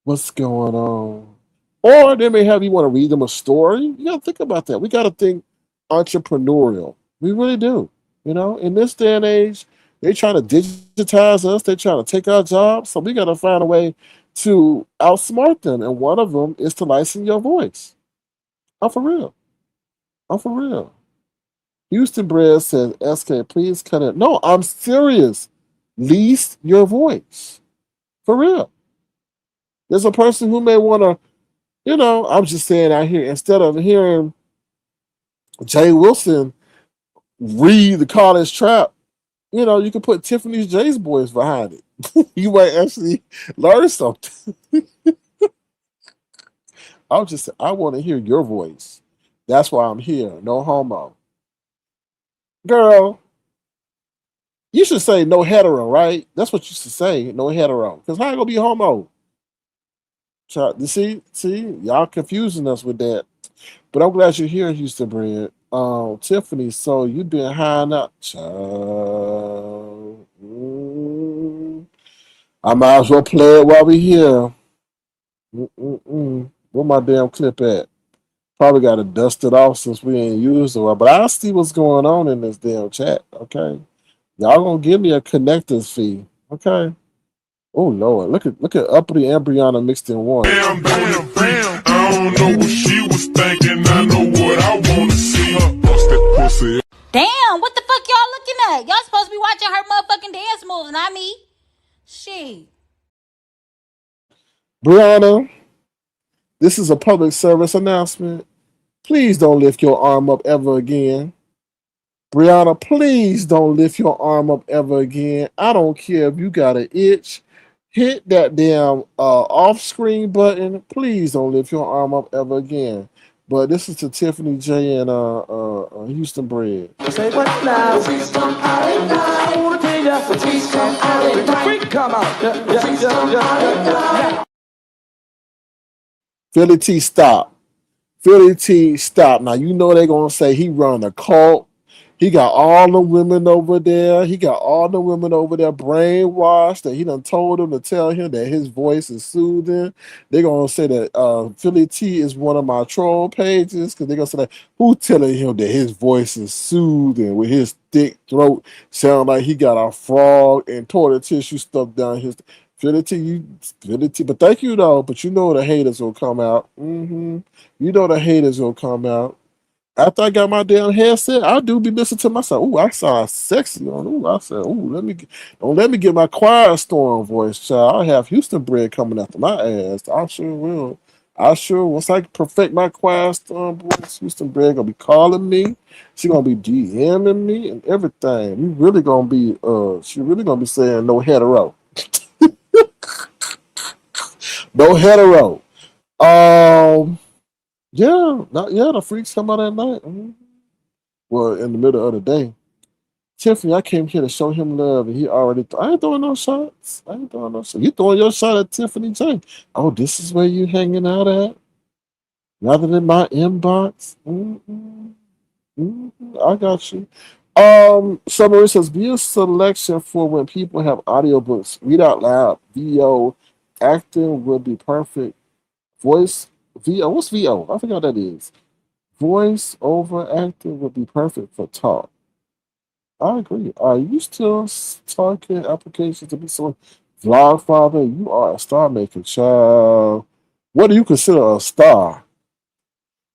S2: what's going on?" Or they may have you want to read them a story. You got to think about that. We got to think entrepreneurial. We really do. In this day and age, they trying to digitize us. They trying to take our jobs. So we got to find a way to outsmart them. And one of them is to license your voice. I'm for real. I'm for real. Houstonbred says, "SK, please cut it." No, I'm serious. Lease your voice. For real. There's a person who may want to, I'm just saying out here, instead of hearing Jay Wilson read the college trap, you can put Tiffany J's voice behind it. You might actually learn something. I want to hear your voice. That's why I'm here. No homo. Girl, you should say no hetero, right? That's what you should say, no hetero. Because how you gonna be homo? You see, y'all confusing us with that. But I'm glad you're here, Houstonbred. Tiffany, so you been high up. I might as well play it while we here. Where my damn clip at? Probably got to dust it off since we ain't used it. But I see what's going on in this damn chat. Okay, y'all gonna give me a connectors fee. Okay. Oh Lord, look at uppity embryona mixed in one.
S4: Bam, bam, bam. I don't know what she was thinking. I know what I want to see. Bust that pussy.
S5: Damn, what the fuck y'all looking at? Y'all supposed to be watching her motherfucking dance moves, not me. Shit.
S2: Brianna, this is a public service announcement. Please don't lift your arm up ever again. Brianna, please don't lift your arm up ever again. I don't care if you got an itch. Hit that damn off-screen button. Please don't lift your arm up ever again. But this is to Tiffany J and Houstonbred.
S3: Say what now? I wanna tell ya, the freak come out. Yeah.
S2: Philly T, stop. Philly T, stop. Now, you know they're going to say he run a cult. He got all the women over there. He got all the women over there brainwashed that he done told them to tell him that his voice is soothing. They're going to say that Philly T is one of my troll pages because they're going to say that who telling him that his voice is soothing with his thick throat sound like he got a frog and toilet tissue stuffed down his... Philly T, but thank you though. But you know the haters will come out. You know the haters will come out. After I got my damn headset, I do be listening to myself. Ooh, I sound sexy on. Ooh, I said, ooh, don't let me get my Quiet Storm voice, child. I'll have Houstonbred coming after my ass. I sure will. Once I perfect my Quiet Storm voice, Houstonbred gonna be calling me. She gonna be DMing me and everything. We really gonna be she really gonna be saying no hetero. No hetero. The freaks come out at night. Well, in the middle of the day. Tiffany, I came here to show him love, and he already. I ain't throwing no shots. You throwing your shot at Tiffany J. Oh, this is where you hanging out at, rather than my inbox. I got you. Summary says be a selection for when people have audiobooks. Read out loud. VO acting would be perfect. Voice VO. What's VO? I forgot what that is. Voice over acting would be perfect for talk. I agree. Are you still talking applications to be someone? Vlogfather, you are a star maker, child. What do you consider a star?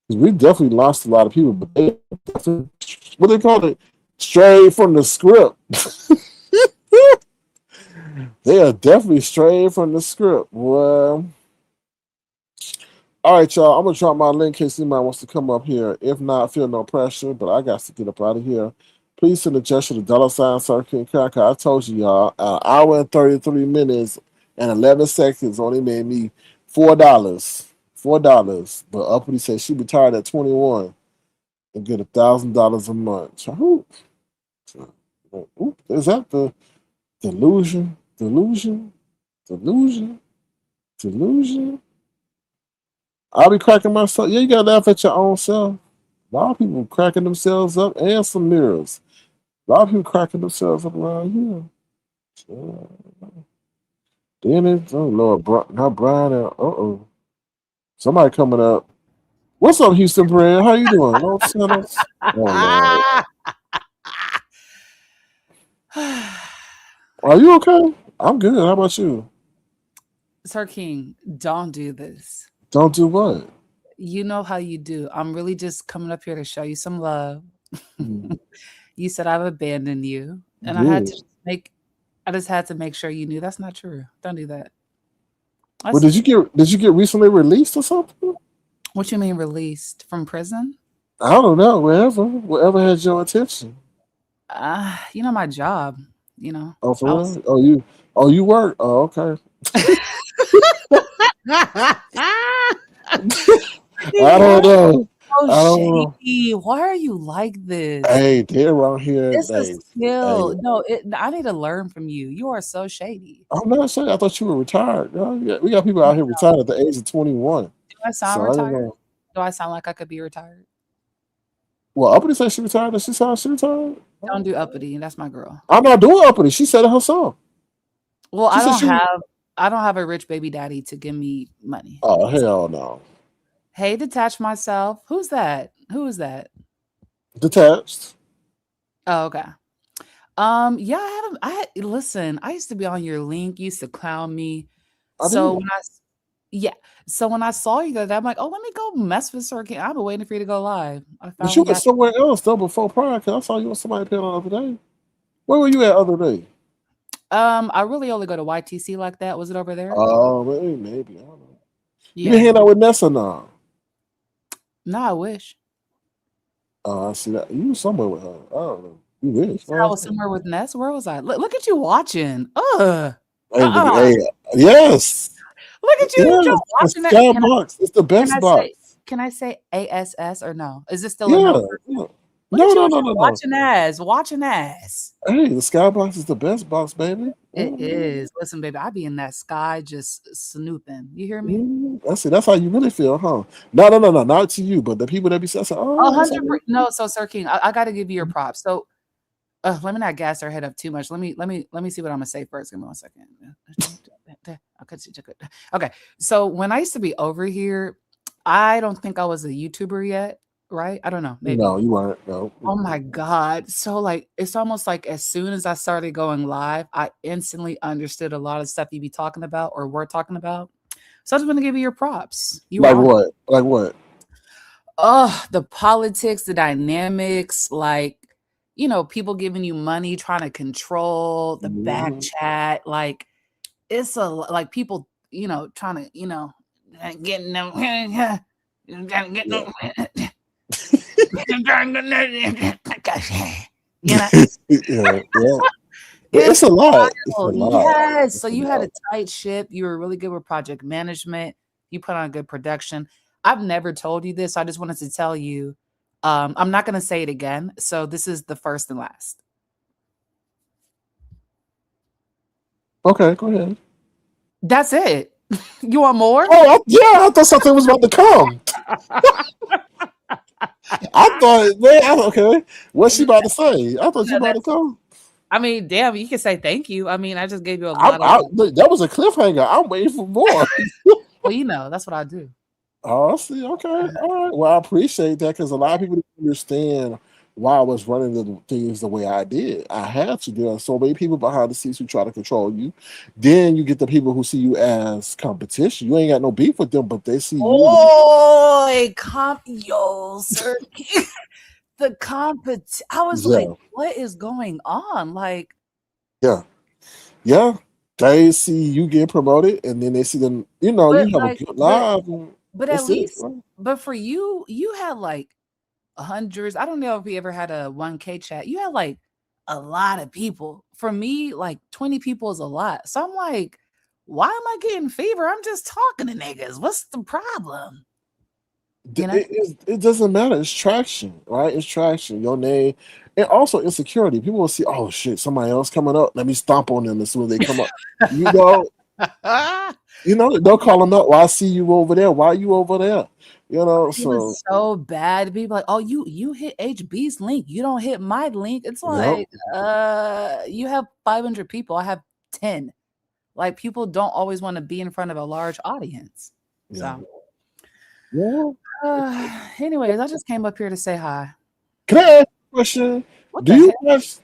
S2: Because we definitely lost a lot of people, but they what they call it? Straight from the script. They are definitely straight from the script. Well, all right, y'all. I'm gonna drop my link in case anybody wants to come up here. If not, feel no pressure, but I got to get up out of here. Please send a gesture to $sign Cracker. I told you, y'all, an hour and 33 minutes and 11 seconds only made me $4. $4. But Uppity said she retired at 21 and get $1,000 a month. Ooh, is that the delusion? I'll be cracking myself. Yeah, you gotta laugh at your own self. A lot of people cracking themselves up and some mirrors. A lot of people cracking themselves up around here. Then it's, oh Lord, now Brian, somebody coming up. What's up, Houstonbred? How you doing? No tennis? Oh, Lord. Are you okay? I'm good. How about you?
S6: Sir King, don't do this.
S2: Don't do what?
S6: You know how you do. I'm really just coming up here to show you some love. You said I've abandoned you, and I just had to make sure you knew that's not true. Don't do that.
S2: Well, did you get recently released or something?
S6: What you mean released from prison?
S2: I don't know. Wherever has your attention.
S6: You know my job. You know.
S2: Oh, for real? You work? Oh, okay. I don't know.
S6: Oh, shady. Why are you like this?
S2: Hey, they're around here.
S6: This is skill. No, I need to learn from you. You are so shady.
S2: I'm not shady. I thought you were retired. We got people out here retired at the age of 21.
S6: Do I sound retired? Do I sound like I could be retired?
S2: Well, Uppity said she retired. Does she sound she retired?
S6: Don't do Uppity. That's my girl.
S2: I'm not doing Uppity. She said it herself.
S6: Well, I don't have a rich baby daddy to give me money.
S2: Oh, hell no.
S6: Hey, detach myself. Who's that? Who is that?
S2: Detached.
S6: Oh, okay. Yeah, listen, I used to be on your link, you used to clown me. So when I saw you that, I'm like, oh, let me go mess with Sir King. I've been waiting for you to go live.
S2: But you were somewhere else though before prior, because I saw you on somebody panel the other day. Where were you at other day?
S6: I really only go to YTC like that. Was it over there?
S2: Oh, maybe. I don't know. You been hanging out with Ness or no?
S6: No, I wish.
S2: I see that. You was somewhere with her. I don't know. You wish.
S6: I was somewhere with Ness. Where was I? Look at you watching. Ugh.
S2: Hey, yes.
S6: Look at you.
S2: Yes.
S6: You're
S2: The
S6: watching that.
S2: Skybox. It's the best box.
S6: Can I say ASS or no? Is this still a
S2: Yeah.
S6: no?
S2: Yeah.
S6: Look at you
S2: No.
S6: watching ass. Watching ass.
S2: Hey, the Skybox is the best box, baby.
S6: It is. Listen, baby, I be in that sky just snooping. You hear me?
S2: That's how you really feel, huh? No, not to you, but the people that be saying, oh,
S6: 100%. No, so Sir King, I got to give you your props. So, let me not gas our head up too much. Let me see what I'm gonna say first. Give me 1 second. Okay. So when I used to be over here, I don't think I was a YouTuber yet, right? I don't know. Maybe.
S2: No, you weren't. No.
S6: Oh my God. So like it's almost like as soon as I started going live, I instantly understood a lot of stuff you be talking about or were talking about. So I just want to give you your props. You
S2: like
S6: were
S2: what? Like what?
S6: Oh, the politics, the dynamics, like people giving you money, trying to control the back chat. Like it's like people, trying to, getting them, get them.
S2: Yeah. It's a lot. It's a lot.
S6: Yes. So you had a tight ship. You were really good with project management. You put on good production. I've never told you this. So I just wanted to tell you. I'm not going to say it again. So this is the first and last.
S2: Okay, go ahead.
S6: That's it. You want more?
S2: Oh, yeah. I thought something was about to come. I thought, man, okay. What's she about to say? I thought she about to come.
S6: I mean, damn, you can say thank you. I mean, I just gave you a lot of.
S2: That was a cliffhanger. I'm waiting for more.
S6: Well, that's what I do.
S2: Oh, I see. Okay. All right. Well, I appreciate that because a lot of people didn't understand why I was running the things the way I did. I had to. There are so many people behind the scenes who try to control you. Then you get the people who see you as competition. You ain't got no beef with them, but they see you.
S6: Sir. The competition. I was like, what is going on? Like,
S2: yeah. They see you get promoted, and then they see them. You have a good live.
S6: But at least, but for you, you had like hundreds. I don't know if we ever had a 1K chat. You had like a lot of people. For me, like 20 people is a lot. So I'm like, why am I getting fever? I'm just talking to niggas. What's the problem?
S2: It doesn't matter. It's traction, right? It's traction. Your name, and also insecurity. People will see, oh shit, somebody else coming up. Let me stomp on them as soon as they come up. They'll call them up. Why I see you over there? Why are you over there?
S6: So bad. People like, oh, you hit HB's link. You don't hit my link. It's like, you have 500 people. I have 10. Like people don't always want to be in front of a large audience. So. Anyways, I just came up here to say hi.
S2: Can I ask a question? Do you watch?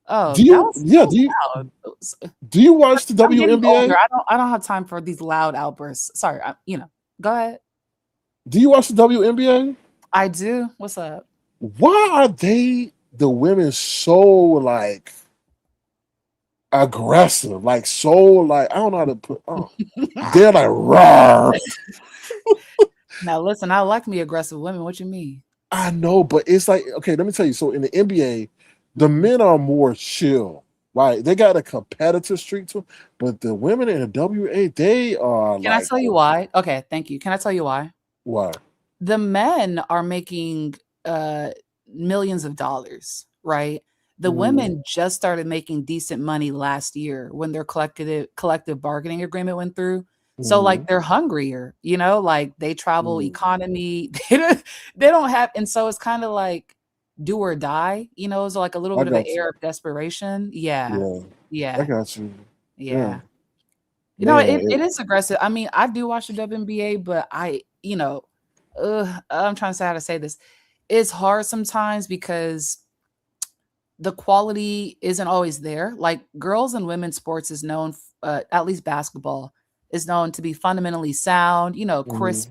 S6: Oh,
S2: do you watch the WNBA?
S6: I don't have time for these loud outbursts. Sorry, go ahead.
S2: Do you watch the WNBA?
S6: I do. What's up?
S2: Why are the women so like aggressive? Like so like I don't know how to put. They're like raw.
S6: Now listen, I like me aggressive women. What you mean?
S2: I know, but it's like, okay, let me tell you. So in the NBA, the men are more chill, right? They got a competitive streak to them, but the women in the WA, they are.
S6: Can I tell you why? Okay, thank you. Can I tell you why?
S2: Why?
S6: The men are making millions of dollars, right? The women just started making decent money last year when their collective bargaining agreement went through. So like they're hungrier, like they travel economy. They don't have, and so it's kind of like do or die, it's like a little bit of an air of desperation. Yeah.
S2: I got you.
S6: Yeah. It is aggressive. I mean, I do watch the WNBA, but I'm trying to say how to say this. It's hard sometimes because the quality isn't always there. Like girls and women's sports is known, at least basketball, is known to be fundamentally sound, crisp.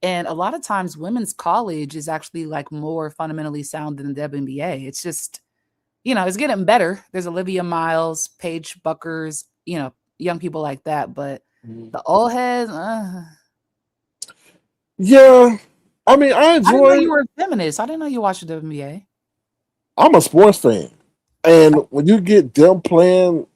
S6: And a lot of times women's college is actually like more fundamentally sound than the WNBA. It's just, it's getting better. There's Olivia Miles, Paige Buckers, young people like that. But the old heads,
S2: Yeah, I mean, I
S6: I didn't know you
S2: enjoy.
S6: were a feminist. I didn't know you watched the WNBA.
S2: I'm a sports fan, and when you get them playing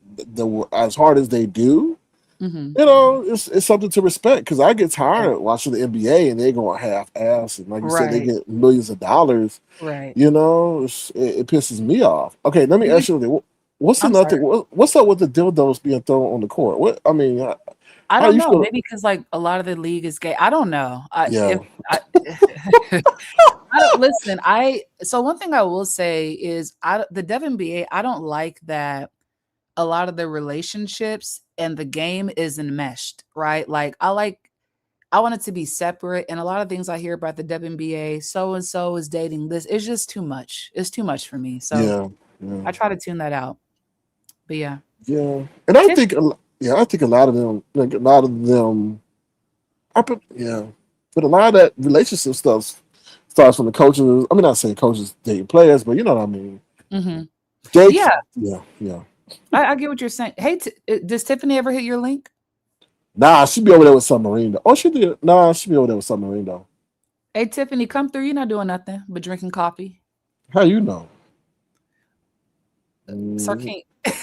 S2: as hard as they do,
S6: Mm-hmm.
S2: it's something to respect. Because I get tired of watching the NBA and they going half ass, and like you said, they
S6: Right,
S2: get millions of dollars.
S6: right.
S2: It pisses me off. Okay, let me
S6: Do you?
S2: ask you, what's
S6: I'm
S2: another
S6: sorry.
S2: thing? What's up with the dildos being thrown on the court? What I mean,
S6: I
S2: how
S6: don't
S2: you
S6: know.
S2: feel?
S6: Maybe because like a lot of the league is gay. I don't know. I
S2: Yeah,
S6: if I, I don't listen. I so one thing I will say is the WNBA. I don't like that a lot of the relationships and the game is enmeshed. Right? Like I want it to be separate. And a lot of things I hear about the WNBA, so and so is dating this. It's just too much. It's too much for me. So
S2: yeah, yeah,
S6: I try to tune that out. But yeah,
S2: yeah. And I
S6: Tiff.
S2: think, I think a lot of them, like a lot of them, yeah, but a lot of that relationship stuff starts from the coaches. I mean, not saying coaches dating players, but you know what I mean.
S6: Hmm.
S2: Jake,
S6: Yeah,
S2: yeah, yeah.
S6: I get what you're saying. Hey, does Tiffany ever hit your link?
S2: Nah, she be over there with Submarine though. Oh, she did. Nah, she be over there with Submarine though.
S6: Hey, Tiffany, come through. You're not doing nothing but drinking coffee.
S2: How you know?
S6: Sir
S2: Mhm.
S6: King.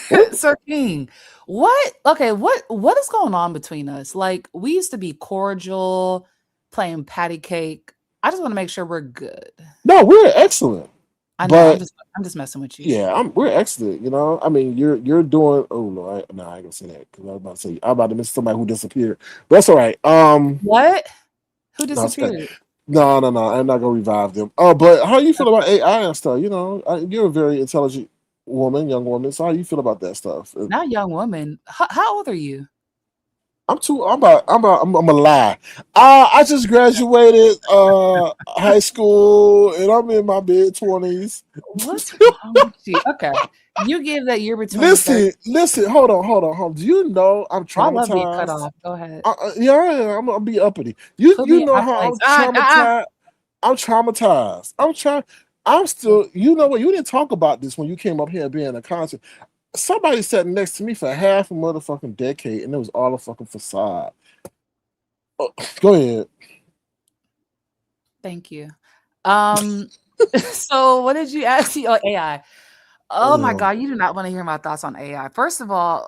S2: What?
S6: Sir King. What? Okay, what is going on between us? Like we used to be cordial, playing patty cake. I just want to make sure we're good.
S2: No, we're excellent.
S6: I know.
S2: But
S6: I'm just messing with you.
S2: yeah, we're excellent. I mean, you're doing. Oh no, no, I ain't gonna say that because I was about to say I'm about to miss somebody who disappeared. But that's all right.
S6: What? Who
S2: No, it's okay.
S6: disappeared?
S2: No, no, no. I'm not gonna revive them. Oh, but how you feel about AI and stuff? You're a very intelligent woman, young woman. So how you feel about that stuff?
S6: Not young woman. How old are you?
S2: I'm too. I'm a lie. I just graduated high school, and I'm in my mid 20s.
S6: What's wrong with you? Okay. You give that year between 30.
S2: Listen. Hold on. Do you know I'm
S6: Oh, I love being cut
S2: traumatized?
S6: off. Go ahead.
S2: Yeah, I am. I'm gonna be uppity. You
S6: Put
S2: you
S6: me in
S2: know
S6: my
S2: how
S6: place.
S2: I'm traumatized. I'm traumatized. I'm still. You know what? You didn't talk about this when you came up here being a concert. Somebody sat next to me for half a motherfucking decade, and it was all a fucking facade. Oh, go ahead.
S6: Thank you. Um, so what did you ask me? Oh, AI. Oh my
S2: Yeah.
S6: God, you do not want to hear my thoughts on AI. First of all,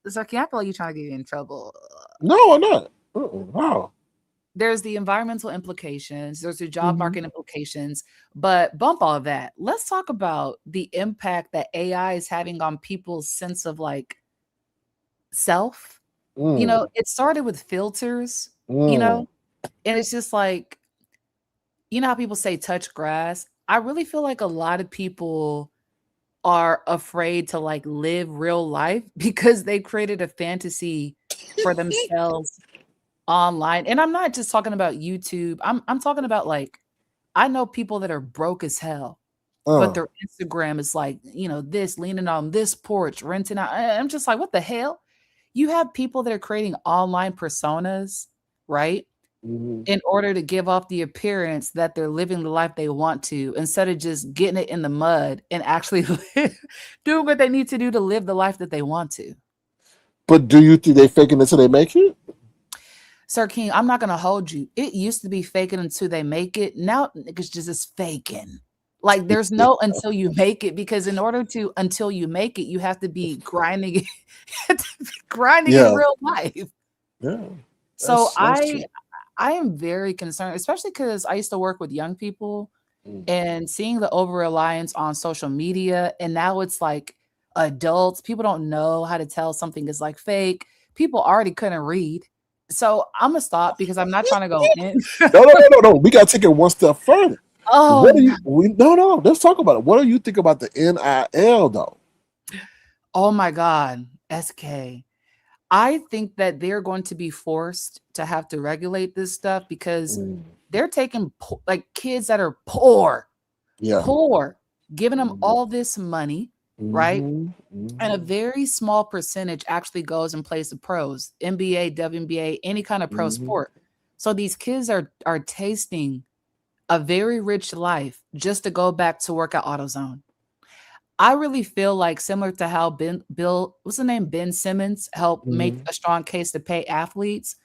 S6: so can I feel like you trying to get you in trouble?
S2: No, I'm not. Wow.
S6: There's the environmental implications, there's the job
S2: Hmm.
S6: market implications, but bump all of that. Let's talk about the impact that AI is having on people's sense of like self.
S2: Mm,
S6: It started with filters, you
S2: mm.
S6: know, and it's just like, how people say touch grass. I really feel like a lot of people are afraid to like live real life because they created a fantasy for themselves online. And I'm not just talking about YouTube. I'm talking about like I know people that are broke as hell, but
S2: Uh,
S6: their Instagram is like, this leaning on this porch, renting out. I'm just like, what the hell? You have people that are creating online personas, right?
S2: mhm.
S6: In order to give off the appearance that they're living the life they want to, instead of just getting it in the mud and actually doing what they need to do to live the life that they want to.
S2: But do you think they faking it till they make it?
S6: Sir King, I'm not gonna hold you. It used to be faking until they make it. Now niggas just is faking. Like there's no until you make it because in order to until you make it, you have to be grinding you have to be grinding in
S2: Yeah,
S6: real life.
S2: yeah.
S6: So
S2: That's true.
S6: I am very concerned, especially because I used to work with young people
S2: Mm.
S6: and seeing the over reliance on social media. And now it's like adults, people don't know how to tell something is like fake. People already couldn't read. So I'm gonna stop because I'm not trying to go in.
S2: No, no, no, no, no. We gotta take it one step further.
S6: Oh
S2: What do
S6: no.
S2: you? No, no. Let's talk about it. What do you think about the NIL though?
S6: Oh my God. SK. I think that they're going to be forced to have to regulate this stuff because
S2: Mm.
S6: they're taking like kids that are poor,
S2: Yeah.
S6: giving them
S2: Mm-hmm.
S6: all this money, right?
S2: Mm-hmm.
S6: And a
S2: Mm-hmm.
S6: very small percentage actually goes and plays the pros, NBA, WNBA, any kind of pro
S2: Mm-hmm.
S6: sport. So these kids are tasting a very rich life just to go back to work at AutoZone. I really feel like similar to how what's the name? Ben Simmons helped make
S2: Mm-hmm.
S6: a strong case to pay athletes.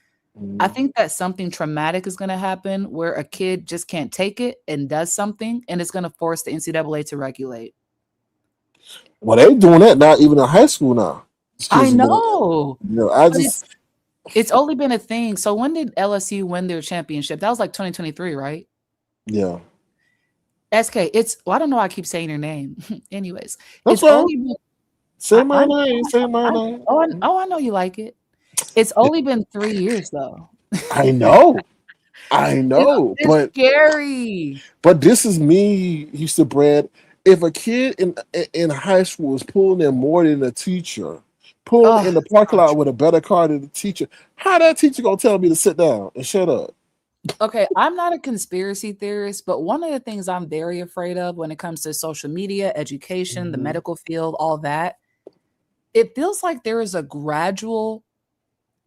S6: I think that something traumatic is going to happen where a kid just can't take it and does something, and it's going to force the NCAA to regulate.
S2: Well, they doing that now, even in high school now. These
S6: I
S2: kids have been,
S6: know,
S2: I
S6: but
S2: just,
S6: it's only been a thing. So when did LSU win their championship? That was like 2023, right?
S2: yeah.
S6: SK, I don't know why I keep saying your name. Anyways,
S2: That's
S6: it's
S2: right.
S6: only been,
S2: Say my name. Say my name.
S6: I know you like it. It's only been 3 years though.
S2: I know. I know.
S6: It's scary.
S2: But this is me, Houstonbred. If a kid in high school is pulling in more than a teacher, pulling in the parking lot with a better car than the teacher, how that teacher gonna tell me to sit down and shut up?
S6: Okay, I'm not a conspiracy theorist, but one of the things I'm very afraid of when it comes to social media, education, the medical field, all that, it feels like there is a gradual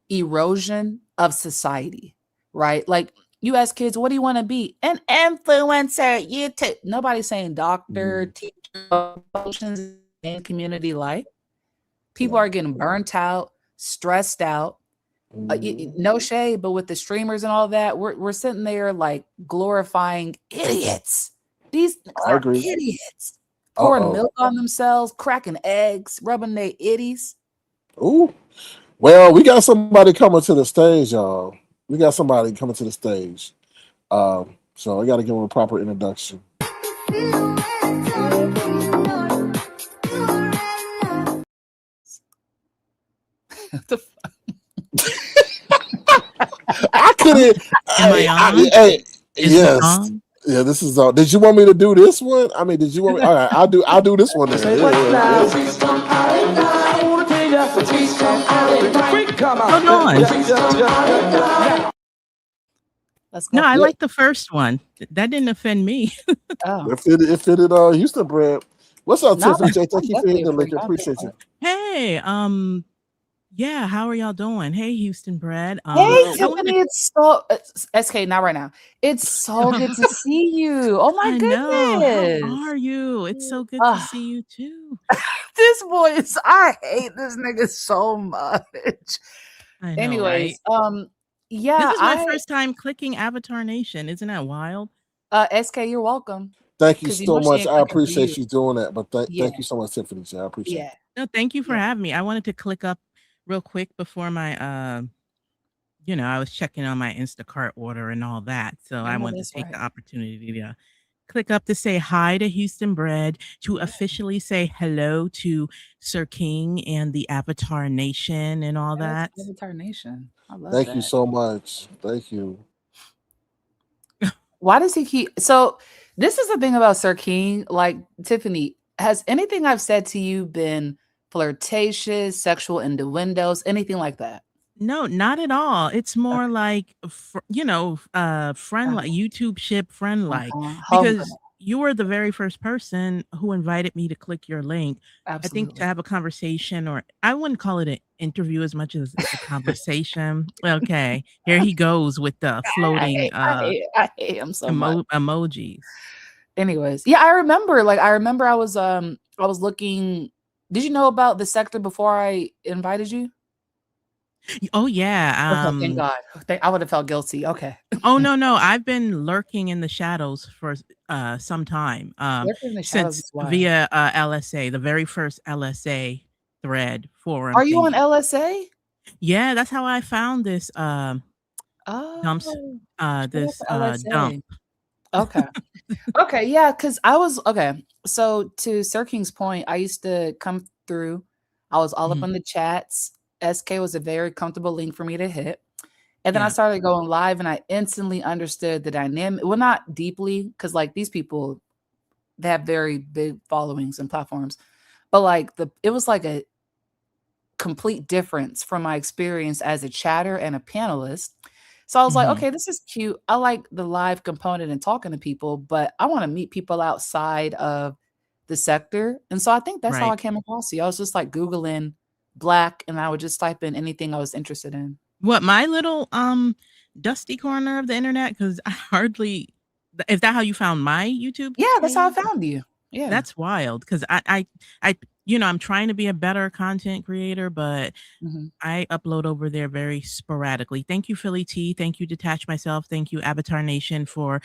S6: erosion of society, right? Like you ask kids, what do you want to be? An influencer, YouTube. Nobody's saying doctor, teacher, functions in community life. People are getting burnt out, stressed out. No shade, but with the streamers and all that, we're sitting there like glorifying idiots. These are idiots pouring milk on themselves, cracking eggs, rubbing their itties.
S2: Ooh, well, we got somebody coming to the stage, y'all. We got somebody coming to the stage. So I got to give him a proper introduction.
S6: The fuck?
S2: I couldn't.
S7: Am I on?
S2: Yes. Yeah, this is all. Did you want me to do this one? I mean, did you want me? All right, I'll do this one then.
S7: Hold on.
S6: Let's go.
S7: No, I like the first one. That didn't offend me.
S2: It fitted Houstonbred. What's up, Tiffany? Thank you for hitting the link. I appreciate you.
S7: Hey, yeah, how are y'all doing? Hey, Houstonbred.
S6: Hey, Tiffany, it's so SK, not right now. It's so good to see you. Oh my goodness.
S7: How are you? It's so good to see you too.
S6: This voice, I hate this nigga so much.
S7: I know,
S6: anyways,
S7: right?
S6: Yeah,
S7: this is my first time clicking Avatar Nation. Isn't that wild?
S6: SK, you're welcome.
S2: Thank you so much. I appreciate you doing that. But thank you so much, Tiffany. I appreciate it.
S7: No, thank you for having me. I wanted to click up real quick before my I was checking on my Instacart order and all that. So I wanted to take the opportunity to click up to say hi to Houstonbred, to officially say hello to Sir King and the Avatar Nation and all that.
S6: Avatar Nation. I love
S2: Thank you so much. Thank you.
S6: Why does he keep so this is the thing about Sir King, like Tiffany, has anything I've said to you been flirtatious, sexual innuendos, anything like that?
S7: No, not at all. It's more like, friend like YouTube ship friend like, because you were the very first person who invited me to click your link.
S6: Absolutely.
S7: I think to have a conversation, or I wouldn't call it an interview as much as a conversation. Okay, here he goes with the floating
S6: I hate him so much.
S7: Emojis.
S6: Anyways, yeah, I remember I was looking. Did you know about the sector before I invited you?
S7: Oh yeah.
S6: Okay, thank God. I would have felt guilty. Okay.
S7: Oh no. I've been lurking in the shadows for some time. Since via LSA, the very first LSA thread forum.
S6: Are you on LSA?
S7: Yeah, that's how I found this dump.
S6: Okay. Okay, yeah, because I was okay. So to Sir King's point, I used to come through. I was all up on the chats. SK was a very comfortable link for me to hit. And then I started going live and I instantly understood the dynamic. Well, not deeply, because like these people, they have very big followings and platforms. But like it was like a complete difference from my experience as a chatter and a panelist. So I was like, okay, this is cute. I like the live component and talking to people, but I want to meet people outside of the sector. And so I think that's how I came across you. I was just like Googling Black and I would just type in anything I was interested in.
S7: What, my little dusty corner of the internet? Because I hardly, is that how you found my YouTube?
S6: Yeah, that's how I found you. Yeah.
S7: That's wild. Because I I'm trying to be a better content creator, but
S6: Mhm.
S7: I upload over there very sporadically. Thank you, Philly T. Thank you, Detach Myself. Thank you, Avatar Nation, for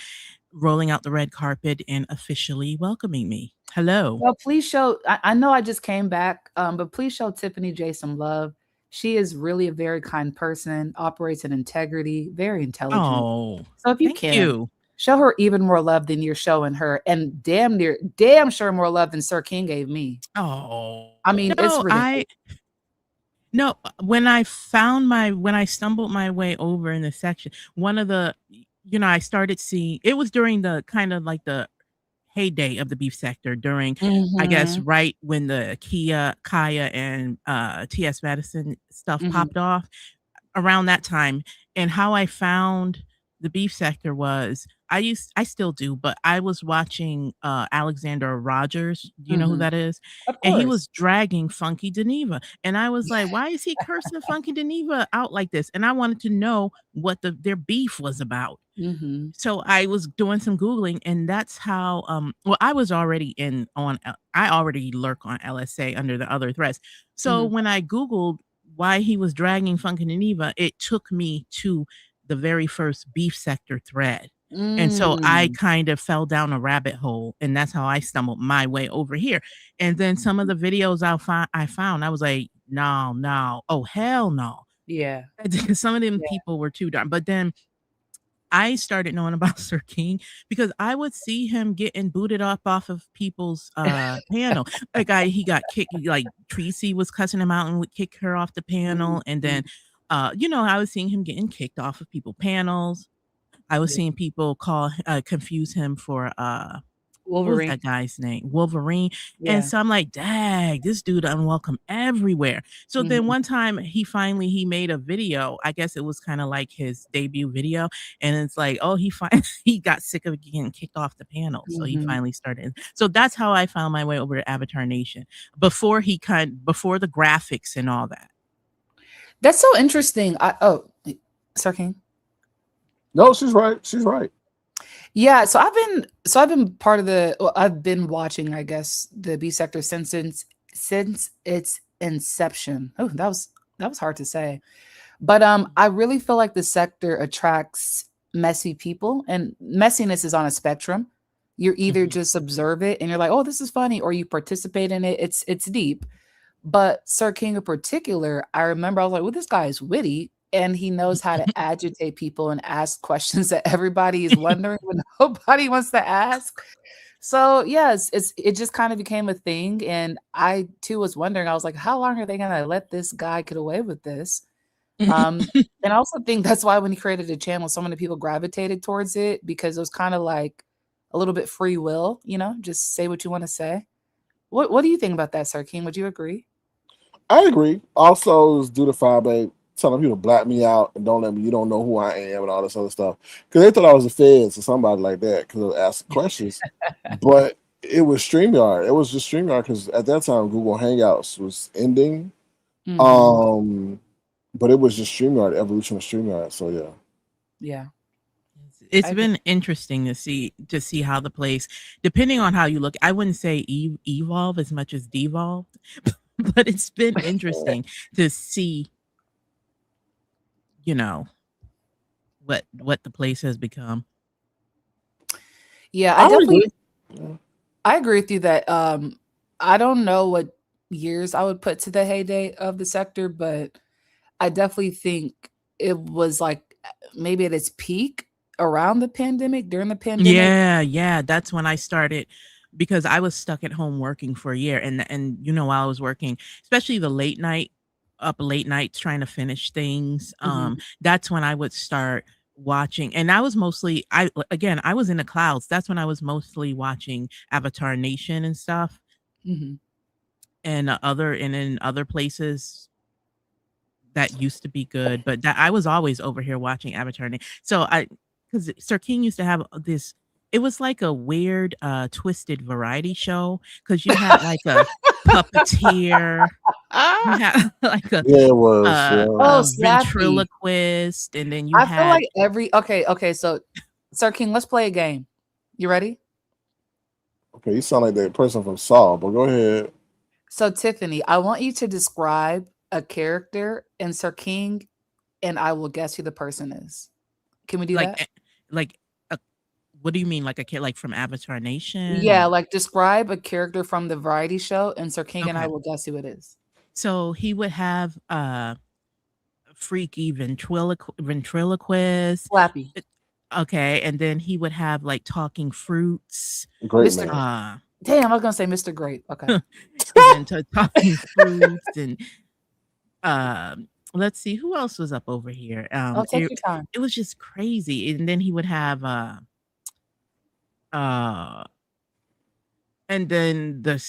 S7: rolling out the red carpet and officially welcoming me. Hello.
S6: Well, please show. I know I just came back, but please show Tiffany J some love. She is really a very kind person, operates in integrity, very intelligent.
S7: Oh,
S6: So if you
S7: thank
S6: can,
S7: you.
S6: show her even more love than you're showing her, and damn sure more love than Sir King gave me.
S7: Oh,
S6: I mean, it's
S7: no,
S6: ridiculous.
S7: no, when I stumbled my way over in the section, one of the, I started seeing, it was during the kind of like the heyday of the beef sector during, I guess,
S6: Mhm,
S7: right when the Kaya and TS Madison stuff
S6: mhm,
S7: popped off around that time. And how I found the beef sector was I still do, but I was watching Alexander Rogers. Do you know who
S6: mhm.
S7: that is?
S6: Of
S7: And he
S6: course.
S7: was dragging Funky Geneva. And I was like, why is he cursing Funky Geneva out like this? And I wanted to know what their beef was about.
S6: Mhm,
S7: So I was doing some Googling, and that's how, well, I was already I already lurk on LSA under the other threads. So
S6: mhm,
S7: when I Googled why he was dragging Funk and Geneva, it took me to the very first beef sector thread. And so I
S6: mm.
S7: kind of fell down a rabbit hole, and that's how I stumbled my way over here. And then some of the videos I found, I was like, no, no, oh hell no.
S6: Yeah,
S7: Some of them
S6: yeah.
S7: people were too dark. But then I started knowing about Sir King because I would see him getting booted up off of people's panel. Like he got kicked, like Tracy was cussing him out and would kick her off the panel. And
S6: Mhm.
S7: then I was seeing him getting kicked off of people panels. I was
S6: Yeah.
S7: seeing people confuse him for what was
S6: Wolverine.
S7: that guy's name? Wolverine. And
S6: Yeah.
S7: so I'm like, dang, this dude unwelcome everywhere. So then
S6: Mhm,
S7: one time he made a video. I guess it was kind of like his debut video. And it's like, oh, he got sick of getting kicked off the panel. So he
S6: mhm.
S7: finally started. So that's how I found my way over to Avatar Nation before the graphics and all that.
S6: That's so interesting. Sir King.
S2: No, she's right. She's right.
S6: Yeah, so I've been part of I've been watching, I guess, the B sector since its inception. Oh, that was hard to say. But I really feel like the sector attracts messy people, and messiness is on a spectrum. You're either
S7: Mhm.
S6: just observe it and you're like, "Oh, this is funny," or you participate in it. It's deep. But Sir King in particular, I remember I was like, "Well, this guy is witty and he knows how to agitate people and ask questions that everybody is wondering but nobody wants to ask." So, yes, it just kind of became a thing, and I too was wondering, I was like, "How long are they gonna let this guy get away with this?" And I also think that's why when he created the channel, so many people gravitated towards it because it was kinda like a little bit free will, just say what you wanna say. What do you think about that, Sir King? Would you agree?
S2: I agree. Also, it's due to Firebase telling people to black me out and don't let me, you don't know who I am and all this other stuff. Because they thought I was the feds or somebody like that because I was asking questions. But it was StreamYard. It was just StreamYard because at that time Google Hangouts was ending.
S6: Mhm.
S2: Um, but it was just StreamYard, the evolution of StreamYard. So yeah.
S6: Yeah, I
S7: It's
S6: agree.
S7: been interesting to see how the place, depending on how you look. I wouldn't say evolve as much as devolved, but it's been interesting to see, you know, what the place has become.
S6: Yeah,
S2: I would agree. Yeah.
S6: I agree with you that I don't know what years I would put to the heyday of the sector, but I definitely think it was like maybe at its peak around the pandemic, during the pandemic.
S7: Yeah, yeah, that's when I started because I was stuck at home working for a year, and while I was working, especially the late nights trying to finish things,
S6: Mhm,
S7: that's when I would start watching, and I was mostly I was in the clouds. That's when I was mostly watching Avatar Nation and stuff,
S6: mhm.
S7: and in other places that used to be good, but that I was always over here watching Avatar. So because Sir King used to have this, it was like a weird, twisted variety show because you had like a puppeteer, you
S6: Ah!
S7: had like
S2: Yeah, it was. Yeah.
S6: Oh,
S7: a
S6: Slappy.
S7: ventriloquist, and then you
S6: I feel
S7: had
S6: like okay, so Sir King, let's play a game. You ready?
S2: Okay, you sound like that person from Saw, but go ahead.
S6: So Tiffany, I want you to describe a character in Sir King, and I will guess who the person is. Can we do
S7: Like,
S6: that?
S7: like, what do you mean? Like a kid, like from Avatar Nation,
S6: Yeah,
S7: or
S6: like describe a character from the variety show, and Sir King and I
S7: okay?
S6: will guess who it is.
S7: So he would have freaky ventriloquist.
S6: Flappy.
S7: Okay, and then he would have like talking fruits.
S2: Great
S6: Mr.
S2: man.
S6: Damn, I was gonna say Mr. Great. Okay.
S7: And then talking fruits and let's see who else was up over here.
S6: I'll take your time.
S7: It was just crazy. And then he would have and then the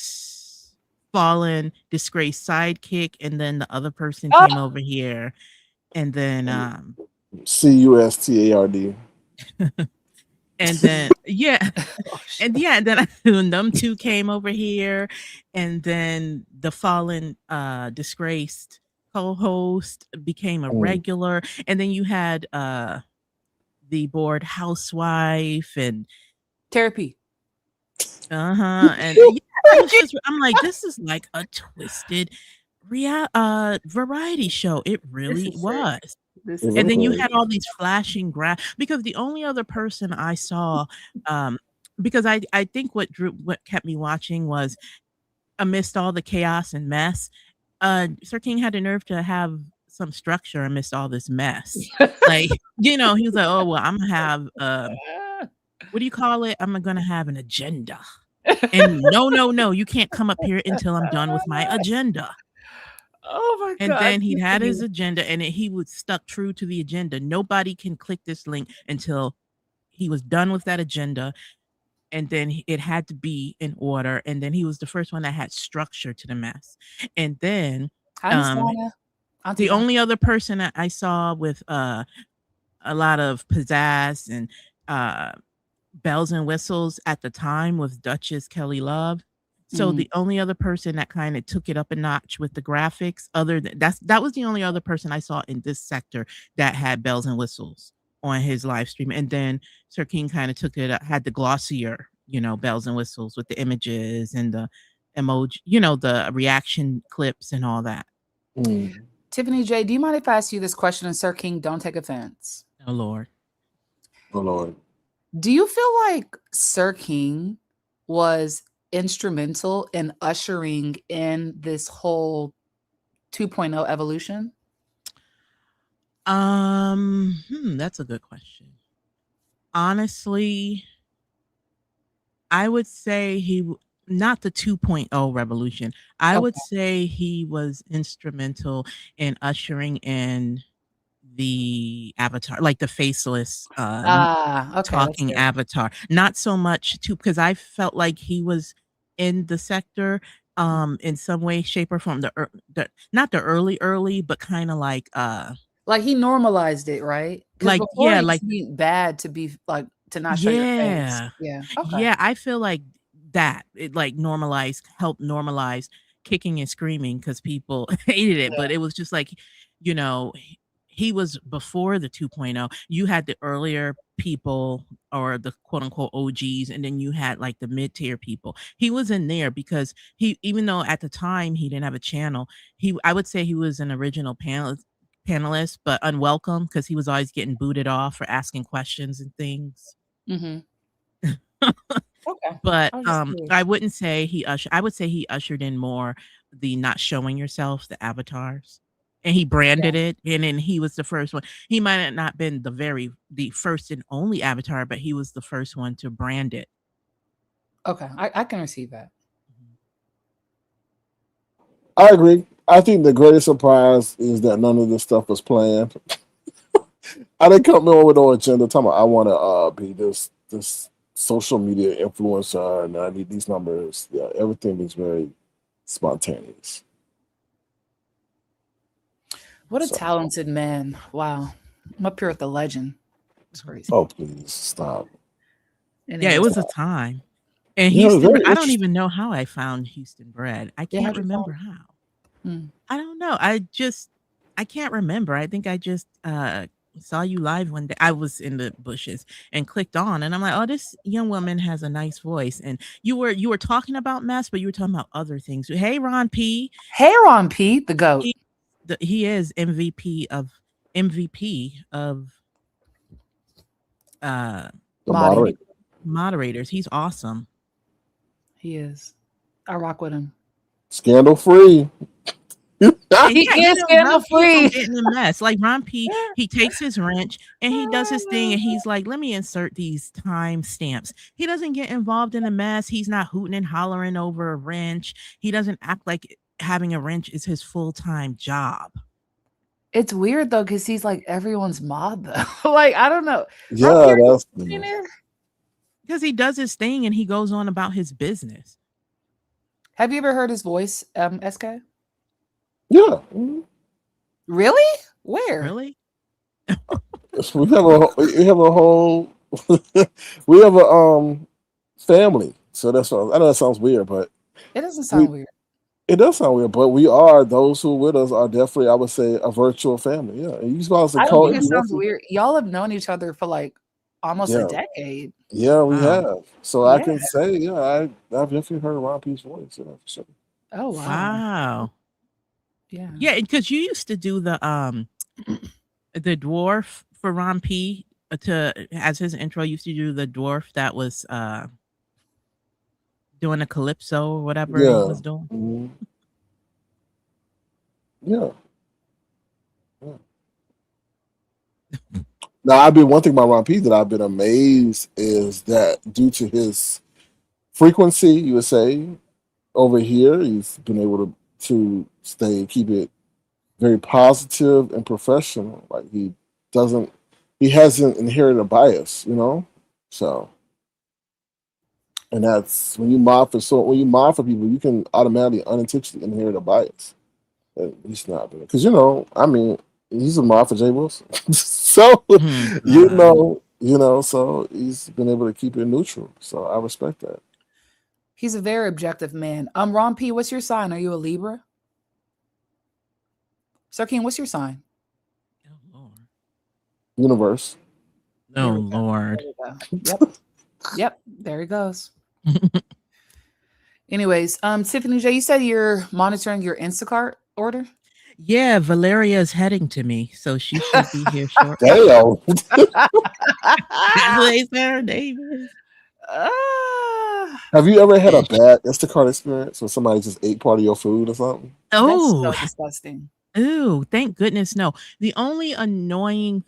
S7: fallen disgraced sidekick, and then the other person came over here, and then
S2: CUSTARD.
S7: and then and then them two came over here, and then the fallen disgraced co-host became a regular, and then you had the bored housewife and
S6: Therapy.
S7: and yeah, I'm like, this is like a twisted variety show. It really was. And then you had all these flashing because the only other person I saw, because I think what kept me watching was, amidst all the chaos and mess, Sir King had the nerve to have some structure amidst all this mess. Like, he was like, oh well, I'm gonna have what do you call it? I'm gonna have an agenda. And no, you can't come up here until I'm done with my agenda.
S6: Oh my God.
S7: And then he had his agenda, and he was stuck true to the agenda. Nobody can click this link until he was done with that agenda. And then it had to be in order. And then he was the first one that had structure to the mess. And then the only other person that I saw with a lot of pizzazz and bells and whistles at the time was Duchess Kelly Love. So the only other person that kind of took it up a notch with the graphics, other than that was the only other person I saw in this sector that had bells and whistles on his live stream. And then Sir King kind of took it up, had the glossier, bells and whistles with the images and the emoji, the reaction clips and all that.
S6: Tiffany J, do you mind if I ask you this question? And Sir King, don't take offense.
S7: Oh Lord.
S2: Oh Lord.
S6: Do you feel like Sir King was instrumental in ushering in this whole 2.0 evolution?
S7: That's a good question. Honestly, I would say not the 2.0 revolution. I would say he was instrumental in ushering in the avatar, like the faceless talking avatar. Not so much because I felt like he was in the sector in some way, shape, or form. Not the early, but kind of like
S6: he normalized it, right?
S7: Like
S6: before it used to be bad to be like to not show your face. Yeah. Okay.
S7: Yeah, I feel like that it like helped normalize kicking and screaming because people hated it, but it was just like, he was before the 2.0. You had the earlier people or the quote unquote OGs, and then you had like the mid-tier people. He was in there because even though at the time he didn't have a channel, I would say he was an original panelist, but unwelcome because he was always getting booted off for asking questions and things.
S6: Okay.
S7: But I wouldn't say I would say he ushered in more the not showing yourself, the avatars. And he branded it, and then he was the first one. He might have not been the first and only avatar, but he was the first one to brand it.
S6: Okay, I can receive that.
S2: I agree. I think the greatest surprise is that none of this stuff was planned. I didn't come in with no agenda. Talking about I want to be this social media influencer, and I need these numbers. Yeah, everything is very spontaneous.
S6: What a talented man. Wow. I'm up here with the legend. It's crazy.
S2: Oh, please stop.
S7: Yeah, it was a time. And Houston, I don't even know how I found Houstonbred. I can't remember how. I don't know. I can't remember. I think I just saw you live one day. I was in the bushes and clicked on, and I'm like, oh, this young woman has a nice voice. And you were talking about Mess, but you were talking about other things. Hey, Ron P.
S6: Hey, Ron P, the GOAT.
S7: He is MVP of
S8: the
S7: moderators. He's awesome.
S6: He is. I rock with him.
S8: Scandal free.
S6: He is scandal free.
S7: Getting a mess. Like Ron P, he takes his wrench and he does his thing, and he's like, let me insert these time stamps. He doesn't get involved in the mess. He's not hooting and hollering over a wrench. He doesn't act like having a wrench is his full-time job.
S6: It's weird though, because he's like everyone's mod though. Like, I don't know.
S8: Yeah, that's
S7: because he does his thing and he goes on about his business.
S6: Have you ever heard his voice, SK?
S8: Yeah.
S6: Really? Where?
S7: Really?
S8: we have a whole we have a family. So that's what I know that sounds weird, but
S6: it doesn't sound weird.
S8: It does sound weird, but we are those who are with us are definitely, I would say, a virtual family. Yeah, and you supposed to
S6: I don't think it sounds weird. Y'all have known each other for like almost a decade.
S8: Yeah, we have. So I can say, I've definitely heard Ron P's voice. Yeah, for sure.
S6: Oh wow.
S7: Yeah. Yeah, because you used to do the dwarf for Ron P as his intro. You used to do the dwarf that was doing a calypso or whatever he was doing.
S8: Mm-hmm. Yeah. Now, I've been one thing about Ron P that I've been amazed is that due to his frequency, you would say, over here, he's been able to keep it very positive and professional. Like he hasn't inherited a bias, So, and that's when you mod for people, you can automatically unintentionally inherit a bias. And he's not doing it because he's a mod for Jay Wilson, so so he's been able to keep it neutral. So I respect that.
S6: He's a very objective man. Ron P, what's your sign? Are you a Libra? Sir King, what's your sign?
S7: Oh Lord.
S8: Universe.
S7: Oh Lord.
S6: Yep. There he goes. Anyways, Tiffany J, you said you're monitoring your Instacart order?
S7: Yeah, Valeria is heading to me, so she should be here shortly.
S8: Damn.
S7: Sarah Davis.
S8: Have you ever had a bad Instacart experience where somebody just ate part of your food or something?
S6: Oh, that's so disgusting.
S7: Ooh, thank goodness no. The only annoying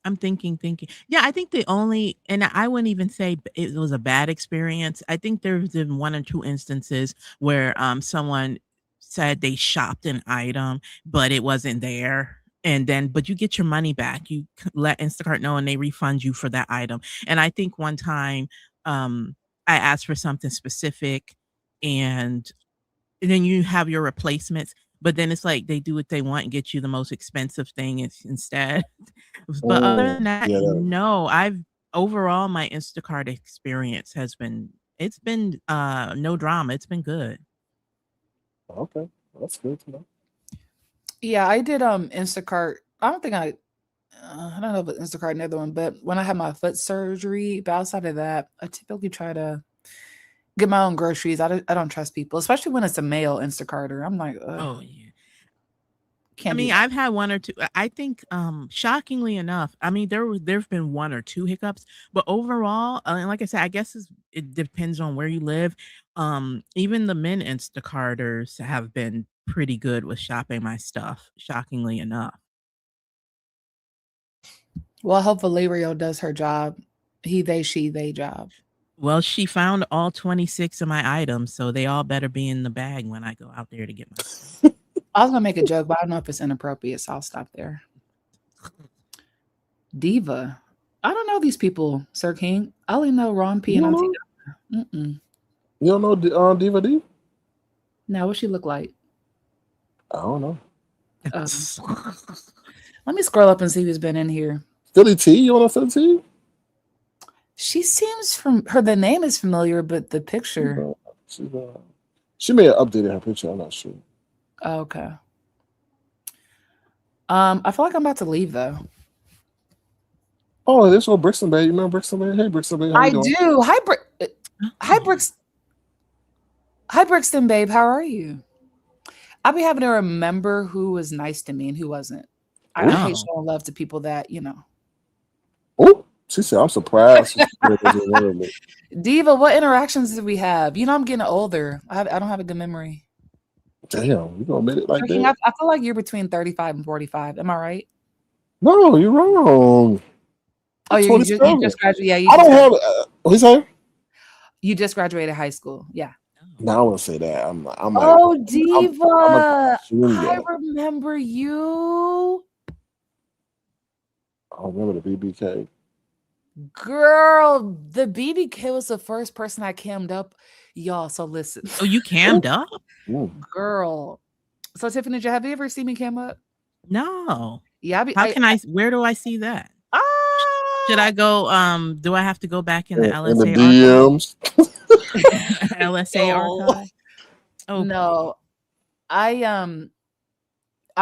S7: I'm thinking. Yeah, I think the only, and I wouldn't even say it was a bad experience. I think there's been one or two instances where someone said they shopped an item, but it wasn't there. But you get your money back. You let Instacart know and they refund you for that item. And I think one time I asked for something specific and then you have your replacements. But then it's like they do what they want and get you the most expensive thing instead. But other than that, no. Overall my Instacart experience has been no drama. It's been good.
S8: Okay, that's good to know.
S6: Yeah, I did Instacart. I don't know about Instacart and the other one, but when I had my foot surgery, but outside of that, I typically try to get my own groceries. I don't trust people, especially when it's a male Instacarter. I'm like,
S7: oh yeah.
S6: Can't
S7: I've had one or two. I think, shockingly enough, there've been one or two hiccups, but overall, like I said, I guess it depends on where you live. Even the men Instacarters have been pretty good with shopping my stuff, shockingly enough.
S6: Well, I hope Valerio does her job. He, they, she, they job.
S7: Well, she found all 26 of my items, so they all better be in the bag when I go out there to get my stuff.
S6: I was gonna make a joke, but I don't know if it's inappropriate, so I'll stop there. Diva. I don't know these people, Sir King. I only know Ron P and Auntie Donna.
S8: You don't know Diva D?
S6: No, what she look like?
S8: I don't know.
S6: Let me scroll up and see who's been in here.
S8: Philly T? You don't know Philly T?
S6: She seems the name is familiar, but the picture.
S8: She may have updated her picture. I'm not sure.
S6: Oh, okay. I feel like I'm about to leave though.
S8: Oh, this one Brixton Bay. You remember Brixton Bay? Hey, Brixton Bay, how you
S6: I
S8: doing?
S6: do. Hi, Brixton, babe. How are you? I'll be having to remember who was nice to me and who wasn't. I hate showing love to people that, you know.
S8: Oh, she said, I'm surprised.
S6: Diva, what interactions did we have? You know, I'm getting older. I don't have a good memory.
S8: Damn, you gonna admit it like
S6: King,
S8: that?
S6: I feel like you're between 35 and 45. Am I right?
S8: No, you're wrong.
S6: Oh, you just graduated. Yeah,
S8: I don't have. What you say?
S6: You just graduated high school. Yeah.
S8: No, I wouldn't say that. I'm like,
S6: oh, Diva.
S8: I
S6: remember you.
S8: I remember the BBK.
S6: Girl, the BBK was the first person I cammed up. Y'all, so listen.
S7: Oh, you cammed up?
S6: Girl. So Tiffany, have you ever seen me cam up?
S7: No.
S6: Yeah.
S7: Where do I see that? Should I go? Do I have to go back in the LSA
S8: in the DMs?
S7: LSA archive?
S6: Oh no. I'll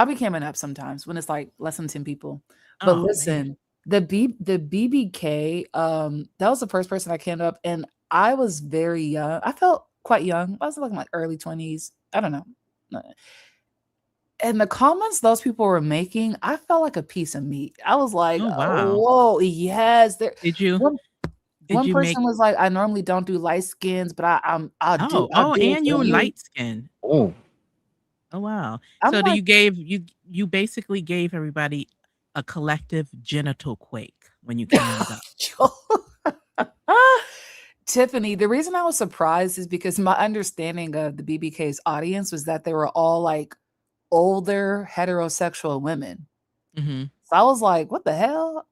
S6: be camming up sometimes when it's like less than 10 people. But listen, man. the BBK, that was the first person I cammed up, and I was very young. I felt quite young. I was like in my early 20s. I don't know. And the comments those people were making, I felt like a piece of meat. I was like,
S7: wow.
S6: Whoa, yes.
S7: Did you?
S6: One person was like, I normally don't do light skins, but I'll do.
S7: And you light skin.
S8: Oh
S7: wow. So you basically gave everybody a collective genital quake when you came up.
S6: Tiffany, the reason I was surprised is because my understanding of the BBK's audience was that they were all like older heterosexual women.
S7: Mm-hmm.
S6: So I was like, what the hell?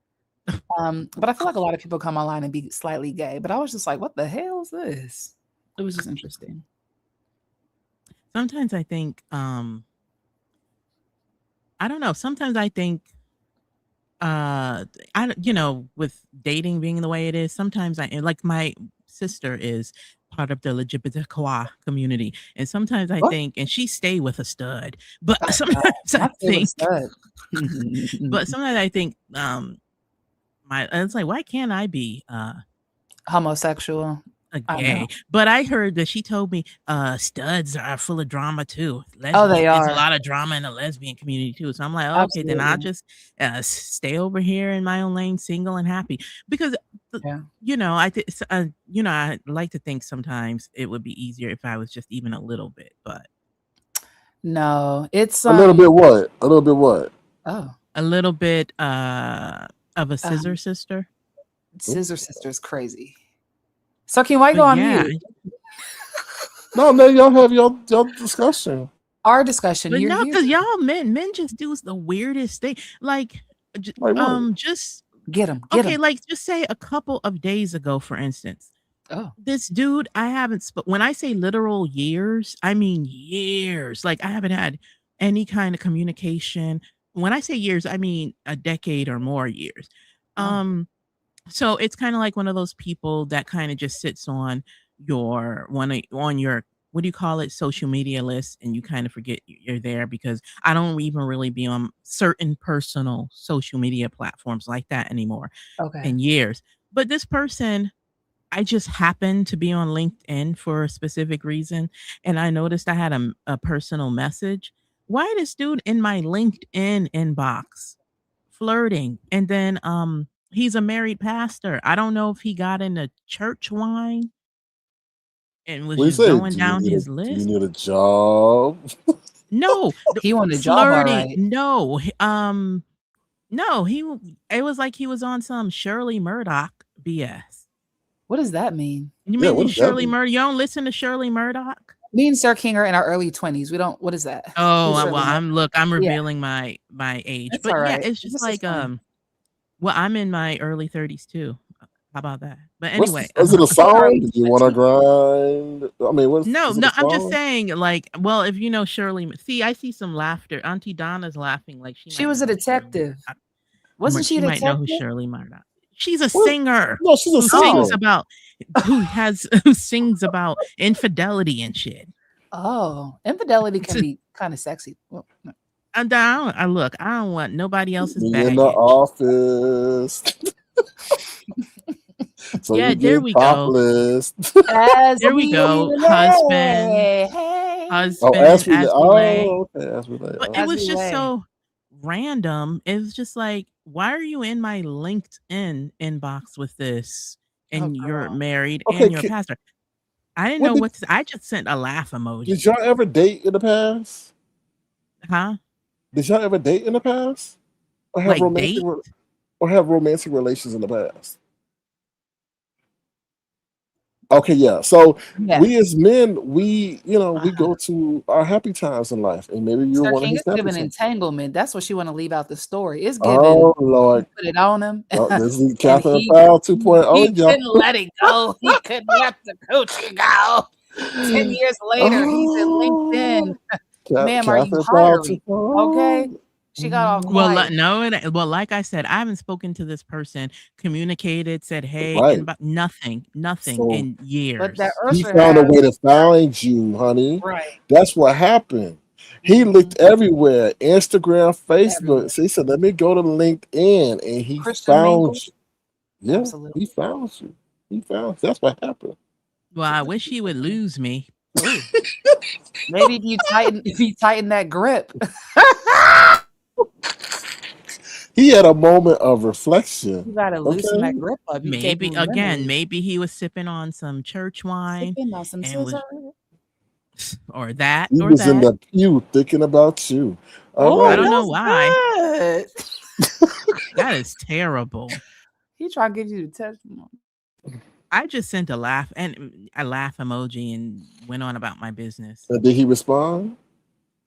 S6: But I feel like a lot of people come online and be slightly gay, but I was just like, what the hell is this? It was just interesting.
S7: Sometimes I think, I don't know. Sometimes I think, with dating being the way it is, sometimes like my sister is part of the LGBTQ community, and sometimes I think, and she stay with a stud, but sometimes I think, but sometimes I think, it's like, why can't I be
S6: homosexual?
S7: Gay? But I heard that she told me studs are full of drama too.
S6: They are.
S7: There's a lot of drama in the lesbian community too. So I'm like, okay, then I'll just stay over here in my own lane, single and happy. Because I like to think sometimes it would be easier if I was just even a little bit, but
S6: no, it's
S8: a little bit what? A little bit what?
S6: Oh,
S7: a little bit of a scissor sister.
S6: Scissor sister is crazy. So can why go on mute?
S8: No, man, y'all have your discussion.
S6: Our discussion.
S7: But no, because y'all men just do the weirdest thing. Like just
S6: get them.
S7: Okay, like just say a couple of days ago, for instance.
S6: Oh,
S7: this dude, I haven't when I say literal years, I mean years. Like I haven't had any kind of communication. When I say years, I mean a decade or more years. So it's kind of like one of those people that kind of just sits on your what do you call it, social media list, and you kind of forget you're there, because I don't even really be on certain personal social media platforms like that anymore in years. But this person, I just happened to be on LinkedIn for a specific reason, and I noticed I had a personal message. Why this dude in my LinkedIn inbox flirting? And then he's a married pastor. I don't know if he got into church wine and was just going down his list.
S8: Do you need a job?
S6: No, he wanted a job. All right.
S7: No, it was like he was on some Shirley Murdoch BS.
S6: What does that mean?
S7: You mean Shirley Murdoch? You don't listen to Shirley Murdoch?
S6: Me and Sir King are in our early 20s. We don't. What is that?
S7: Oh, well, I'm revealing my age.
S6: That's
S7: but
S6: right.
S7: It's just like well, I'm in my early 30s too. How about that? But anyway,
S8: is it a song? Do you want to grind? I mean,
S7: no. I'm just saying, like, well, if you know Shirley, I see some laughter. Auntie Donna's laughing like she
S6: was a detective. Wasn't she a detective?
S7: She might know who Shirley Murdoch. She's a singer.
S8: No, she's a singer.
S7: Who sings about infidelity and shit.
S6: Oh, infidelity can be kind of sexy. Well, no.
S7: I don't want nobody else's baggage.
S8: In the office. So
S7: Yeah,
S8: you
S7: there
S8: get
S7: we go.
S8: topless.
S5: As
S7: There we
S5: we
S7: go.
S5: lay. Hey.
S8: Oh,
S7: Husband,
S8: as
S7: as we lay.
S8: okay, as we lay.
S7: But it
S5: As
S8: Okay.
S7: was
S5: we
S7: just
S5: lay.
S7: so random. It was just like, why are you in my LinkedIn inbox with this?
S5: Oh,
S7: And you're
S5: girl.
S7: married
S8: Okay,
S7: and you're a pastor. I didn't
S8: what
S7: know what to, I just sent a laugh
S8: did
S7: emoji.
S8: y'all ever date in the past?
S7: Huh?
S8: Did y'all ever date in the past? Or have
S7: Like
S8: romantic
S7: date?
S8: relations in the past? Okay, yeah. So
S5: Yeah.
S8: we as men, we
S5: Uh-huh.
S8: go to our happy times in life, and maybe you're
S5: Sir
S8: one of
S5: King,
S8: his
S5: it's
S8: happy
S5: given
S8: times.
S5: entanglement. That's what she want to leave out the story. It's given.
S8: Oh Lord,
S5: Put it on him,
S8: this is
S5: and
S8: Catherine Powell 2.0,
S5: he
S8: y'all.
S5: couldn't let it go. He couldn't let the coochie go. 10 years later, he's in LinkedIn.
S8: Oh,
S5: Ma'am, are you
S8: Catherine Powell
S5: hiring? Okay,
S8: 2.0.
S5: she got all
S7: Well,
S5: quiet.
S7: well, like I said, I haven't spoken to this person, communicated, said hey, and
S8: Right.
S7: about nothing
S8: So
S7: in
S5: But that
S7: years.
S8: he
S5: Ursula
S8: found a
S5: has
S8: way to find you, honey.
S5: right.
S8: That's what happened. He
S5: Hmm.
S8: looked everywhere, Instagram, Facebook.
S5: Everywhere.
S8: So he said, "Let me go to LinkedIn," and he
S5: Christian
S8: found
S5: mingle.
S8: you. Yeah,
S5: Absolutely.
S8: he found you. He found. That's what happened.
S7: Well, I wish he would lose me.
S5: Ooh. Maybe if you tighten that grip.
S8: He had a moment of reflection.
S5: You gotta loosen that
S8: Okay,
S5: grip up. You gave
S7: Maybe
S5: him
S7: again,
S5: memories.
S7: maybe he was sipping on some church wine
S5: Sipping on some
S7: and was
S5: scissor.
S7: or that
S8: he
S7: or
S8: was in
S7: that.
S8: the pew thinking about you. All
S5: Oh,
S7: I
S8: right.
S7: don't know why.
S5: that's good.
S7: That is terrible.
S5: He trying to give you the testimony.
S7: I just sent a laugh and a laugh emoji and went on about my business.
S8: Did he respond?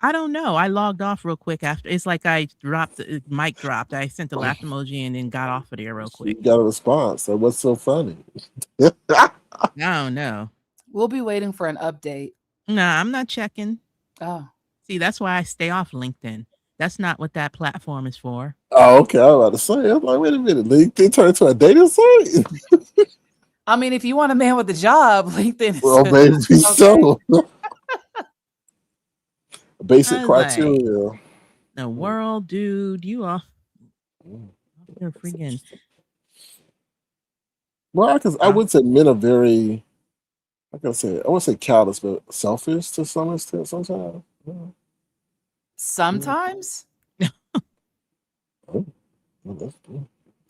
S7: I don't know. I logged off real quick after. It's like I dropped mic dropped. I sent the laugh emoji and then got off of there real
S8: She
S7: quick.
S8: got a response. So what's so funny?
S7: I don't know.
S5: We'll be waiting for an update.
S7: Nah, I'm not checking.
S5: Oh.
S7: See, that's why I stay off LinkedIn. That's not what that platform is for.
S8: Oh, okay. I was about to say. I'm like, wait a minute. LinkedIn turned into a dating site.
S5: I mean, if you want a man with a job, LinkedIn is
S8: Well, maybe
S5: okay.
S8: so. Basic
S7: I was like,
S8: criteria.
S7: the world, dude, you off. You're freaking.
S8: Well, I would say men are very, I gotta say, I wouldn't say callous, but selfish to some extent sometimes. Yeah.
S5: Sometimes
S8: Oh, well,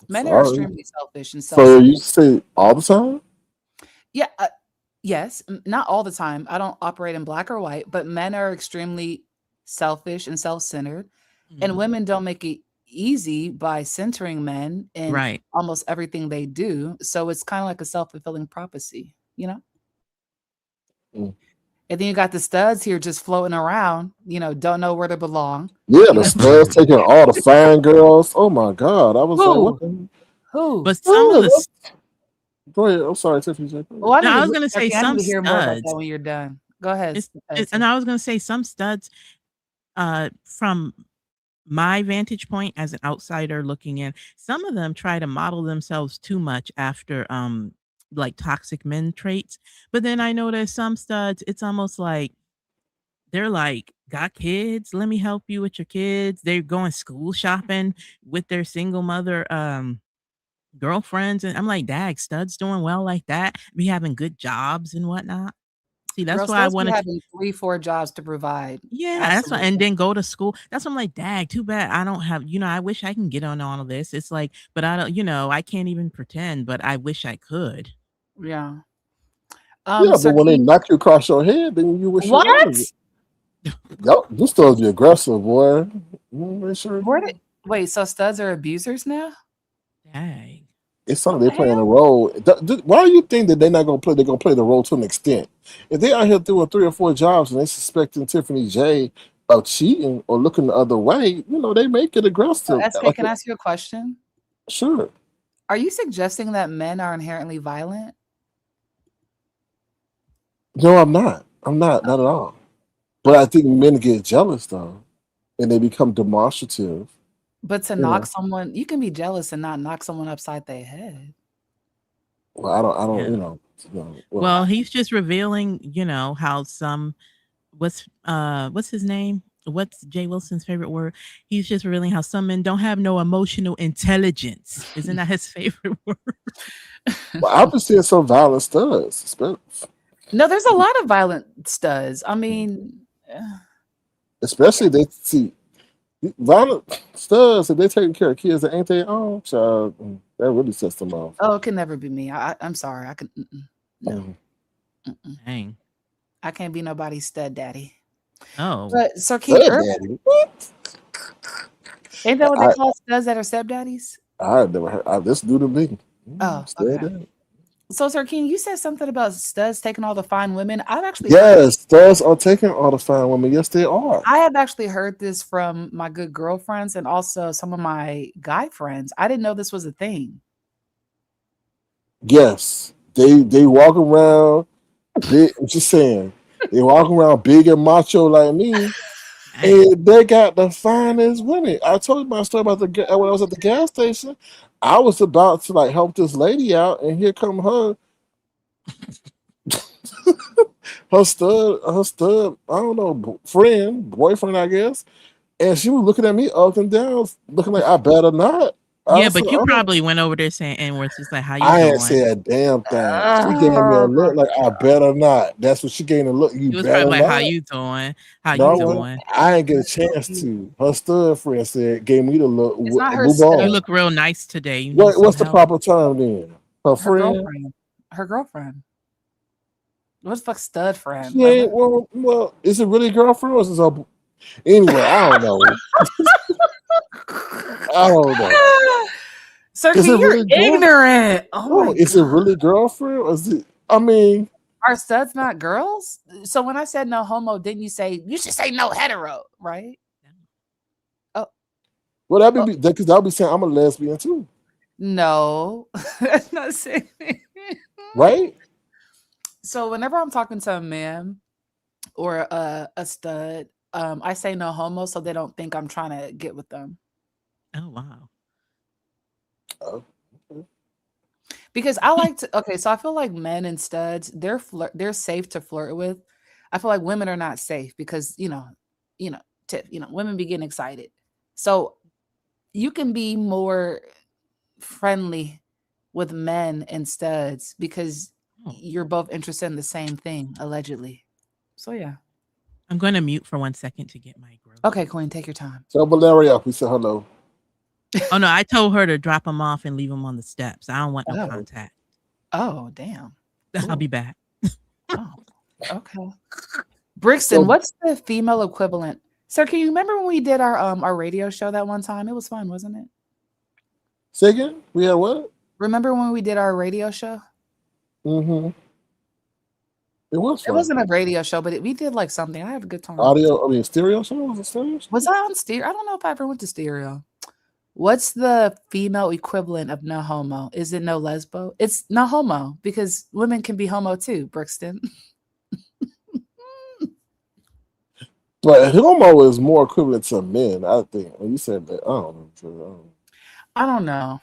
S5: men are
S8: sorry.
S5: extremely selfish and
S8: So
S5: self-centered.
S8: you say all the time?
S5: Yeah, yes, not all the time. I don't operate in black or white, but men are extremely selfish and self-centered, and women don't make it easy by centering men in
S7: Right.
S5: almost everything they do. So it's kind of like a self-fulfilling prophecy, you know?
S8: Mm.
S5: And then you got the studs here just floating around, don't know where to belong.
S8: Yeah,
S5: You
S8: the
S5: know?
S8: studs taking all the fine girls. Oh my God. I was like, what
S5: Who?
S8: the
S5: Who?
S7: But some of the.
S8: Go ahead. I'm sorry, Tiffany.
S5: Oh, I
S7: No,
S5: need
S7: I
S5: to
S7: was gonna say
S5: okay, I need
S7: some
S5: to hear more about
S7: studs.
S5: that when you're done. Go ahead.
S7: And I was gonna say some studs. From my vantage point as an outsider looking in, some of them try to model themselves too much after like toxic men traits. But then I notice some studs, it's almost like they're like, got kids, let me help you with your kids. They're going school shopping with their single mother girlfriends. And I'm like, dag, studs doing well like that, be having good jobs and whatnot. See, that's
S5: Girl,
S7: why I
S5: studs be
S7: wanted to.
S5: having 3, 4 jobs to provide.
S7: Yeah, that's why, and
S5: Absolutely.
S7: then go to school. That's why I'm like, dag, too bad I don't have, I wish I can get on all of this. It's like, but I don't, I can't even pretend, but I wish I could.
S5: Yeah.
S8: Yeah, but
S5: Sir
S8: when they
S5: Keith,
S8: knock you across your head, then you wish it
S5: what?
S8: was. Yep, you still be aggressive, boy. Make sure.
S5: Wait, so studs are abusers now?
S7: Dang.
S8: It's something
S5: What
S8: they're
S5: the
S8: playing a
S5: hell?
S8: role. Why do you think that they're not gonna play? They're gonna play the role to an extent. If they out here doing 3 or 4 jobs and they suspecting Tiffany J of cheating or looking the other way, they make it
S5: So
S8: aggressive.
S5: SK,
S8: Like,
S5: can I ask you a question?
S8: sure.
S5: Are you suggesting that men are inherently violent?
S8: No, I'm not. I'm not at all. But I think men get jealous though, and they become demonstrative.
S5: But to
S8: You
S5: knock
S8: know.
S5: someone, you can be jealous and not knock someone upside their head.
S8: Well, I don't.
S7: Yeah.
S8: Well,
S7: Well, he's just revealing, how some what's his name? what's Jay Wilson's favorite word? He's just revealing how some men don't have no emotional intelligence. Isn't that his favorite word?
S8: Well, I've been seeing some violent studs.
S5: No, there's a lot of violent studs. I mean,
S8: Especially they see violent studs, if they're taking care of kids that ain't their own child, that really sets them off.
S5: oh, it can never be me. I'm sorry. I can no.
S7: Dang.
S5: I can't be nobody's stud daddy.
S7: Oh.
S5: But so
S8: Daddy. What?
S5: Ain't that what they call studs that are stepdaddies?
S8: I've never heard. This new to me.
S5: Oh,
S8: Stud
S5: okay.
S8: daddy.
S5: So, Sir King, you said something about studs taking all the fine women. I've actually
S8: Yes, studs are taking all the fine women. Yes, they are.
S5: I have actually heard this from my good girlfriends and also some of my guy friends. I didn't know this was a thing.
S8: Yes, they walk around big. I'm just saying, they walk around big and macho like me, and they got the finest women. I told you my story about when I was at the gas station. I was about to like help this lady out, and here come her. her stud, I don't know, boyfriend, I guess. And she was looking at me up and down, looking like I better not.
S7: Yeah, but you probably went over there saying N words. Just like, how you
S8: I
S7: doing?
S8: ain't say a damn thing. She gave me a look like I better not. That's what she gave me a look. You
S7: was
S8: better
S7: probably like,
S8: not.
S7: how you doing? How
S8: No,
S7: you doing?
S8: I ain't get a chance to. Her stud friend said, gave me the look.
S5: It's not her
S8: Move
S5: stud.
S8: on.
S7: You look real nice today. You
S8: What's the proper term then? Her friend?
S5: Girlfriend. Her girlfriend. What's the fuck stud friend?
S8: Yeah, well, is it really girlfriend or is it a... Anyway, I don't know. I don't know.
S5: Sir, you're ignorant. Oh,
S8: is it really girlfriend or is it? I mean,
S5: are studs not girls? So when I said no homo, didn't you say you should say no hetero, right? Oh,
S8: well, that'd be because I'll be saying I'm a lesbian too.
S5: No, that's not saying.
S8: Right.
S5: So whenever I'm talking to a man or a stud, I say no homo so they don't think I'm trying to get with them.
S7: Oh wow.
S8: Oh.
S5: Because I like to. Okay, so I feel like men and studs they're safe to flirt with. I feel like women are not safe because Tiff, women be getting excited. So you can be more friendly with men and studs because you're both interested in the same thing, allegedly. So yeah.
S7: I'm going to mute for 1 second to get my growth.
S5: Okay, Queen, take your time.
S8: Tell Valeria we said hello.
S7: Oh no, I told her to drop him off and leave him on the steps. I don't want no contact.
S5: Oh, damn.
S7: I'll be back.
S5: Oh, okay. Brixton, what's the female equivalent? Sir, can you remember when we did our radio show that one time? It was fun, wasn't it?
S8: Say again? We had what?
S5: Remember when we did our radio show?
S8: Mm-hmm. It was fun.
S5: It wasn't a radio show, but we did like something. I had a good time.
S8: Stereo show? Was it stereo?
S5: Was I on stereo? I don't know if I ever went to stereo. What's the female equivalent of no homo? Is it no lesbo? It's no homo because women can be homo too, Brixton.
S8: But homo is more equivalent to men, I think. When you said that,
S5: I don't know.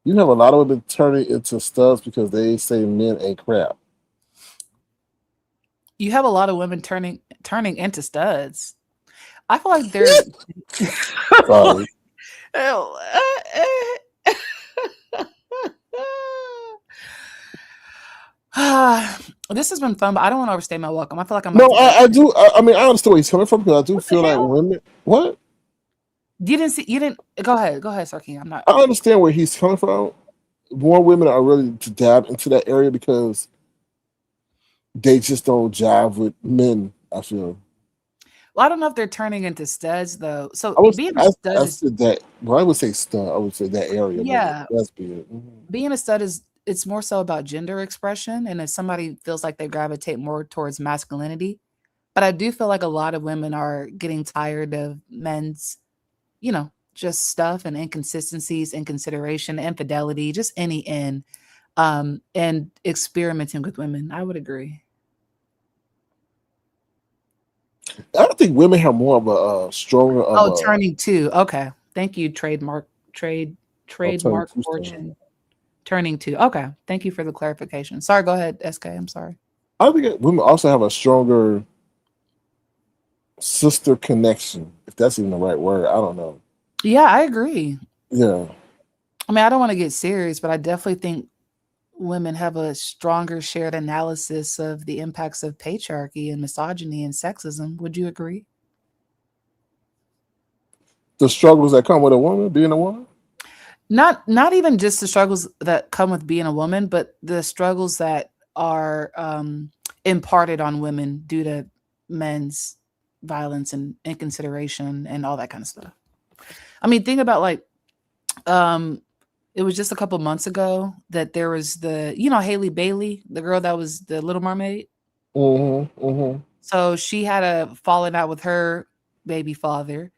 S8: You have a lot of women turning into studs because they say men ain't crap.
S5: You have a lot of women turning into studs. I feel like they're.
S8: Sorry.
S5: This has been fun, but I don't want to overstay my welcome. I feel like I'm.
S8: No, I do. I mean, I understand where he's coming from because I do feel like women. What?
S5: You didn't. Go ahead, Sarkeen. I'm not.
S8: I understand where he's coming from. More women are really to dab into that area because they just don't jive with men. I feel.
S5: Well, I don't know if they're turning into studs though. So being
S8: a stud I would say stud. I would say that area.
S5: Yeah,
S8: that's good.
S5: Being a stud it's more so about gender expression, and if somebody feels like they gravitate more towards masculinity, but I do feel like a lot of women are getting tired of men's, just stuff and inconsistencies, inconsideration, infidelity, just any and experimenting with women. I would agree.
S8: I think women have more of a stronger.
S5: Turning to. Okay, thank you. Trademark fortune. Turning to. Okay, thank you for the clarification. Sorry, go ahead, SK. I'm sorry.
S8: I think women also have a stronger sister connection, if that's even the right word. I don't know.
S6: Yeah, I agree.
S8: Yeah.
S6: I mean, I don't want to get serious, but I definitely think women have a stronger shared analysis of the impacts of patriarchy and misogyny and sexism. Would you agree?
S8: The struggles that come with a woman, being a woman?
S6: Not even just the struggles that come with being a woman, but the struggles that are imparted on women due to men's violence and inconsideration and all that kind of stuff. I mean, think about like it was just a couple months ago that there was Haley Bailey, the girl that was the Little Mermaid. So she had a falling out with her baby father.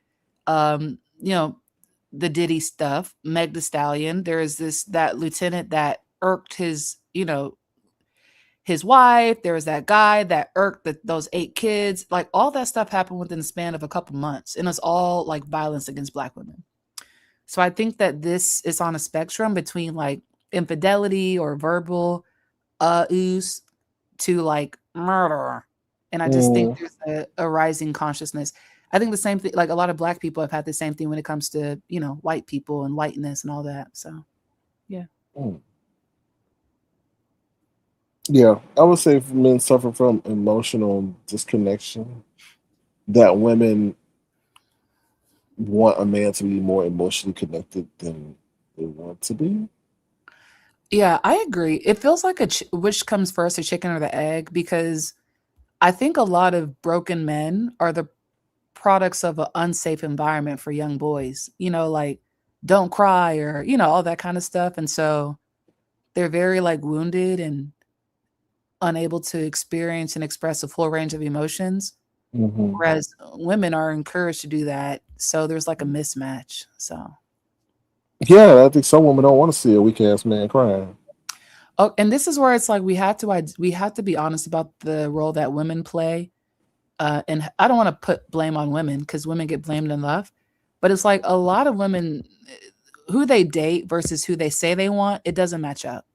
S6: The Diddy stuff, Meg the Stallion. There is that lieutenant that irked his wife. There was that guy that irked those 8 kids. Like all that stuff happened within the span of a couple months, and it's all like violence against Black women. So I think that this is on a spectrum between like infidelity or verbal ooze to like murder. And I just think there's a rising consciousness. I think the same thing, like a lot of Black people have had the same thing when it comes to, white people and whiteness and all that. So, yeah.
S8: Yeah, I would say men suffer from emotional disconnection, that women want a man to be more emotionally connected than they want to be.
S6: Yeah, I agree. It feels like which comes first, the chicken or the egg, because I think a lot of broken men are the products of an unsafe environment for young boys, like don't cry or, all that kind of stuff. And so they're very like wounded and unable to experience and express a full range of emotions. Whereas women are encouraged to do that. So there's like a mismatch. So
S8: yeah, I think some women don't want to see a weak ass man crying.
S6: Oh, and this is where it's like we have to be honest about the role that women play. And I don't want to put blame on women because women get blamed enough, but it's like a lot of women, who they date versus who they say they want, it doesn't match up.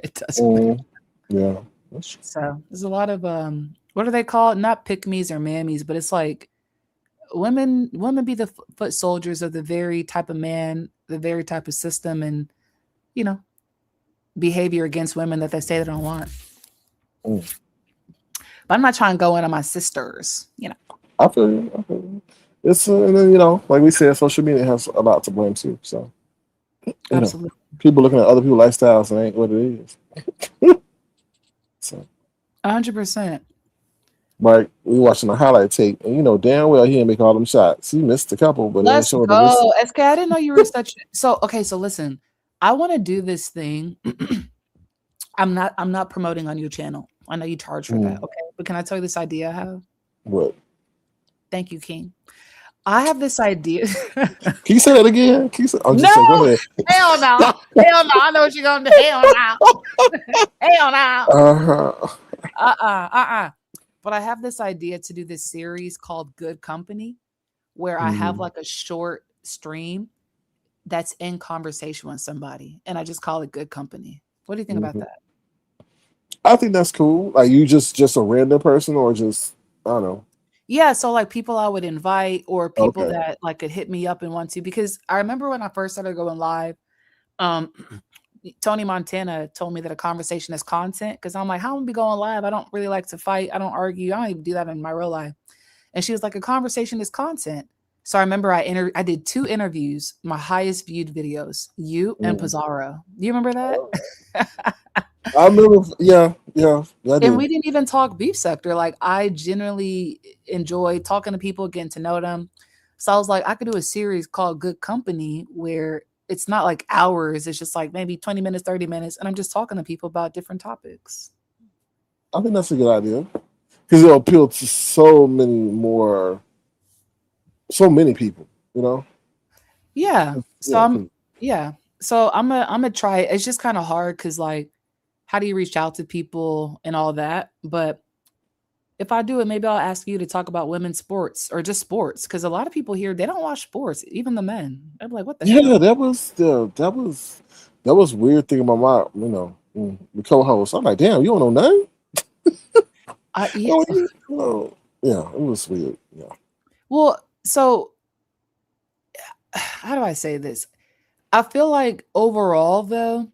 S6: It doesn't.
S8: Yeah.
S6: So there's a lot of what do they call it? Not pick-me's or mammies, but it's like women be the foot soldiers of the very type of man, the very type of system, and behavior against women that they say they don't want. But I'm not trying to go into my sisters,
S8: I feel you. It's and then like we said, social media has a lot to blame too. So
S6: absolutely,
S8: people looking at other people's lifestyles and ain't what it is. So
S6: 100%.
S8: Like we watching a highlight tape, and damn well he didn't make all them shots. He missed a couple, but
S6: let's go. SK, I didn't know you were such. So okay, so listen, I want to do this thing. I'm not promoting on your channel. I know you charge for that. Okay. But can I tell you this idea I have?
S8: What?
S6: Thank you, King. I have this idea.
S8: Can you say that again? Can you say,
S6: no,
S8: saying, go ahead.
S6: Hell no. Hell no. I know what you're gonna do. Hell no. Hell no. But I have this idea to do this series called Good Company, where I have like a short stream that's in conversation with somebody, and I just call it Good Company. What do you think about that?
S8: I think that's cool. Like you just a random person, or just I don't know.
S6: Yeah, so like people I would invite, or people that like could hit me up and want to, because I remember when I first started going live, Tony Montana told me that a conversation is content, because I'm like, how am I gonna be going live? I don't really like to fight. I don't argue. I don't even do that in my real life. And she was like, a conversation is content. So I remember I did 2 interviews, my highest viewed videos, you and Pizarro. Do you remember that?
S8: I remember, yeah.
S6: And we didn't even talk beef sector. Like I generally enjoy talking to people, getting to know them. So I was like, I could do a series called Good Company where it's not like hours. It's just like maybe 20 minutes, 30 minutes. And I'm just talking to people about different topics.
S8: I think that's a good idea. Because it'll appeal to so many people,
S6: Yeah. So I'm gonna try it. It's just kind of hard because like, how do you reach out to people and all that? But if I do it, maybe I'll ask you to talk about women's sports or just sports, because a lot of people here, they don't watch sports, even the men. I'm like, what the hell?
S8: Yeah, that was weird thing about my the co-host. I'm like, damn, you don't know nothing.
S6: Yeah.
S8: Yeah, it was weird.
S5: Well, so how do I say this? I feel like overall, though,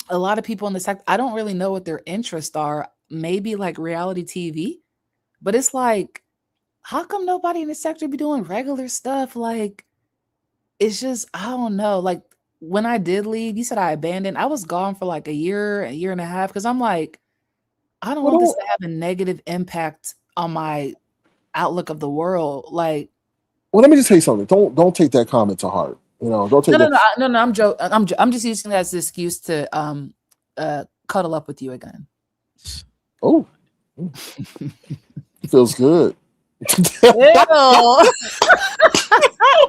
S5: a lot of people in the sector, I don't really know what their interests are. Maybe like reality TV, but it's like, how come nobody in the sector be doing regular stuff? Like, it's just, I don't know. Like, when I did leave, you said I abandoned. I was gone for like a year and a half, because I'm like, I don't
S8: Well,
S5: want this to have a negative impact on my outlook of the world. Like,
S8: let me just say something. Don't take that comment to heart. Don't take
S5: no, no,
S8: that.
S5: no, no. I'm joking. I'm just using that as an excuse to cuddle up with you again.
S8: Oh, feels good.
S5: Ew.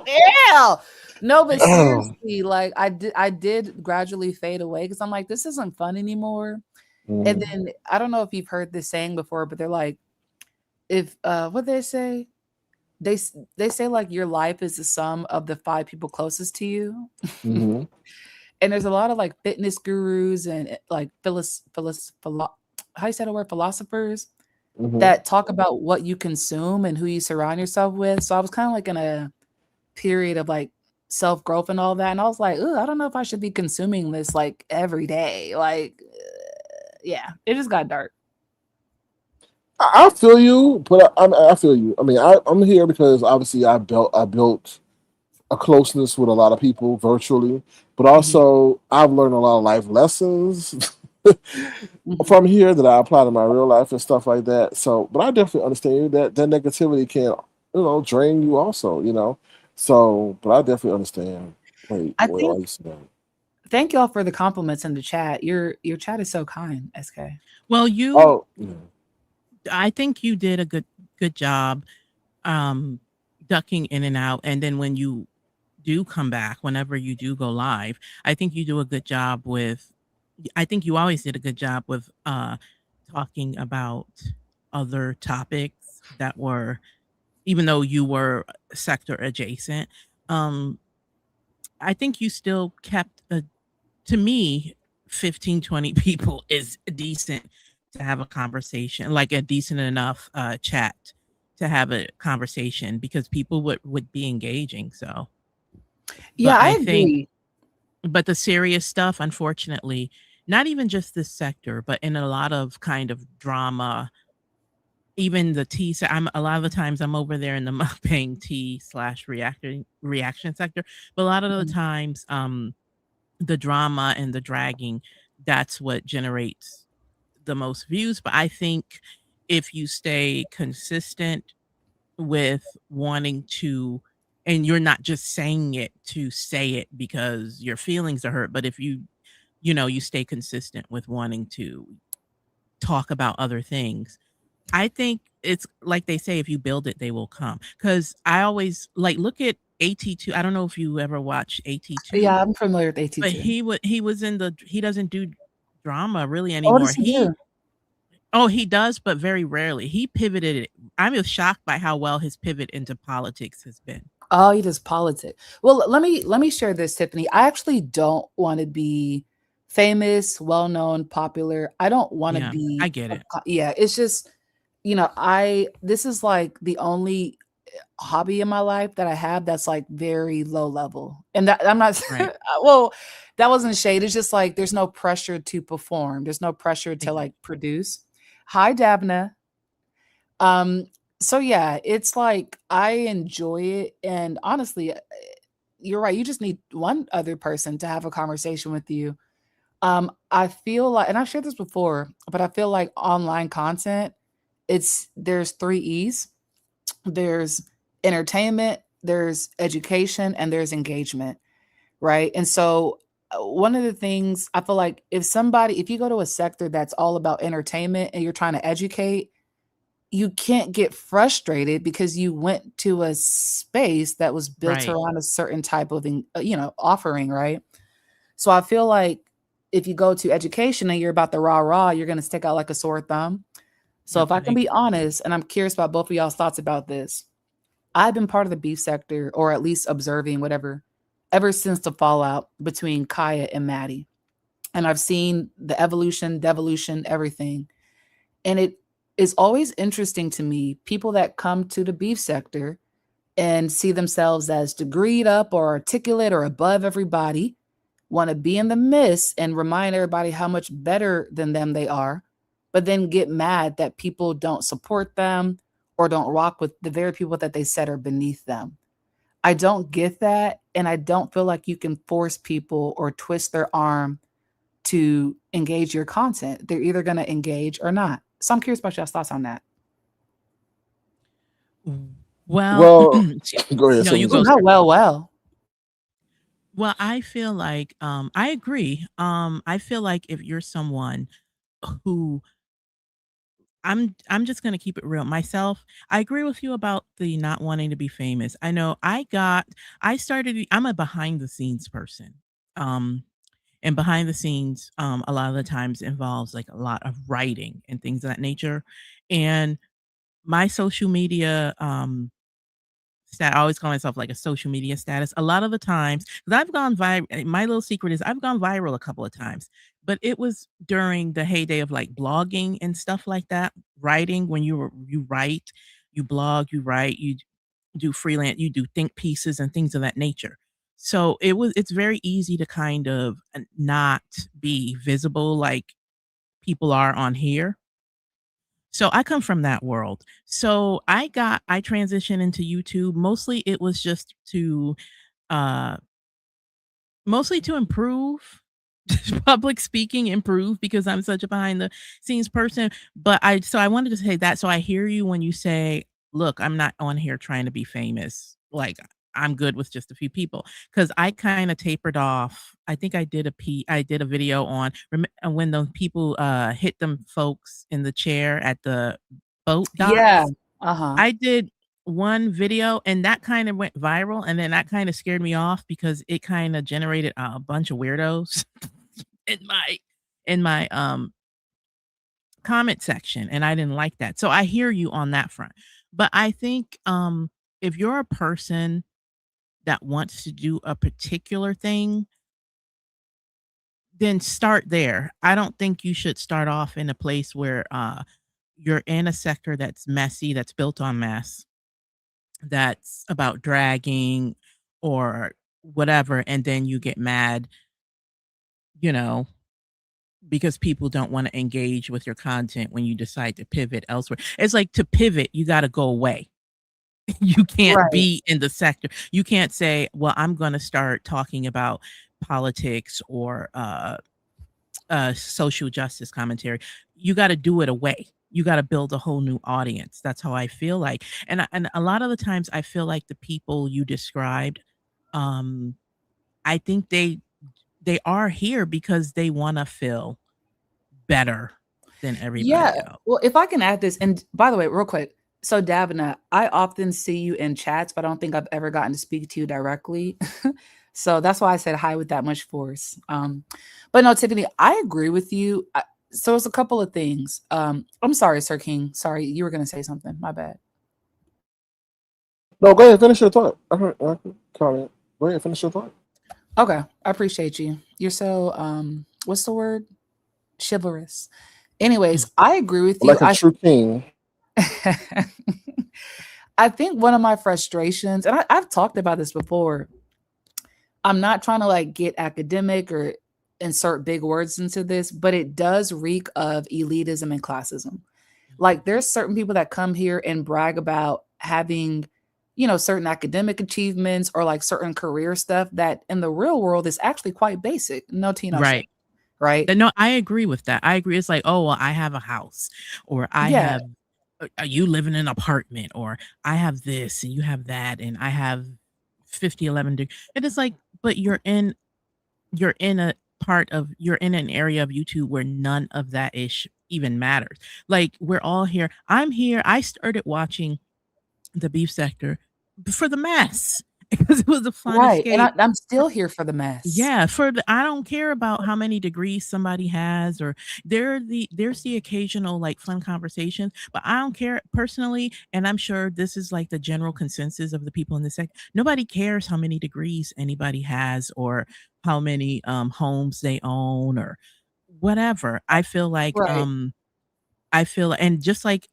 S5: Ew. No, but seriously, like I did gradually fade away, because I'm like, this isn't fun anymore. And then I don't know if you've heard this saying before, but they're like, if what they say, they say like your life is the sum of the 5 people closest to you.
S8: Mhm.
S5: And there's a lot of like fitness gurus and like how you say the word, philosophers,
S8: Mhm.
S5: that talk about what you consume and who you surround yourself with. So I was kind of like in a period of like self growth and all that, and I was like, ooh, I don't know if I should be consuming this like every day. Like, yeah, it just got dark.
S8: I feel you, but I feel you. I mean, I'm here because obviously I built a closeness with a lot of people virtually, but also I've learned a lot of life lessons from here that I apply to my real life and stuff like that. So, but I definitely understand that negativity can, drain you also. So, but I definitely understand. Like,
S5: I
S8: what
S5: think
S8: you saying.
S5: Thank y'all for the compliments in the chat. Your chat is so kind, SK.
S7: Well,
S8: Oh, yeah.
S7: I think you did a good job ducking in and out, and then when you do come back, whenever you do go live, I think you do a good job with I think you always did a good job with talking about other topics that were, even though you were sector adjacent. Um I think you still kept to me, 15, 20 people is decent to have a conversation, like a decent enough chat to have a conversation, because people would be engaging. So,
S5: Yeah,
S7: but
S5: I
S7: I think,
S5: agree.
S7: but the serious stuff, unfortunately, not even just this sector, but in a lot of kind of drama, even the I'm a lot of the times I'm over there in the mukbang tea slash reaction sector, but a lot of the
S5: Mhm.
S7: times, the drama and the dragging, that's what generates the most views. But I think if you stay consistent with wanting to, and you're not just saying it to say it because your feelings are hurt, but if you stay consistent with wanting to talk about other things, I think it's like they say, if you build it, they will come. Because I always like, look at AT2. I don't know if you ever watch AT2,
S5: Yeah, I'm familiar with
S7: but
S5: AT2.
S7: he doesn't do drama really
S5: Oh, what
S7: anymore.
S5: does he do?
S7: He does, but very rarely. He pivoted it. I'm just shocked by how well his pivot into politics has been.
S5: Oh, he does politics. Well, let me share this, Tiffany. I actually don't want to be famous, well known, popular. I don't want to
S7: Yeah, I
S5: be.
S7: get it.
S5: Yeah, it's just, I this is like the only hobby in my life that I have that's like very low level. And that I'm not
S7: Right.
S5: well, that wasn't shade. It's just like there's no pressure to perform. There's no pressure
S7: I
S5: to
S7: get
S5: like produce. Hi, Dabna. Um, so yeah, it's like I enjoy it. And honestly, you're right. You just need one other person to have a conversation with you. I feel like, and I've shared this before, but I feel like online content, there's 3 E's. There's entertainment, there's education, and there's engagement, right? And so one of the things I feel like, if you go to a sector that's all about entertainment and you're trying to educate, you can't get frustrated because you went to a space that was built
S7: right.
S5: around a certain type of offering, right? So I feel like if you go to education and you're about the rah rah, you're going to stick out like a sore thumb. So
S7: Yep,
S5: if I
S7: I
S5: can be
S7: agree.
S5: honest, and I'm curious about both of y'all's thoughts about this, I've been part of the beef sector, or at least observing whatever, ever since the fallout between Kaya and Maddie. And I've seen the evolution, devolution, everything. And it is always interesting to me, people that come to the beef sector,
S6: and see themselves as degreed up or articulate or above everybody, want to be in the midst and remind everybody how much better than them they are, but then get mad that people don't support them or don't rock with the very people that they said are beneath them. I don't get that. And I don't feel like you can force people or twist their arm to engage your content. They're either going to engage or not. So I'm curious about y'all's thoughts on that.
S7: Well,
S8: go ahead.
S7: no, you go.
S6: Well.
S7: Well, I feel like I agree. I feel like if you're someone who I'm just gonna keep it real. Myself, I agree with you about the not wanting to be famous. I know I'm a behind the scenes person. Um and behind the scenes, a lot of the times involves like a lot of writing and things of that nature. And my social media I always call myself like a social media status. A lot of the times, because I've gone viral. My little secret is I've gone viral a couple of times, but it was during the heyday of like blogging and stuff like that. Writing, when you write, you blog, you write, you do freelance, you do think pieces and things of that nature. So it's very easy to kind of not be visible like people are on here. So I come from that world. So I transitioned into YouTube. Mostly it was just to uh mostly to improve public speaking, improve because I'm such a behind the scenes person. But I wanted to say that. So I hear you when you say, look, I'm not on here trying to be famous. Like I'm good with just a few people because I kind of tapered off. I think I did a video on when those people hit them folks in the chair at the boat
S6: Yeah.
S7: docks.
S6: Uh-huh.
S7: I did one video and that kind of went viral, and then that kind of scared me off because it kind of generated a bunch of weirdos in my comment section, and I didn't like that. So I hear you on that front. But I think if you're a person that wants to do a particular thing, then start there. I don't think you should start off in a place where you're in a sector that's messy, that's built on mess, that's about dragging or whatever, and then you get mad, you know, because people don't want to engage with your content when you decide to pivot elsewhere. It's like to pivot, you got to go away. You can't
S6: Right.
S7: be in the sector. You can't say, well, I'm going to start talking about politics or social justice commentary. You got to do it away. You got to build a whole new audience. That's how I feel like. And a lot of the times I feel like the people you described, I think they are here because they want to feel better than everybody
S6: Yeah.
S7: else.
S6: Well, if I can add this, and by the way, real quick. So Davina, I often see you in chats, but I don't think I've ever gotten to speak to you directly. So that's why I said hi with that much force. But no, Tiffany, I agree with you. So it's a couple of things. I'm sorry, Sir King. Sorry, you were going to say something. My bad.
S8: No, go ahead. Finish your thought. I heard comment. Go ahead. Finish your thought.
S6: Okay, I appreciate you. You're so what's the word? Chivalrous. Anyways, I agree with you.
S8: Like a true king.
S6: I think one of my frustrations, and I've talked about this before, I'm not trying to like get academic or insert big words into this, but it does reek of elitism and classism. Like there's certain people that come here and brag about having, certain academic achievements or like certain career stuff that in the real world is actually quite basic. No tea, no shade.
S7: Right.
S6: Right.
S7: No, I agree with that. I agree. It's like, oh, well, I have a house, or I
S6: Yeah.
S7: have, you live in an apartment, or I have this and you have that, and I have 5011 degrees. And it's like, but you're in you're in an area of YouTube where none of that ish even matters. Like we're all here. I'm here. I started watching the beef sector for the mess because it was a fun
S6: Right. And
S7: escape.
S6: I'm still here for the mess.
S7: Yeah, I don't care about how many degrees somebody has, or there's the occasional like fun conversation, but I don't care personally, and I'm sure this is like the general consensus of the people in the sector. Nobody cares how many degrees anybody has or how many homes they own or whatever. I feel like
S6: Right.
S7: and just like,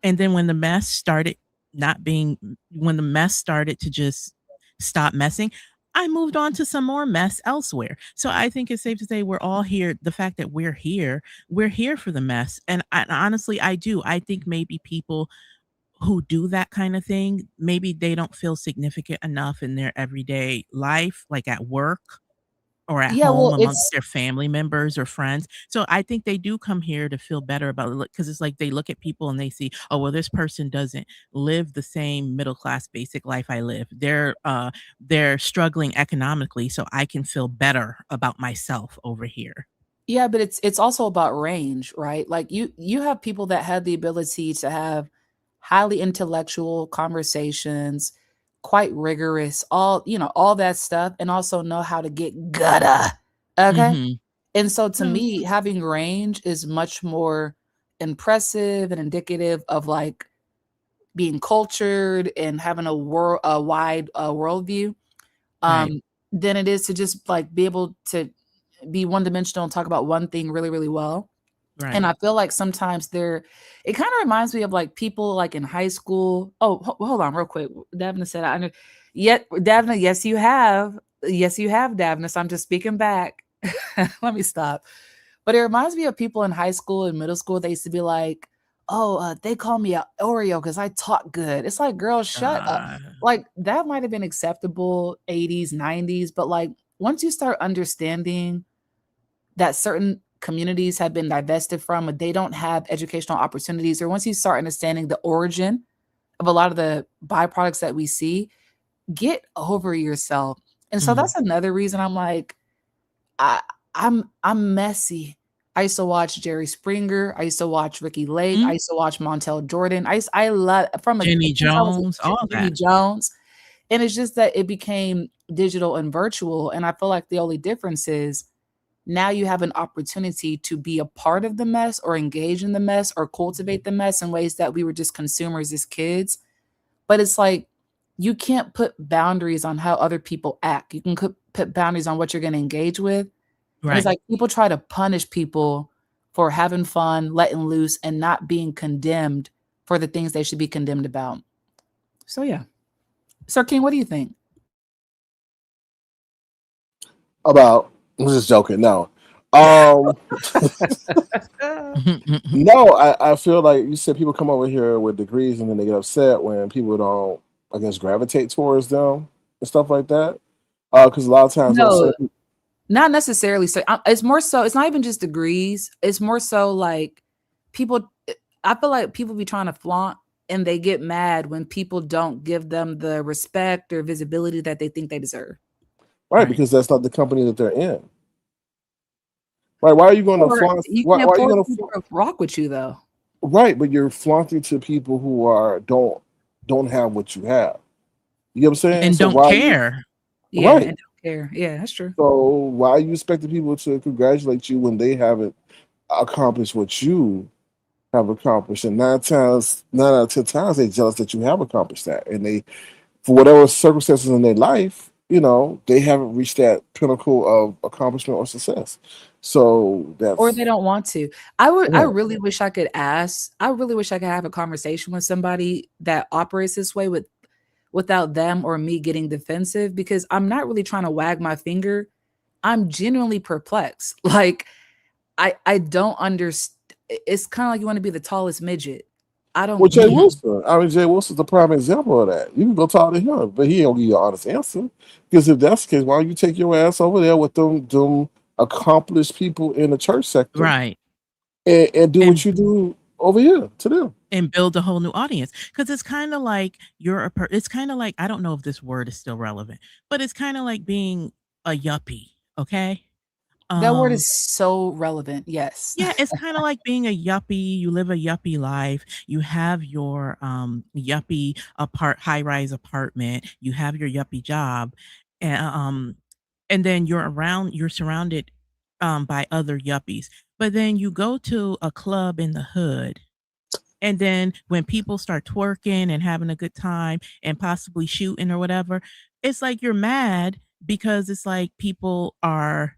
S7: and then when the mess started not being when the mess started to just stop messing, I moved on to some more mess elsewhere. So I think it's safe to say we're all here. The fact that we're here for the mess. And honestly, I do. I think maybe people who do that kind of thing, maybe they don't feel significant enough in their everyday life, like at work or at
S5: Yeah,
S7: home
S5: well,
S7: amongst
S5: it's
S7: their family members or friends. So I think they do come here to feel better about it because it's like they look at people and they see, oh, well, this person doesn't live the same middle class basic life I live. They're struggling economically, so I can feel better about myself over here.
S5: yeah, but it's also about range, right? Like you have people that have the ability to have highly intellectual conversations, quite rigorous, all, all that stuff, and also know how to get gutter. Okay?
S7: Mhm.
S5: And so to
S7: No.
S5: me, having range is much more impressive and indicative of like being cultured and having a wide worldview,
S7: Right.
S5: um, than it is to just like be able to be one dimensional and talk about one thing really, really well. And
S7: Right.
S5: I feel like sometimes it kind of reminds me of like people like in high school. Oh, hold on real quick. Davina said, I know. Yet, Davina, yes, you have. Yes, you have, Davina. So I'm just speaking back. Let me stop. But it reminds me of people in high school and middle school. They used to be like, oh, they call me a Oreo because I talk good. It's like, girl, shut up.
S7: Uh,
S5: Like that might have been acceptable 80s, 90s, but like once you start understanding that certain communities have been divested from, or they don't have educational opportunities, or once you start understanding the origin of a lot of the byproducts that we see, get over yourself. And so
S7: mhm.
S5: that's another reason I'm like, I I'm messy. I used to watch Jerry Springer. I used to watch Ricky Lake. I
S7: Mm,
S5: used to watch Montel Jordan. I love from a
S7: Jenny
S5: since I was a
S7: Jones, all
S5: Jimmy
S7: that.
S5: Jones. And it's just that it became digital and virtual. And I feel like the only difference is now you have an opportunity to be a part of the mess or engage in the mess or cultivate the mess in ways that we were just consumers as kids. But it's like you can't put boundaries on how other people act. You can put boundaries on what you're going to engage with. And it's
S7: Right.
S5: like people try to punish people for having fun, letting loose, and not being condemned for the things they should be condemned about. So yeah. Sir King, what do you think?
S8: About I'm just joking. No. Um no, I feel like you said people come over here with degrees and then they get upset when people don't, I guess, gravitate towards them and stuff like that. Because a lot of times they'll say,
S5: No, not necessarily. So it's more so. It's not even just degrees. It's more so like people. I feel like people be trying to flaunt, and they get mad when people don't give them the respect or visibility that they think they deserve.
S8: right,
S7: Right.
S8: because that's not the company that they're in. Right? Why are you going to
S5: Or
S8: flaunt?
S5: you
S8: Why
S5: can't
S8: are you
S5: force
S8: going to
S5: people to rock with you though.
S8: right? But you're flaunting to people who are don't have what you have. You know what I'm saying?
S7: And
S8: So
S7: don't
S8: why are you
S7: care.
S5: Yeah,
S8: right?
S5: and don't care. Yeah, that's true.
S8: So why are you expecting people to congratulate you when they haven't accomplished what you have accomplished? And nine out of 10 times, they're jealous that you have accomplished that, and they, for whatever circumstances in their life, they haven't reached that pinnacle of accomplishment or success. So
S5: Or
S8: that's
S5: they don't want to. I
S8: right.
S5: really wish I could ask. I really wish I could have a conversation with somebody that operates this way without them or me getting defensive because I'm not really trying to wag my finger. I'm genuinely perplexed. Like I don't understand. It's kind of like you want to be the tallest midget. I
S8: Well,
S5: don't
S8: Jay
S5: get it.
S8: Wilson. I mean, Jay Wilson's the prime example of that. You can go talk to him, but he don't give you an honest answer. Because if that's the case, why don't you take your ass over there with them accomplished people in the church sector
S7: Right.
S8: and do what
S7: And
S8: you do over here to them?
S7: and build a whole new audience because it's kind of like it's kind of like I don't know if this word is still relevant, but it's kind of like being a yuppie, okay?
S5: That word
S7: Um
S5: is so relevant. Yes.
S7: yeah, it's kind of like being a yuppie. You live a yuppie life. You have your yuppie high-rise apartment. You have your yuppie job. And then you're surrounded by other yuppies. But then you go to a club in the hood and then when people start twerking and having a good time and possibly shooting or whatever, it's like you're mad because it's like people are,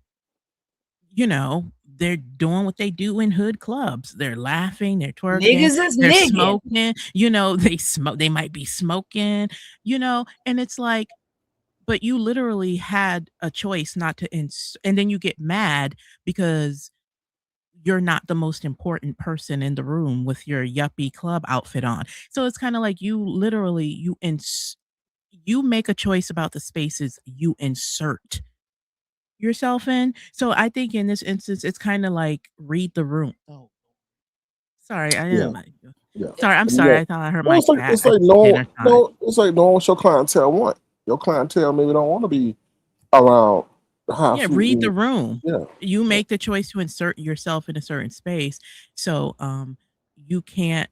S7: you know, they're doing what they do in hood clubs. They're laughing, they're twerking,
S6: Niggas is
S7: they're
S6: niggas.
S7: smoking, you know, they might be smoking, you know, and it's like, but you literally had a choice not to and then you get mad because you're not the most important person in the room with your yuppie club outfit on. So it's kind of like you literally you make a choice about the spaces you insert yourself in. So I think in this instance, it's kind of like read the room. Oh, sorry, I
S8: Yeah,
S7: didn't.
S8: yeah.
S7: Sorry, I'm
S8: And
S7: sorry.
S8: yeah.
S7: I thought I heard
S8: Well,
S7: Mike back.
S8: it's
S7: I
S8: like
S7: just paying her time.
S8: it's like knowing what your clientele want. Your clientele maybe don't want to be around high
S7: Yeah, read the
S8: fruit.
S7: room.
S8: Yeah,
S7: You make the choice to insert yourself in a certain space. So you can't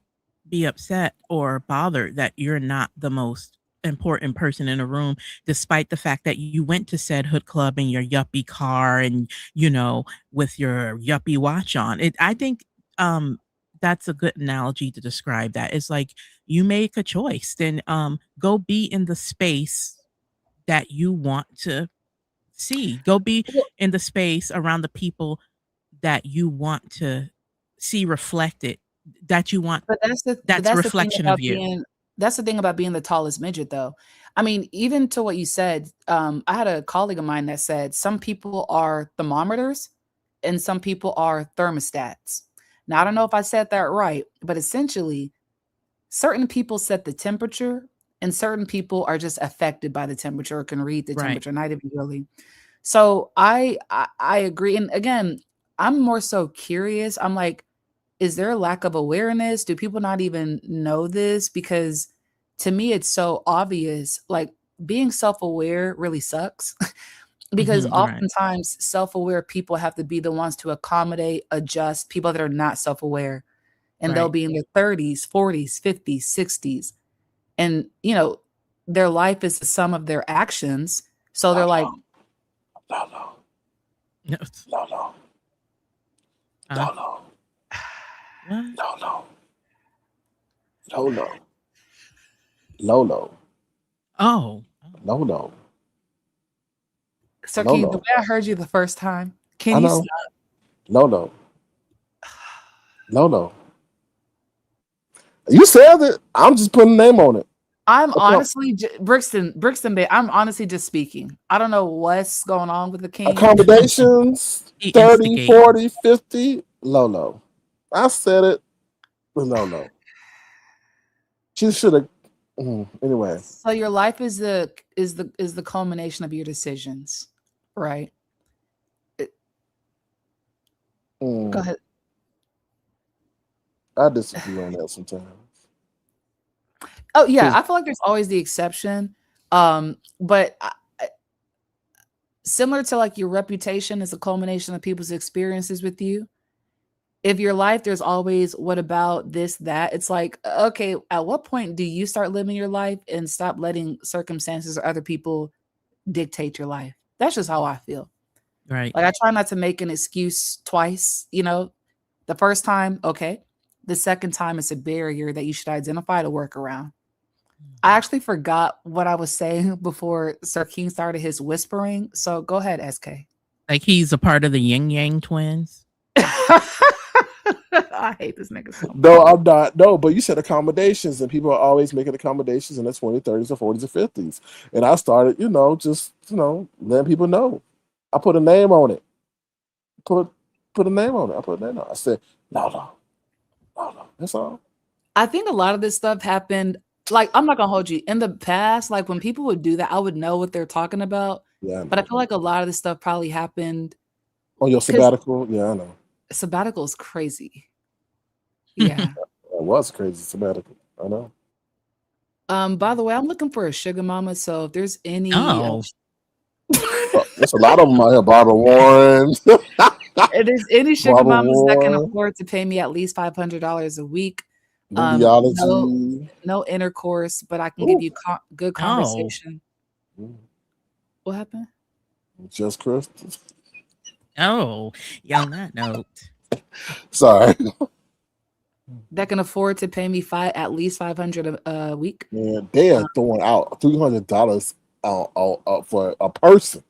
S7: be upset or bothered that you're not the most important person in a room, despite the fact that you went to said hood club in your yuppie car and, you know, with your yuppie watch on. I think that's a good analogy to describe that. It's like you make a choice, then go be in the space that you want to see. Go be in the space around the people that you want to see reflected, that you want
S6: But
S7: that's a
S6: that's the thing
S7: reflection of
S6: about
S7: you.
S6: being the tallest midget though. I mean, even to what you said, I had a colleague of mine that said some people are thermometers and some people are thermostats. Now I don't know if I said that right, but essentially certain people set the temperature and certain people are just affected by the temperature or can read the
S7: Right.
S6: temperature, not even really. So I agree. And again, I'm more so curious. I'm like, is there a lack of awareness? Do people not even know this? Because to me, it's so obvious. Like being self-aware really sucks because
S7: Right.
S6: oftentimes self-aware people have to be the ones to accommodate, adjust people that are not self-aware. And they'll
S7: Right.
S6: be in their 30s, 40s, 50s, 60s. And, you know, their life is the sum of their actions. So they're like,
S8: no,
S7: No.
S8: no, no,
S7: Uh,
S8: no, no,
S7: what?
S8: no, no, no, no, no, no,
S7: Oh.
S8: no, no,
S6: Sir
S8: no,
S6: King, the
S8: no.
S6: way I heard you the first time,
S8: I
S6: can you
S8: know.
S6: stop?
S8: No, no, no, no. You said it. I'm just putting a name on it.
S6: I'm
S8: Accom-
S6: honestly, Brixton Bay, I'm honestly just speaking. I don't know what's going on with the King.
S8: accommodations,
S7: He
S8: 30,
S7: instigating.
S8: 40, 50. Low. I said it. No. She should have. Anyway.
S6: So your life is the culmination of your decisions, right? Go
S8: Mm,
S6: ahead.
S8: I disagree on that sometimes.
S6: Oh yeah,
S8: 'Cause-
S6: I feel like there's always the exception. But similar to like your reputation is a culmination of people's experiences with you. If your life, there's always what about this, that. It's like, okay, at what point do you start living your life and stop letting circumstances or other people dictate your life? That's just how I feel.
S7: Right.
S6: Like I try not to make an excuse twice, you know. The first time, okay. The second time, it's a barrier that you should identify to work around. I actually forgot what I was saying before Sir King started his whispering. So go ahead, SK.
S7: Like he's a part of the Yin Yang twins.
S6: I hate this nigga so much.
S8: No, I'm not. No, but you said accommodations, and people are always making accommodations in the 20s, 30s, or 40s, or 50s. And I started, just letting people know. I put a name on it. Put a name on it. I put a name on it. I said, no. That's all.
S6: I think a lot of this stuff happened. Like, I'm not gonna hold you. In the past, like when people would do that, I would know what they're talking about.
S8: Yeah,
S6: But I feel like a lot of this stuff probably happened.
S8: On your sabbatical? Yeah, I know.
S6: Sabbatical is crazy. Yeah.
S8: It was crazy sabbatical. I know.
S6: By the way, I'm looking for a sugar mama. So if there's any
S8: There's a lot of them out here, Barbara Warren.
S6: if there's any sugar
S8: Barbara
S6: mamas that can
S8: Warren.
S6: afford to pay me at least $500 a week,
S8: Biology.
S6: no intercourse, but I can give you good conversation. What happened?
S8: Just Crystal.
S7: Oh, yeah, on that note.
S8: Sorry.
S6: That can afford to pay me at least $500 a week.
S8: Man, they are throwing out $300 for a person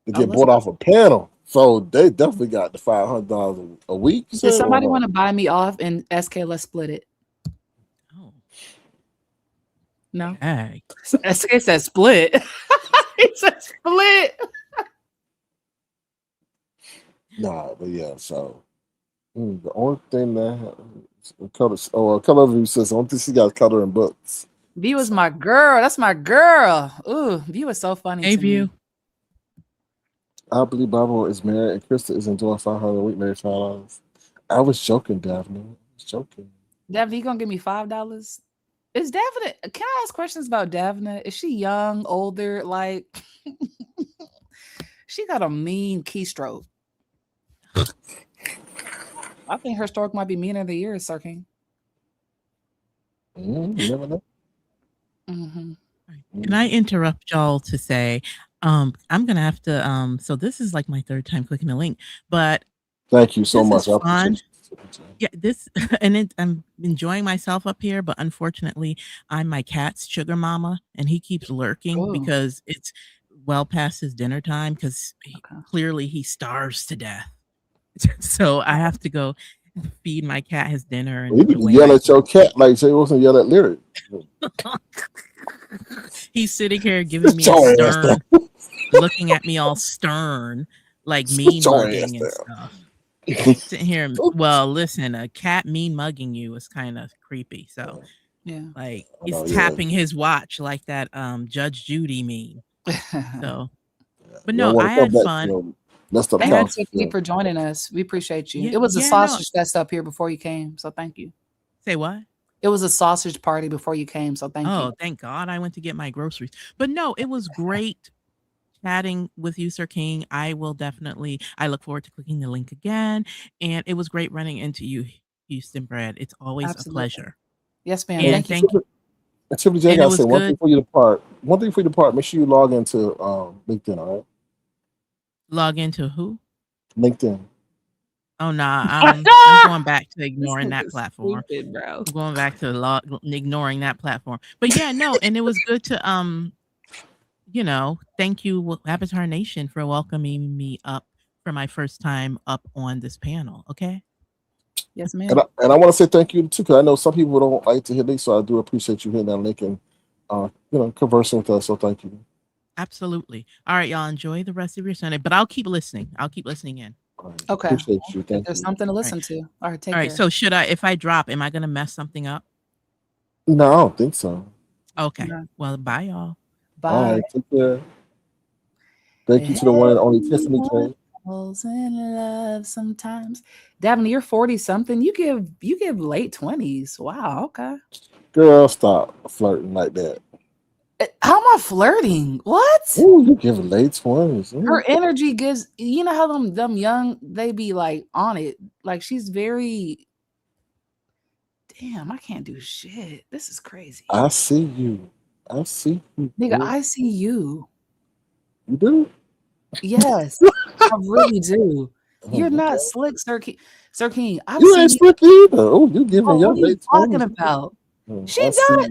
S8: to get bought off a panel. So they definitely got the $500 a week.
S6: If somebody want to buy me off and SK, let's split it.
S7: Oh.
S6: No.
S7: Hey.
S6: SK said split. He said split.
S8: Nah, but yeah, so the only thing that color of you says, I don't think she got color in books.
S6: View is my girl. That's my girl. Ooh, View is so funny.
S7: Hey,
S6: to
S7: View.
S6: Me.
S8: I believe Bible is married and Krista is enjoying $500 a week, married $5. I was joking, Daphne. I was joking.
S6: Daphne, you gonna give me $5? Is Daphne? Can I ask questions about Daphne? Is she young, older? Like, she got a mean keystroke. I think her stroke might be meaner than yours, Sir King.
S8: You never know.
S6: Mm-hmm.
S7: Can I interrupt y'all to say, I'm gonna have to. So this is like my third time clicking the link, but
S8: thank you so much.
S7: I appreciate yeah, this and I'm enjoying myself up here, but unfortunately, I'm my cat's sugar mama, and he keeps lurking because it's well past his dinner time because clearly he starves to death. So I have to go feed my cat his dinner and
S8: you can yell at your cat like Jay Wilson yell at Lyric.
S7: He's sitting here giving me a stern, looking at me all stern, like mean mugging and stuff. Sitting here, well, listen, a cat mean mugging you is kind of creepy. So,
S6: yeah,
S7: like he's tapping his watch like that Judge Judy meme. So, but no, I had fun.
S6: Thank you, Tiffany, for joining us. We appreciate you. It was a sausage fest up here before you came, so thank you.
S7: Say what?
S6: It was a sausage party before you came, so thank you.
S7: Oh, thank God I went to get my groceries. But no, it was great chatting with you, Sir King. I look forward to clicking the link again. And it was great running into you, Houstonbred. It's always a pleasure.
S6: Yes, ma'am.
S7: And thank you.
S8: Tiffany J, I gotta say one thing for you to part. One thing for you to part. Make sure you log into LinkedIn, all right?
S7: Log into who?
S8: LinkedIn.
S7: Oh nah, I'm going back to ignoring that platform.
S6: Stupid, bro.
S7: I'm going back to ignoring that platform. But yeah, no, and it was good to thank you, Avatar Nation, for welcoming me up for my first time up on this panel. Okay.
S6: Yes, ma'am.
S8: And I want to say thank you too, because I know some people don't like to hit links, so I do appreciate you hitting that link and conversing with us. So thank you.
S7: Absolutely. All right, y'all, enjoy the rest of your Sunday. But I'll keep listening. in.
S6: Okay.
S8: Appreciate you. Thank
S6: There's
S8: you.
S6: something to listen to. All right, take care.
S7: All right. So should I, if I drop, am I gonna mess something up?
S8: No, I don't think so.
S7: Okay.
S6: No.
S7: Well, bye, y'all.
S6: Bye.
S8: All right, take care. Thank you to the one and only Tiffany J.
S6: Falls in love sometimes. Daphne, you're 40 something. You give late 20s. Wow. Okay.
S8: Girl, stop flirting like that.
S6: How am I flirting? What?
S8: Ooh, you give late 20s.
S6: Her energy gives. You know how them young, they be like on it. Like she's very. Damn, I can't do shit. This is crazy.
S8: I see you. I see you.
S6: Nigga, I see you.
S8: You do?
S6: Yes, I really do. You're not slick, Sir King. Sir King,
S8: you ain't slick either. Oh, you giving your
S6: what are you
S8: late 20s.
S6: talking about? She does.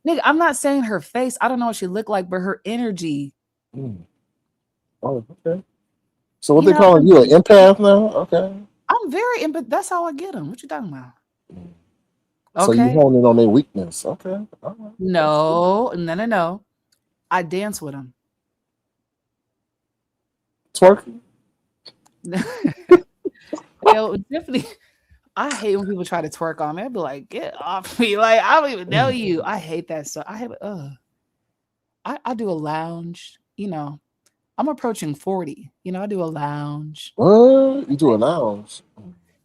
S6: Nigga, I'm not saying her face. I don't know what she looked like, but her energy.
S8: Oh, okay. So what they calling you, an empath now? Okay.
S6: I'm very empath. That's how I get them. What you talking about?
S8: So you honing on their weakness. Okay. All right.
S6: No. I dance with them.
S8: Twerking?
S6: Yo, Tiffany, I hate when people try to twerk on me. I'd be like, get off me. Like, I don't even know you. I hate that stuff. I do a lounge, I'm approaching 40. I do a lounge.
S8: What? You do a lounge?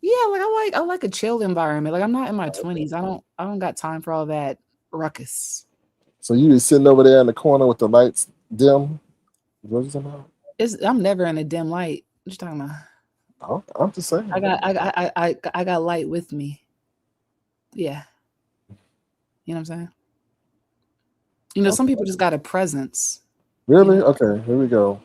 S6: Yeah, like I like a chill environment. Like I'm not in my 20s. I don't got time for all that ruckus.
S8: So you just sitting over there in the corner with the lights dim? What are you talking about?
S6: I'm never in a dim light. What you talking about?
S8: Oh, I'm just saying.
S6: I got light with me. Yeah. You know what I'm saying? Some people just got a presence.
S8: Really? Okay, here we go.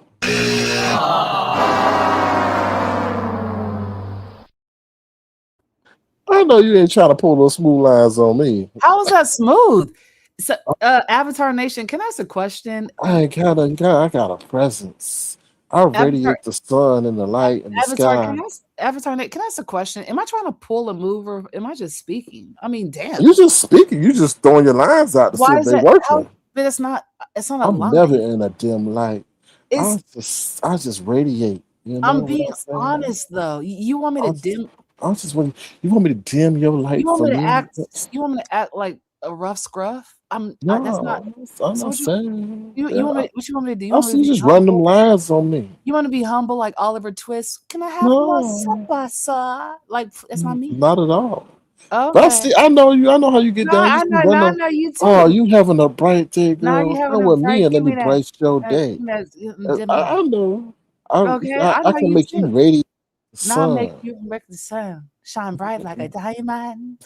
S8: I know you ain't trying to pull those smooth lines on me.
S6: How was that smooth? So, Avatar Nation, can I ask a question?
S8: I got a presence. I
S5: Avatar,
S8: radiate the sun and the light and the
S5: Avatar,
S8: sky.
S5: can I ask a question? Am I trying to pull a move or am I just speaking? I mean, damn.
S8: You just speaking. You just throwing your lines out to see
S5: Why
S8: if
S5: is
S8: they
S5: that?
S8: working.
S5: But it's not a
S8: I'm never
S5: line.
S8: in a dim light. I
S5: It's
S8: just radiate. You know
S5: I'm
S8: what
S5: being
S8: I'm saying?
S5: honest though. You want me to dim
S8: I'm just want you want me to dim your light
S5: you want
S8: for
S5: me to
S8: me?
S5: act like a rough scruff? That's not
S8: No, I'm
S5: so
S8: not saying.
S5: you
S8: Yeah,
S5: want me what you want me to do? You
S8: I
S5: want me to
S8: see you
S5: be
S8: just run them
S5: humble?
S8: lines on me.
S5: You want to be humble like Oliver Twist? Can I have more
S8: No,
S5: supper, sir? Like that's not me.
S8: not at all. But I
S5: Okay.
S8: see, I know you. I know how you get
S5: No,
S8: down. You
S5: I
S8: see
S5: know.
S8: run
S5: Now I
S8: them.
S5: know you
S8: Oh,
S5: too.
S8: you having a bright day,
S5: Now you
S8: girl?
S5: having
S8: Come
S5: a
S8: with me
S5: bright.
S8: and let
S5: Give
S8: me
S5: me that.
S8: bright your
S5: Give
S8: day.
S5: me that dim light.
S8: I know.
S5: Okay, I
S8: I
S5: know
S8: can
S5: you
S8: make you
S5: too.
S8: radiate the
S5: Now I make
S8: sun.
S5: you make the sun shine bright like a diamond.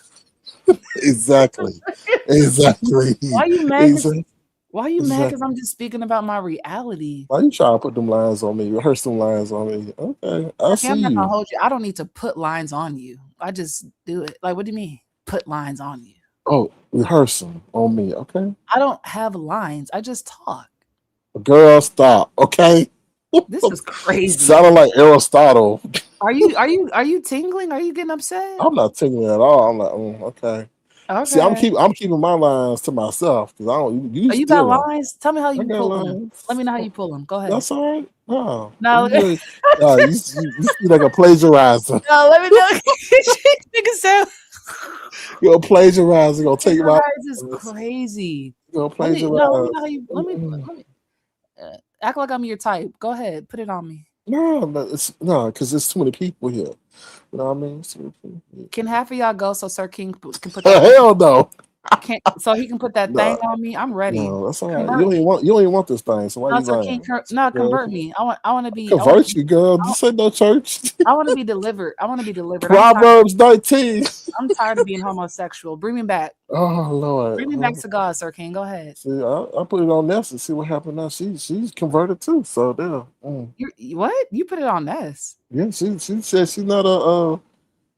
S8: Exactly. Exactly.
S5: Why you mad?
S8: Exactly.
S5: Why you mad? Because
S8: Exactly.
S5: I'm just speaking about my reality.
S8: Why you trying to put them lines on me? Rehearse some lines on me. Okay, I
S5: Okay,
S8: see
S5: I'm not gonna
S8: you.
S5: hold you. I don't need to put lines on you. I just do it. Like, what do you mean? Put lines on you?
S8: Oh, rehearse them on me. Okay.
S5: I don't have lines. I just talk.
S8: Girl, stop. Okay.
S5: This is crazy.
S8: Sounding like Aristotle.
S5: Are you tingling? Are you getting upset?
S8: I'm not tingling at all. I'm like, okay. See,
S5: Okay.
S8: I'm keeping my lines to myself because I don't. You
S5: Oh, you got
S8: stealing.
S5: lines? Tell me how
S8: I
S5: you
S8: got
S5: pull them. Let
S8: lines.
S5: me know how you pull them. Go ahead.
S8: That's all right. No,
S5: No,
S8: you speak like a plagiarizer.
S5: no, let me know. Nigga said
S8: You're a plagiarizer. You're gonna take my.
S5: plagiarize is crazy.
S8: You're gonna
S5: Let me know
S8: plagiarize.
S5: how you let me act like I'm your type. Go ahead, put it on me.
S8: No, because there's too many people here. You know what I mean? It's too many people here.
S5: Can half of y'all go so Sir King can put that thing?
S8: Hell no.
S5: So he can put that thing
S8: No,
S5: on me? I'm ready.
S8: no, that's all right.
S5: Convert me.
S8: You don't even want this thing. So why
S5: No,
S8: you
S5: Sir King,
S8: lying? Girl,
S5: convert me. I want to be.
S8: convert you, girl. This ain't no church.
S5: I want to be delivered. I want to be delivered.
S8: Proverbs 19.
S5: I'm tired of being homosexual. Bring me back.
S8: Oh Lord.
S5: Bring me back to God, Sir King. Go ahead.
S8: See, I put it on Ness and see what happened now. She's converted too. So there.
S5: What? You put it on Ness?
S8: Yeah, she said she's not a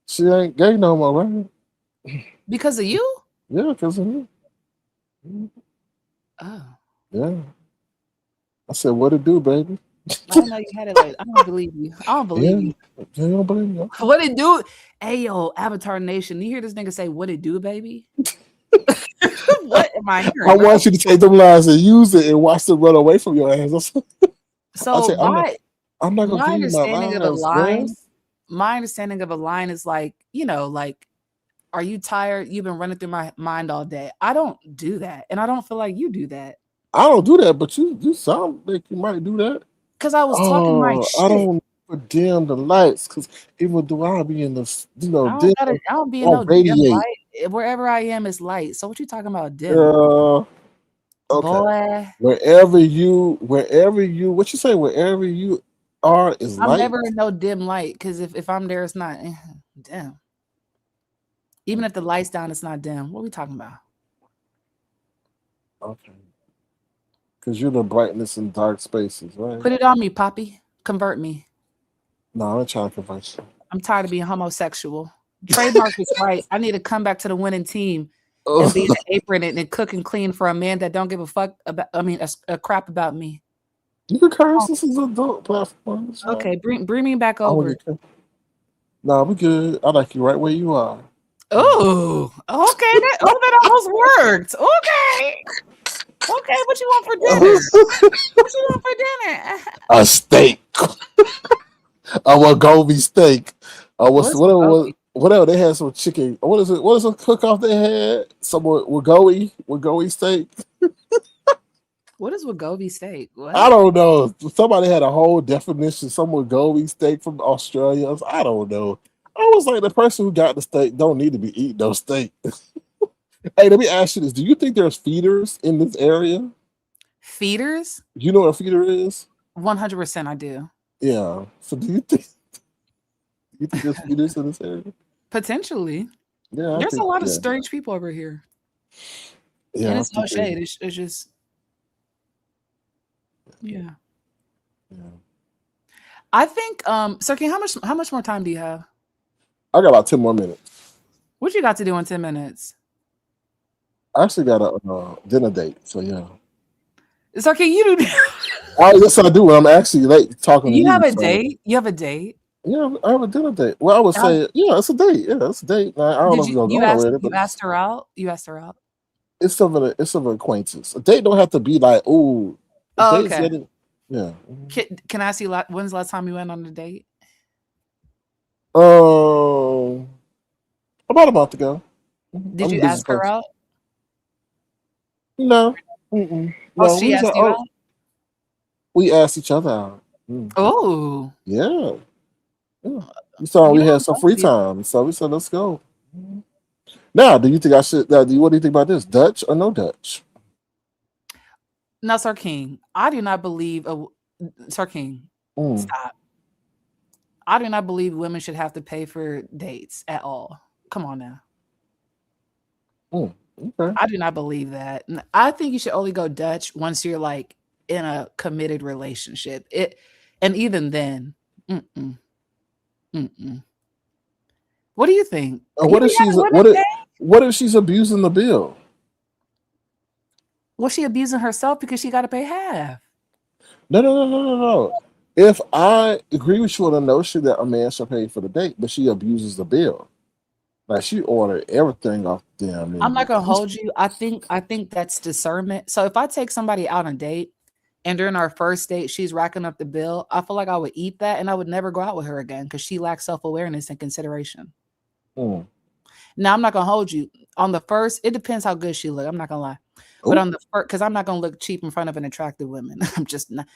S8: she ain't gay no more, right?
S5: Because of you?
S8: Yeah, because of me.
S5: Oh.
S8: Yeah. I said, what it do, baby?
S5: I didn't know you had it like I don't believe you. I don't believe you.
S8: You don't believe me?
S5: What it do? Hey yo, Avatar Nation. You hear this nigga say what it do, baby? What am I hearing?
S8: I want you to take them lines and use it and watch them run away from your ass.
S5: So
S8: I'm not gonna
S5: my
S8: give you my
S5: understanding of a
S8: lines,
S5: line,
S8: girl.
S5: my understanding of a line is like, like, are you tired? You've been running through my mind all day. I don't do that. And I don't feel like you do that.
S8: I don't do that, but you sound like you might do that.
S5: Because I was talking my shit.
S8: I don't dim the lights because even though I'll be in the
S5: I don't be in no dim light. Wherever I am is light. So what you talking about dim?
S8: Okay.
S5: Boy.
S8: Wherever you what you say, wherever you are is
S5: I'm
S8: light.
S5: never in no dim light because if I'm there, it's not dim. Even if the light's down, it's not dim. What are we talking about?
S8: Okay. Because you're the brightness in dark spaces, right?
S5: Put it on me, Poppy. Convert me.
S8: No, I'm not trying to convert you.
S5: I'm tired of being homosexual. Trademark is right. I need to come back to the winning team and be in the apron and cook and clean for a man that don't give a fuck about. I mean, a crap about me.
S8: You can curse. This is an adult platform.
S5: Okay, bring me back over.
S8: No, we good. I like you right where you are.
S5: Oh, okay. That almost worked. Okay. Okay, what you want for dinner? What you want for dinner?
S8: A steak. A Wagobi steak. Whatever they had some chicken. What is it? What is a cook off they had? Some Wagobi steak.
S5: What is Wagobi steak? What?
S8: I don't know. Somebody had a whole definition. Some Wagobi steak from Australia. I don't know. I was like, the person who got the steak don't need to be eating no steak. Hey, let me ask you this. Do you think there's feeders in this area?
S5: Feeders?
S8: You know what a feeder is?
S5: 100% I do.
S8: Yeah. So do you think there's feeders in this area?
S5: Potentially.
S8: Yeah.
S5: There's a lot of strange people over here. Yeah. And it's no shade. It's just yeah. I think Sir King, how much more time do you have?
S8: I got about 10 more minutes.
S5: What you got to do in 10 minutes?
S8: I actually got a dinner date, so yeah.
S5: Sir King, you do
S8: Yes, I do. I'm actually late talking to
S6: You have
S8: you.
S6: a
S8: So
S6: date? You have a date?
S8: yeah, I have a dinner date. Well, I would
S6: How,
S8: say, yeah, it's a date. Yeah, it's a date. Now, I don't know
S6: did
S8: if we're gonna
S6: you
S8: go
S6: ask
S8: nowhere, but
S6: you asked her out? You asked her out?
S8: it's of an acquaintance. A date don't have to be like, oh, a
S6: Oh,
S8: date's
S6: okay.
S8: getting, yeah.
S6: Can I ask you when's the last time you went on a date?
S8: Um, about a month ago.
S6: Did
S8: I'm a
S6: you
S8: busy
S6: ask her
S8: person.
S6: out?
S8: No, mm-mm.
S6: Oh,
S8: No.
S6: she asked you out?
S8: We asked each other out.
S6: Oh,
S8: Yeah, yeah. We saw
S6: you
S8: we
S6: know
S8: had
S6: I'm
S8: some
S6: proud of
S8: free
S6: you.
S8: time, so we said, let's go. Now, do you think I should? What do you think about this? Dutch or no Dutch?
S6: No, Sir King, I do not believe Sir King,
S8: Mm,
S6: stop. I do not believe women should have to pay for dates at all. Come on now.
S8: mm, okay.
S6: I do not believe that. I think you should only go Dutch once you're like in a committed relationship. And even then, mm-mm, mm-mm. What do you think? You
S8: What if
S6: be
S8: she's
S6: having women
S8: what if
S6: pay?
S8: what if she's abusing the bill?
S6: Was she abusing herself because she got to pay half?
S8: No, no, no, no, no, no. If I agree with you on the notion that a man should pay for the date, but she abuses the bill, like she ordered everything off the damn
S6: I'm not
S8: menu.
S6: gonna hold you. I think that's discernment. So if I take somebody out on a date and during our first date she's racking up the bill, I feel like I would eat that and I would never go out with her again because she lacks self-awareness and consideration.
S8: Mm.
S6: Now I'm not gonna hold you. On the first, it depends how good she look. I'm not gonna lie. But
S8: Ooh.
S6: on the first, because I'm not gonna look cheap in front of an attractive woman. I'm just not.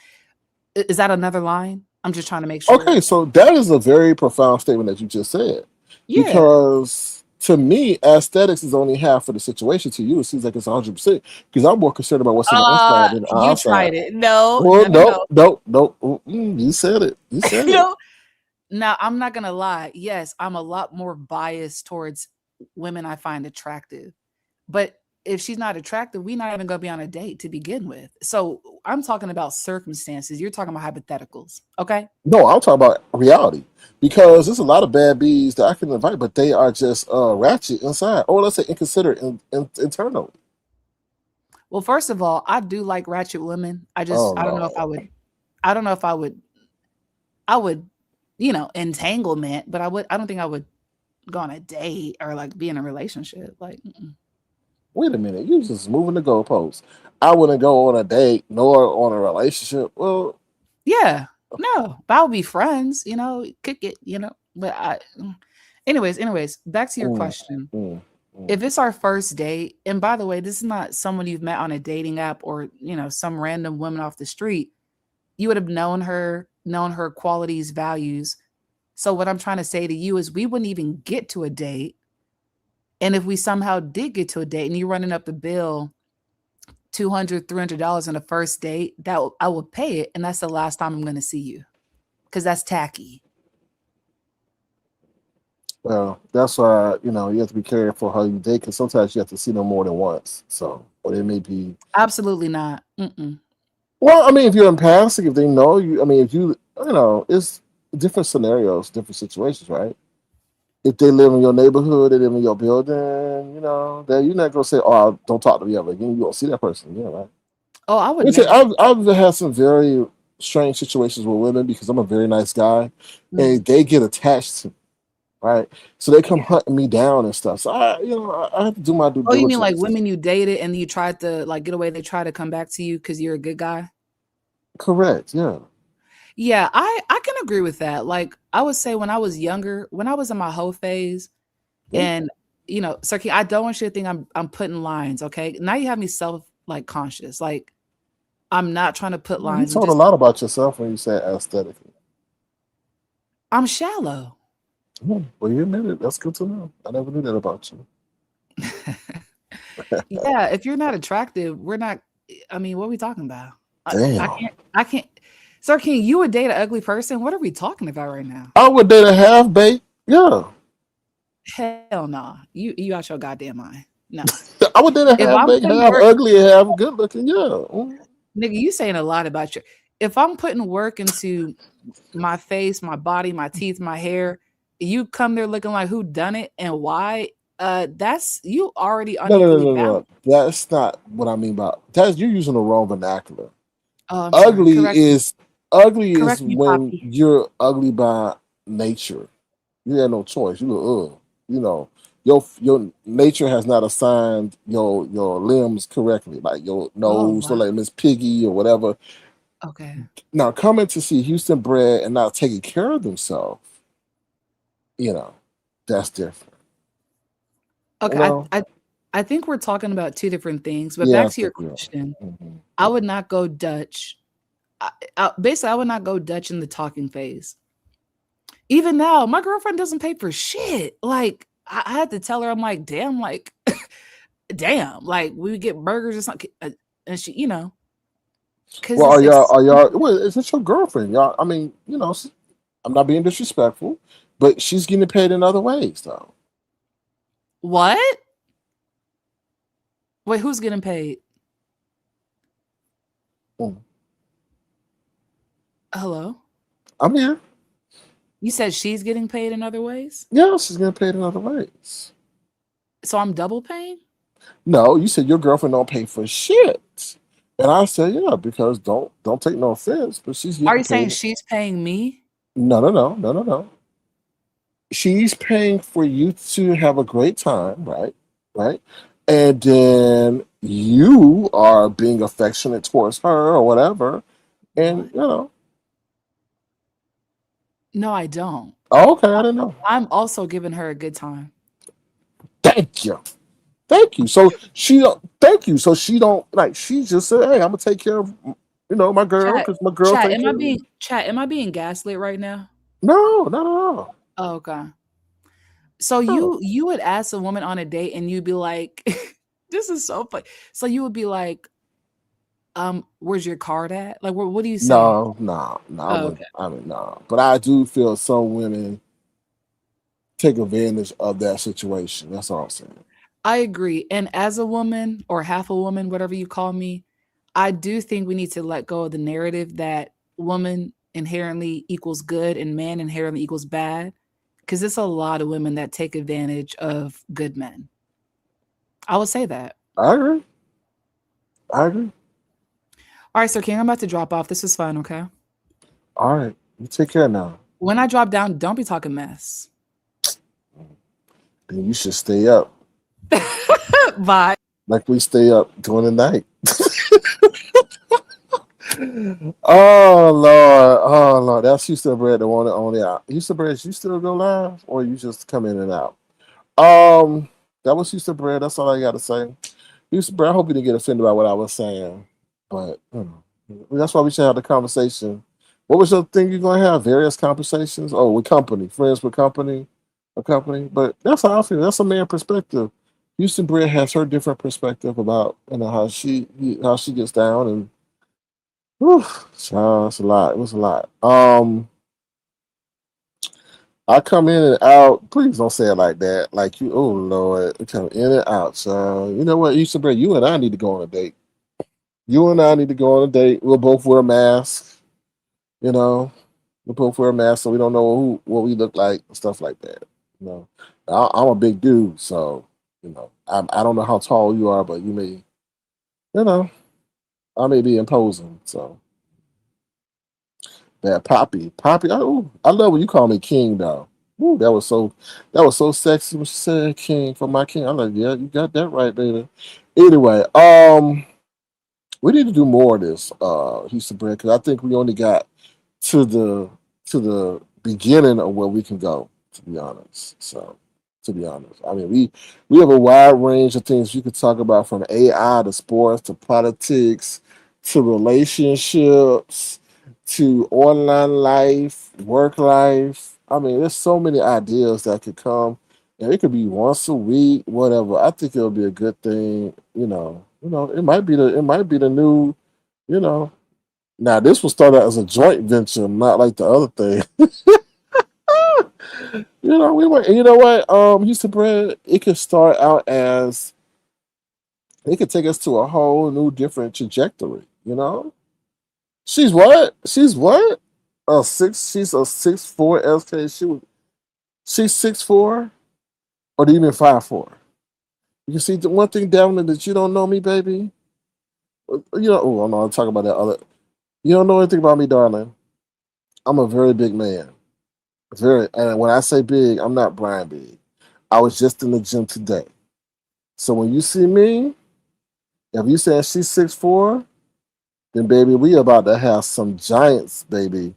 S6: Is that another line? I'm just trying to make sure.
S8: Okay, so that is a very profound statement that you just said,
S6: Yeah.
S8: because to me, aesthetics is only half of the situation. To you, it seems like it's 100%. Because I'm more concerned about what's on the inside than the
S6: You
S8: outside.
S6: tried it. No,
S8: Well,
S6: no, no,
S8: no,
S6: no.
S8: no, no. You said it. You said it.
S6: No. Now I'm not gonna lie. Yes, I'm a lot more biased towards women I find attractive. But if she's not attractive, we're not even gonna be on a date to begin with. So I'm talking about circumstances. You're talking about hypotheticals. Okay.
S8: No, I'm talking about reality, because there's a lot of bad bees that I can invite, but they are just ratchet inside, or let's say inconsiderate internally.
S6: Well, first of all, I do like ratchet women.
S8: Oh
S6: I don't know if I
S8: no.
S6: would I don't know if I would, entanglement, but I don't think I would go on a date or like be in a relationship. Like,
S8: Wait a minute, you just moving the goalposts. I wouldn't go on a date nor on a relationship. Well,
S6: yeah, no, but I would be friends, kick it, But anyways, back to your
S8: mm,
S6: question.
S8: mm, mm.
S6: If it's our first date, and by the way, this is not someone you've met on a dating app or some random woman off the street, you would have known her qualities, values. So what I'm trying to say to you is we wouldn't even get to a date. And if we somehow did get to a date and you're running up the bill, $200, $300 on the first date, I will pay it. And that's the last time I'm going to see you because that's tacky.
S8: Well, that's why you have to be careful how you date, because sometimes you have to see them more than once. So, or it may be.
S6: Absolutely not. Mm-mm.
S8: Well, I mean, if you're empathic, if they know you, I mean, if it's different scenarios, different situations, right? If they live in your neighborhood, they live in your building, then you're not gonna say, "Oh, don't talk to me ever again." You don't see that person, right?
S6: Oh, I would
S8: Let me say,
S6: never.
S8: I've had some very strange situations with women because I'm a very nice guy, and they get attached to me, right? So they come hunting me down and stuff. So I have to do my due
S6: Oh, you mean like
S8: diligence.
S6: women you dated and you tried to like get away? They try to come back to you because you're a good guy.
S8: Correct. Yeah.
S6: Yeah, I can agree with that. Like I would say when I was younger, when I was in my hoe phase, and Sirki, I don't want you to think I'm putting lines, okay? Now you have me conscious. Like I'm not trying to put
S8: You
S6: lines.
S8: told a lot about yourself when you said aesthetically.
S6: I'm shallow.
S8: Well, you admit it. That's good to know. I never knew that about you.
S6: Yeah, if you're not attractive, we're not. I mean, what are we talking about?
S8: Damn.
S6: I can't. Sir King, you would date an ugly person? What are we talking about right now?
S8: I would date a half baked. Yeah.
S6: Hell no. You out your goddamn mind. No.
S8: I would date a
S6: If
S8: half
S6: I'm
S8: baked,
S6: putting
S8: half
S6: work,
S8: ugly, and half good looking. Yeah.
S6: nigga, you saying a lot about your. If I'm putting work into my face, my body, my teeth, my hair, you come there looking like who done it and why? That's you already
S8: No, no, no,
S6: unequally
S8: no, no.
S6: balanced.
S8: That's not what I mean by that. You're using the wrong vernacular.
S5: Oh, I'm sorry.
S8: Ugly is
S5: Correct me,
S8: when
S5: Poppy.
S8: you're ugly by nature. You have no choice. You look, you know, your nature has not assigned your limbs correctly, like your
S5: Oh,
S8: nose, so
S5: wow.
S8: like Miss Piggy or whatever.
S5: Okay.
S8: Now coming to see Houstonbred and not taking care of themselves, you know, that's different. You
S5: Okay.
S8: know,
S5: I think we're talking about two different things. But
S8: yeah, I
S5: back to your
S8: think yeah.
S5: question,
S8: Mhm.
S5: I would not go Dutch. Basically, I would not go Dutch in the talking phase. Even now, my girlfriend doesn't pay for shit. Like I had to tell her, I'm like, damn, like, damn, like we would get burgers or something, and she, because
S8: Well,
S5: it's
S8: are y'all?
S5: expensive.
S8: Well, is it your girlfriend? Y'all, I mean, I'm not being disrespectful, but she's getting paid in other ways, though.
S5: What? Wait, who's getting paid?
S8: Mm.
S5: Hello?
S8: I'm here.
S5: You said she's getting paid in other ways?
S8: Yeah, she's getting paid in other ways.
S5: So I'm double paying?
S8: No, you said your girlfriend don't pay for shit, and I said yeah because don't take no offense, but she's
S5: Are
S8: getting
S5: you saying
S8: paid.
S5: she's paying me?
S8: No. She's paying for you to have a great time, right? Right, and then you are being affectionate towards her or whatever, and
S5: What?
S8: you know.
S5: No, I don't.
S8: Oh, okay, I didn't know.
S5: I'm also giving her a good time.
S8: Thank you. Thank you. So she don't. Thank you. So she don't like. She just said, "Hey, I'm gonna take care of my girl
S5: Chat,
S8: because my girl take care of me."
S5: Am I being gaslit right now?
S8: No, not at all.
S5: Oh, okay. So
S8: No,
S5: you would ask a woman on a date and you'd be like, this is so funny. So you would be like, where's your card at? Like, what do you say?
S8: no.
S5: Oh, okay.
S8: I mean, no. But I do feel some women take advantage of that situation. That's all I'm saying.
S5: I agree. And as a woman or half a woman, whatever you call me, I do think we need to let go of the narrative that woman inherently equals good and man inherently equals bad. Because it's a lot of women that take advantage of good men. I would say that.
S8: I agree. I agree.
S5: All right, Sir King, I'm about to drop off. This is fun, okay?
S8: All right, you take care now.
S5: When I drop down, don't be talking mess.
S8: Then you should stay up
S5: Bye.
S8: like we stay up during the night. Oh Lord, that's Houstonbred the one that on it out. Houstonbred, you still go live or you just come in and out? Um, that was Houstonbred. That's all I got to say. Houstonbred, I hope you didn't get offended by what I was saying, but that's why we should have the conversation. What was your thing you're gonna have? Various conversations? Oh, with company, friends with company, a company. But that's how I feel. That's a man perspective. Houstonbred has her different perspective about how she gets down and whew, child, it's a lot. It was a lot. I come in and out. Please don't say it like that. Like you, oh Lord, I come in and out, child. You know what, Easter you and I need to go on a date. You and I need to go on a date. We'll both wear masks. You know, we'll both wear masks so we don't know what we look like and stuff like that. You know, I'm a big dude, so I don't know how tall you are, but you may, you know, I may be imposing. So. That Poppy. Oh, I love when you call me King though. Ooh, that was so sexy when she said King for my King. I'm like, yeah, you got that right, baby. Anyway, we need to do more of this, Houston Brand, because I think we only got to the beginning of where we can go, to be honest. So to be honest. I mean, we have a wide range of things you could talk about from AI to sports to politics to relationships to online life, work life. I mean, there's so many ideas that could come. And it could be once a week, whatever. I think it'll be a good thing. It might be the new, you know. Now this will start out as a joint venture, not like the other thing. We went. You know what? Houston Bread. It could start out as it could take us to a whole new, different trajectory. She's what? She's what? A six. She's a 6'4" SK. She's 6'4", or do you mean 5'4"? You see, the one thing, Devlin, that you don't know me, baby. Oh no, I'm talking about that other. You don't know anything about me, darling. I'm a very big man. Very, and when I say big, I'm not Brian big. I was just in the gym today. So when you see me, if you say she's 6'4", then baby, we about to have some giants, baby.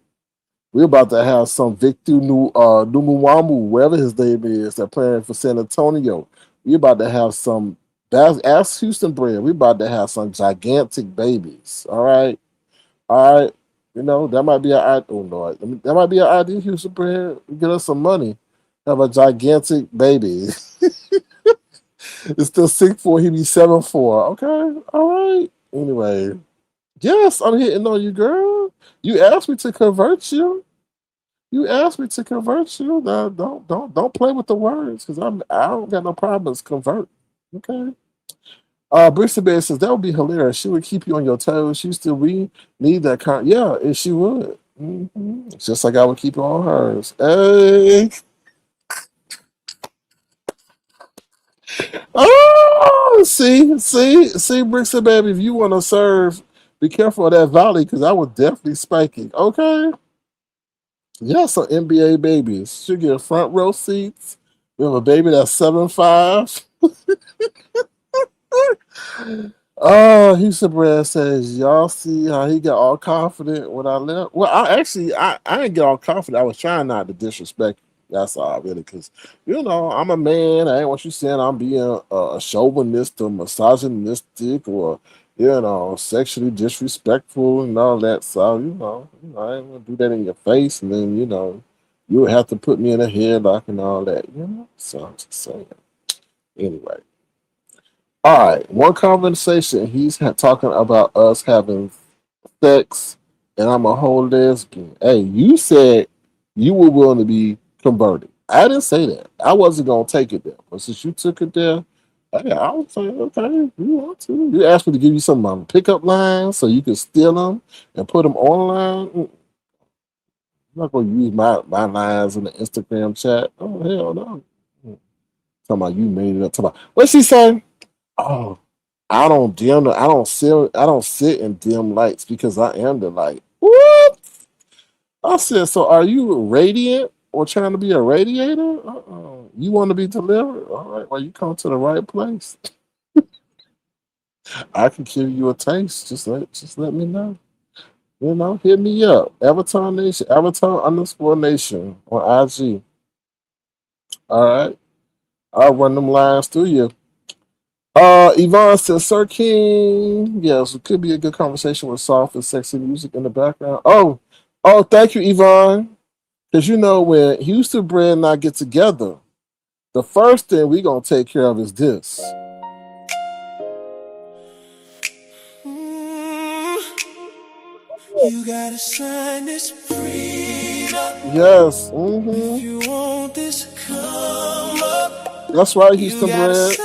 S8: We about to have some Victor Numuwamu, wherever his name is, that playing for San Antonio. We about to have some. Ask Houstonbred. We about to have some gigantic babies. All right. All right, that might be an idea. Oh Lord, that might be an idea. Houstonbred, get us some money, have a gigantic baby. It's still 6'4", he be 7'4". Okay, all right. Anyway, yes, I'm hitting on you, girl. You asked me to convert you. You asked me to convert you. Now, don't play with the words because I don't got no problems convert. Okay. Bristol Bear says that would be hilarious. She would keep you on your toes. She still we need that kind. Yeah, and she would. Just like I would keep you on hers. Hey. Oh, see, Bristol baby. If you want to serve, be careful of that volley because I would definitely spike it. Okay. Yeah, some NBA babies. She'll get front row seats. We have a baby that's 7'5". Oh, Houston Brad says, y'all see how he got all confident when I left? Well, I didn't get all confident. I was trying not to disrespect you. That's all, really, because, I'm a man. I ain't want you saying I'm being a chauvinist or misogynistic or, sexually disrespectful and all that. So, I ain't going to do that in your face. And then, you would have to put me in a headlock and all that, So, I'm just saying. Anyway. All right, one conversation. He's talking about us having sex, and I'm a whole lesbian. Hey, you said you were willing to be converted. I didn't say that. I wasn't gonna take it there, but since you took it there, hey, I was saying, okay, you want to. You asked me to give you some pickup lines so you could steal them and put them online. I'm not gonna use my lines in the Instagram chat. Oh hell no! Talking about you made it up. Talking about what's she saying? Oh, I don't dim. I don't sit in dim lights because I am the light. What? I said. So, are you radiant or trying to be a radiator? You want to be delivered? All right. Well, you come to the right place. I can give you a taste. Just let me know. Hit me up. Avatar Nation. Avatar_Nation on IG. All right. I'll run them lines through you. Yvonne says, Sir King. Yes, it could be a good conversation with soft and sexy music in the background. Oh, thank you, Yvonne. Because when Houstonbred and I get together, the first thing we gonna take care of is this.
S1: You gotta sign this prenup.
S8: Yes.
S1: If you want this, come up.
S8: That's right, Houstonbred.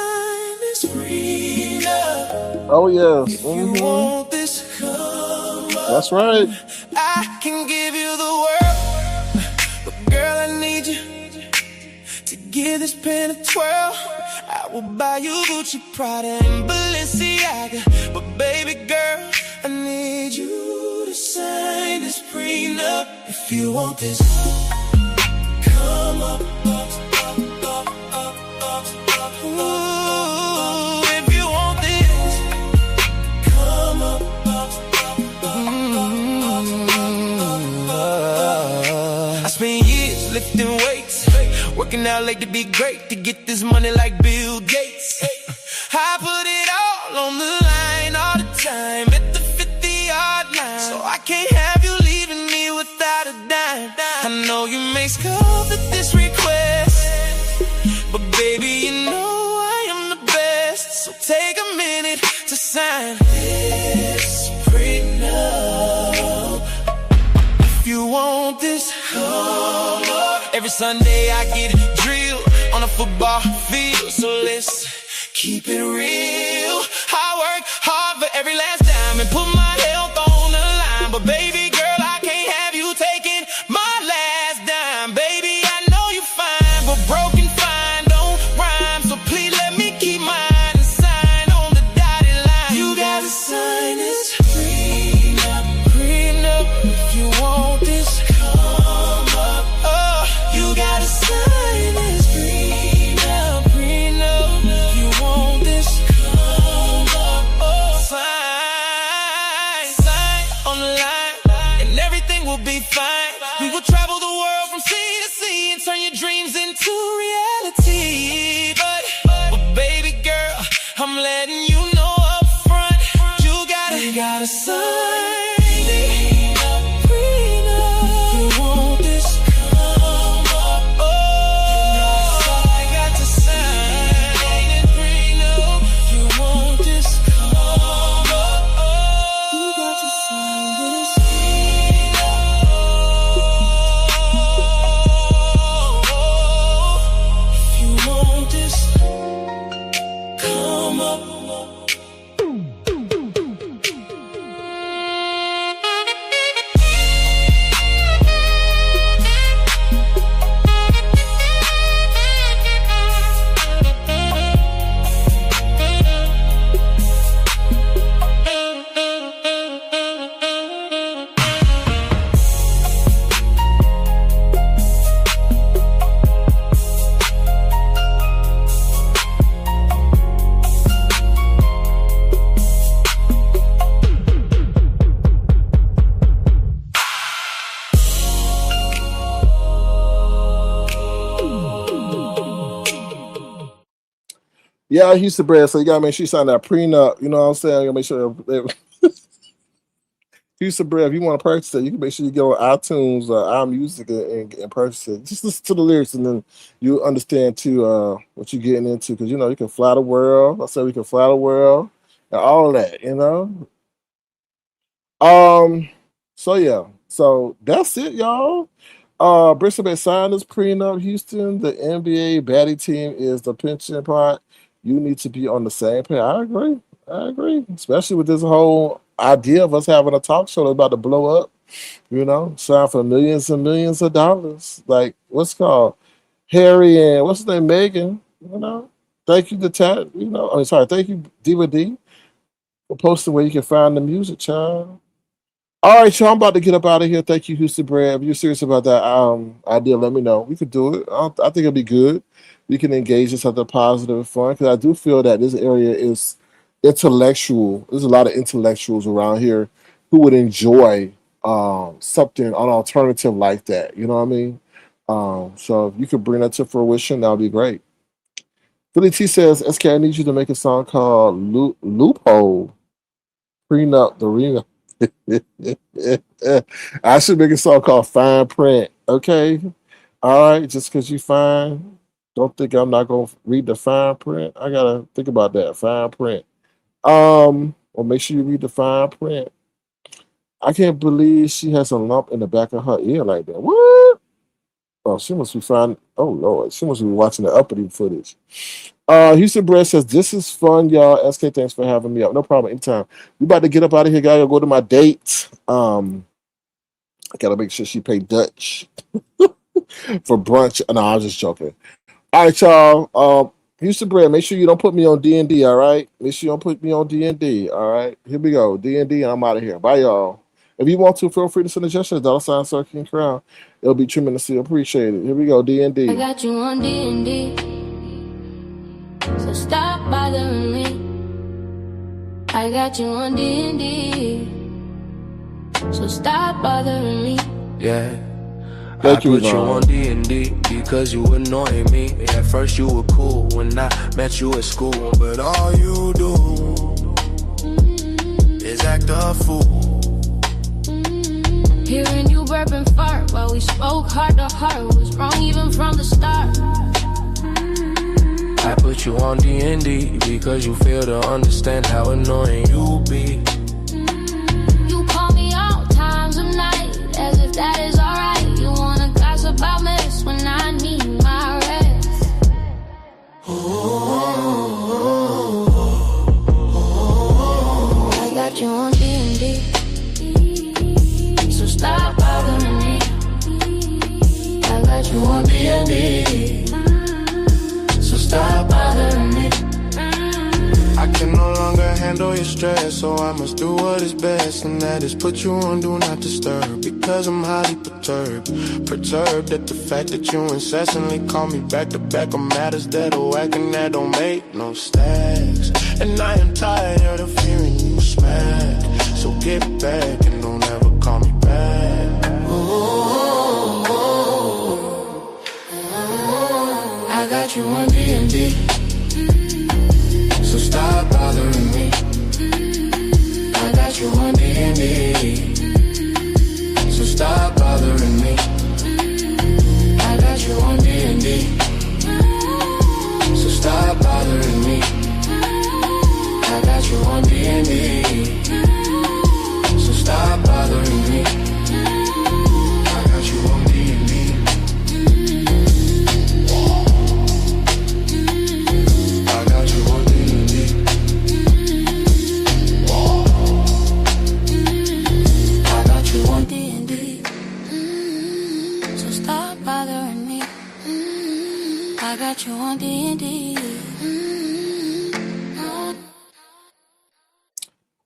S8: Oh yes.
S1: You want this, come up.
S8: That's right.
S1: I can give you the world, but girl, I need you to give this pen a twirl. I will buy you Gucci, Prada, and Balenciaga, but baby girl, I need you to sign this prenup. If you want this, come up. Ooh, if you want this, come up. I spent years lifting weights, working out late to be great, to get this money like Bill Gates. I put it all on the line all the time, at the 50-yard line. So I can't have you leaving me without a dime. I know you may scoff at this request, but baby, you know I am the best. So take a minute to sign this prenup. If you want this, come up. Every Sunday I get drilled on a football field, so let's keep it real. I work hard for every last dime and put my health on the line, but baby girl, I can't have you taking my last dime. Baby, I know you fine, but broken fine don't rhyme, so please let me keep mine and sign on the dotted line. You gotta sign this prenup. will be fine. We will travel the world from sea to sea and turn your dreams into reality. But baby girl, I'm letting you know up front, you gotta sign.
S8: Yeah, Houstonbred, so you gotta make sure you sign that prenup. You know what I'm saying? You gotta make sure Houstonbred, if you want to purchase it, you can make sure you go on iTunes, iMusic, and purchase it. Just listen to the lyrics, and then you understand too what you're getting into. Because you know you can fly the world. I said we can fly the world and all that. You know. So yeah. So that's it, y'all. Bristol Bay signed this prenup. Houston, the NBA baddie team is the pension pot. You need to be on the same page. I agree. Especially with this whole idea of us having a talk show that's about to blow up. You know, sign for millions and millions of dollars. Like what's called Harry and what's his name, Megan. You know, thank you to Tat. You know, I'm sorry. Thank you, Diva D, for posting where you can find the music, child. All right, y'all, I'm about to get up out of here. Thank you, Houstonbred. If you're serious about that idea, let me know. We could do it. I think it'll be good. We can engage in something positive and fun because I do feel that this area is intellectual. There's a lot of intellectuals around here who would enjoy something, an alternative like that. You know what I mean? So if you could bring that to fruition, that would be great. Philly T says, SK, I need you to make a song called Loophole. Prenup, the remix. I should make a song called Fine Print. Okay. All right. Just because you fine, don't think I'm not gonna read the fine print. I gotta think about that. Fine print. Well, make sure you read the fine print. I can't believe she has a lump in the back of her ear like that. What? Oh, she must be fine. Oh Lord, she must be watching the uppity footage. Houstonbred says, this is fun, y'all. SK, thanks for having me up. No problem, anytime. We about to get up out of here, guys. I'll go to my date. I gotta make sure she pay Dutch for brunch. No, I was just joking. All right, y'all. Houstonbred, make sure you don't put me on D&D, all right? Make sure you don't put me on D&D, all right? Here we go. D&D, and I'm out of here. Bye, y'all. If you want to, feel free to send a gesture, $, Circle and Crown. It'll be tremendously appreciated. Here we go, D&D.
S9: I got you on D&D. So stop bothering me. I got you on D&D. So stop bothering me.
S1: Yeah. I put you on D&D because you annoy me. At first you were cool when I met you at school, but all you do is act a fool.
S9: Hearing you burp and fart while we spoke heart to heart was wrong even from the start.
S1: I put you on D&D because you fail to understand how annoying you be.
S9: You call me all times of night as if that is alright. You wanna gossip about mess when I need my rest. I got you on D&D. So stop bothering me. I got you on D&D. Stop bothering me.
S1: I can no longer handle your stress, so I must do what is best, and that is put you on do not disturb, because I'm highly perturbed at the fact that you incessantly call me back to back on matters that are whack and that don't make no stacks. And I am tired of hearing you smack, so get back and don't ever call me back. D&D. So stop bothering me. I got you on D&D. I got you on D&D. I got you on D&D. So stop bothering me. I got you on D&D.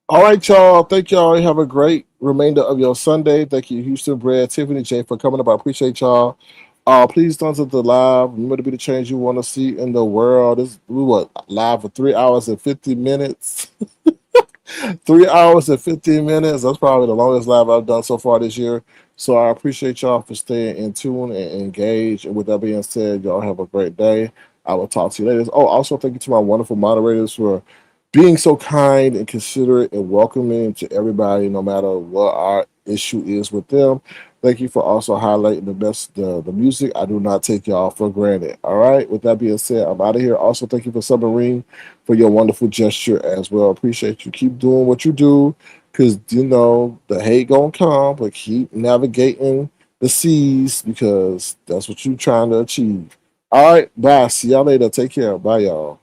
S8: All right, y'all. Thank y'all. Have a great remainder of your Sunday. Thank you, Houstonbred, Tiffany J, for coming up. I appreciate y'all. Please don't hit the live. Remember to be the change you want to see in the world. We were live for 3 hours and 50 minutes. 3 hours and 15 minutes. That's probably the longest live I've done so far this year. So I appreciate y'all for staying in tune and engaged. And with that being said, y'all have a great day. I will talk to you later. Oh, also thank you to my wonderful moderators for being so kind and considerate and welcoming to everybody, no matter what our issue is with them. Thank you for also highlighting the music. I do not take y'all for granted. All right. With that being said, I'm out of here. Also, thank you for Submarine for your wonderful gesture as well. Appreciate you. Keep doing what you do, because the hate gonna come, but keep navigating the seas, because that's what you're trying to achieve. All right. Bye. See y'all later. Take care. Bye, y'all.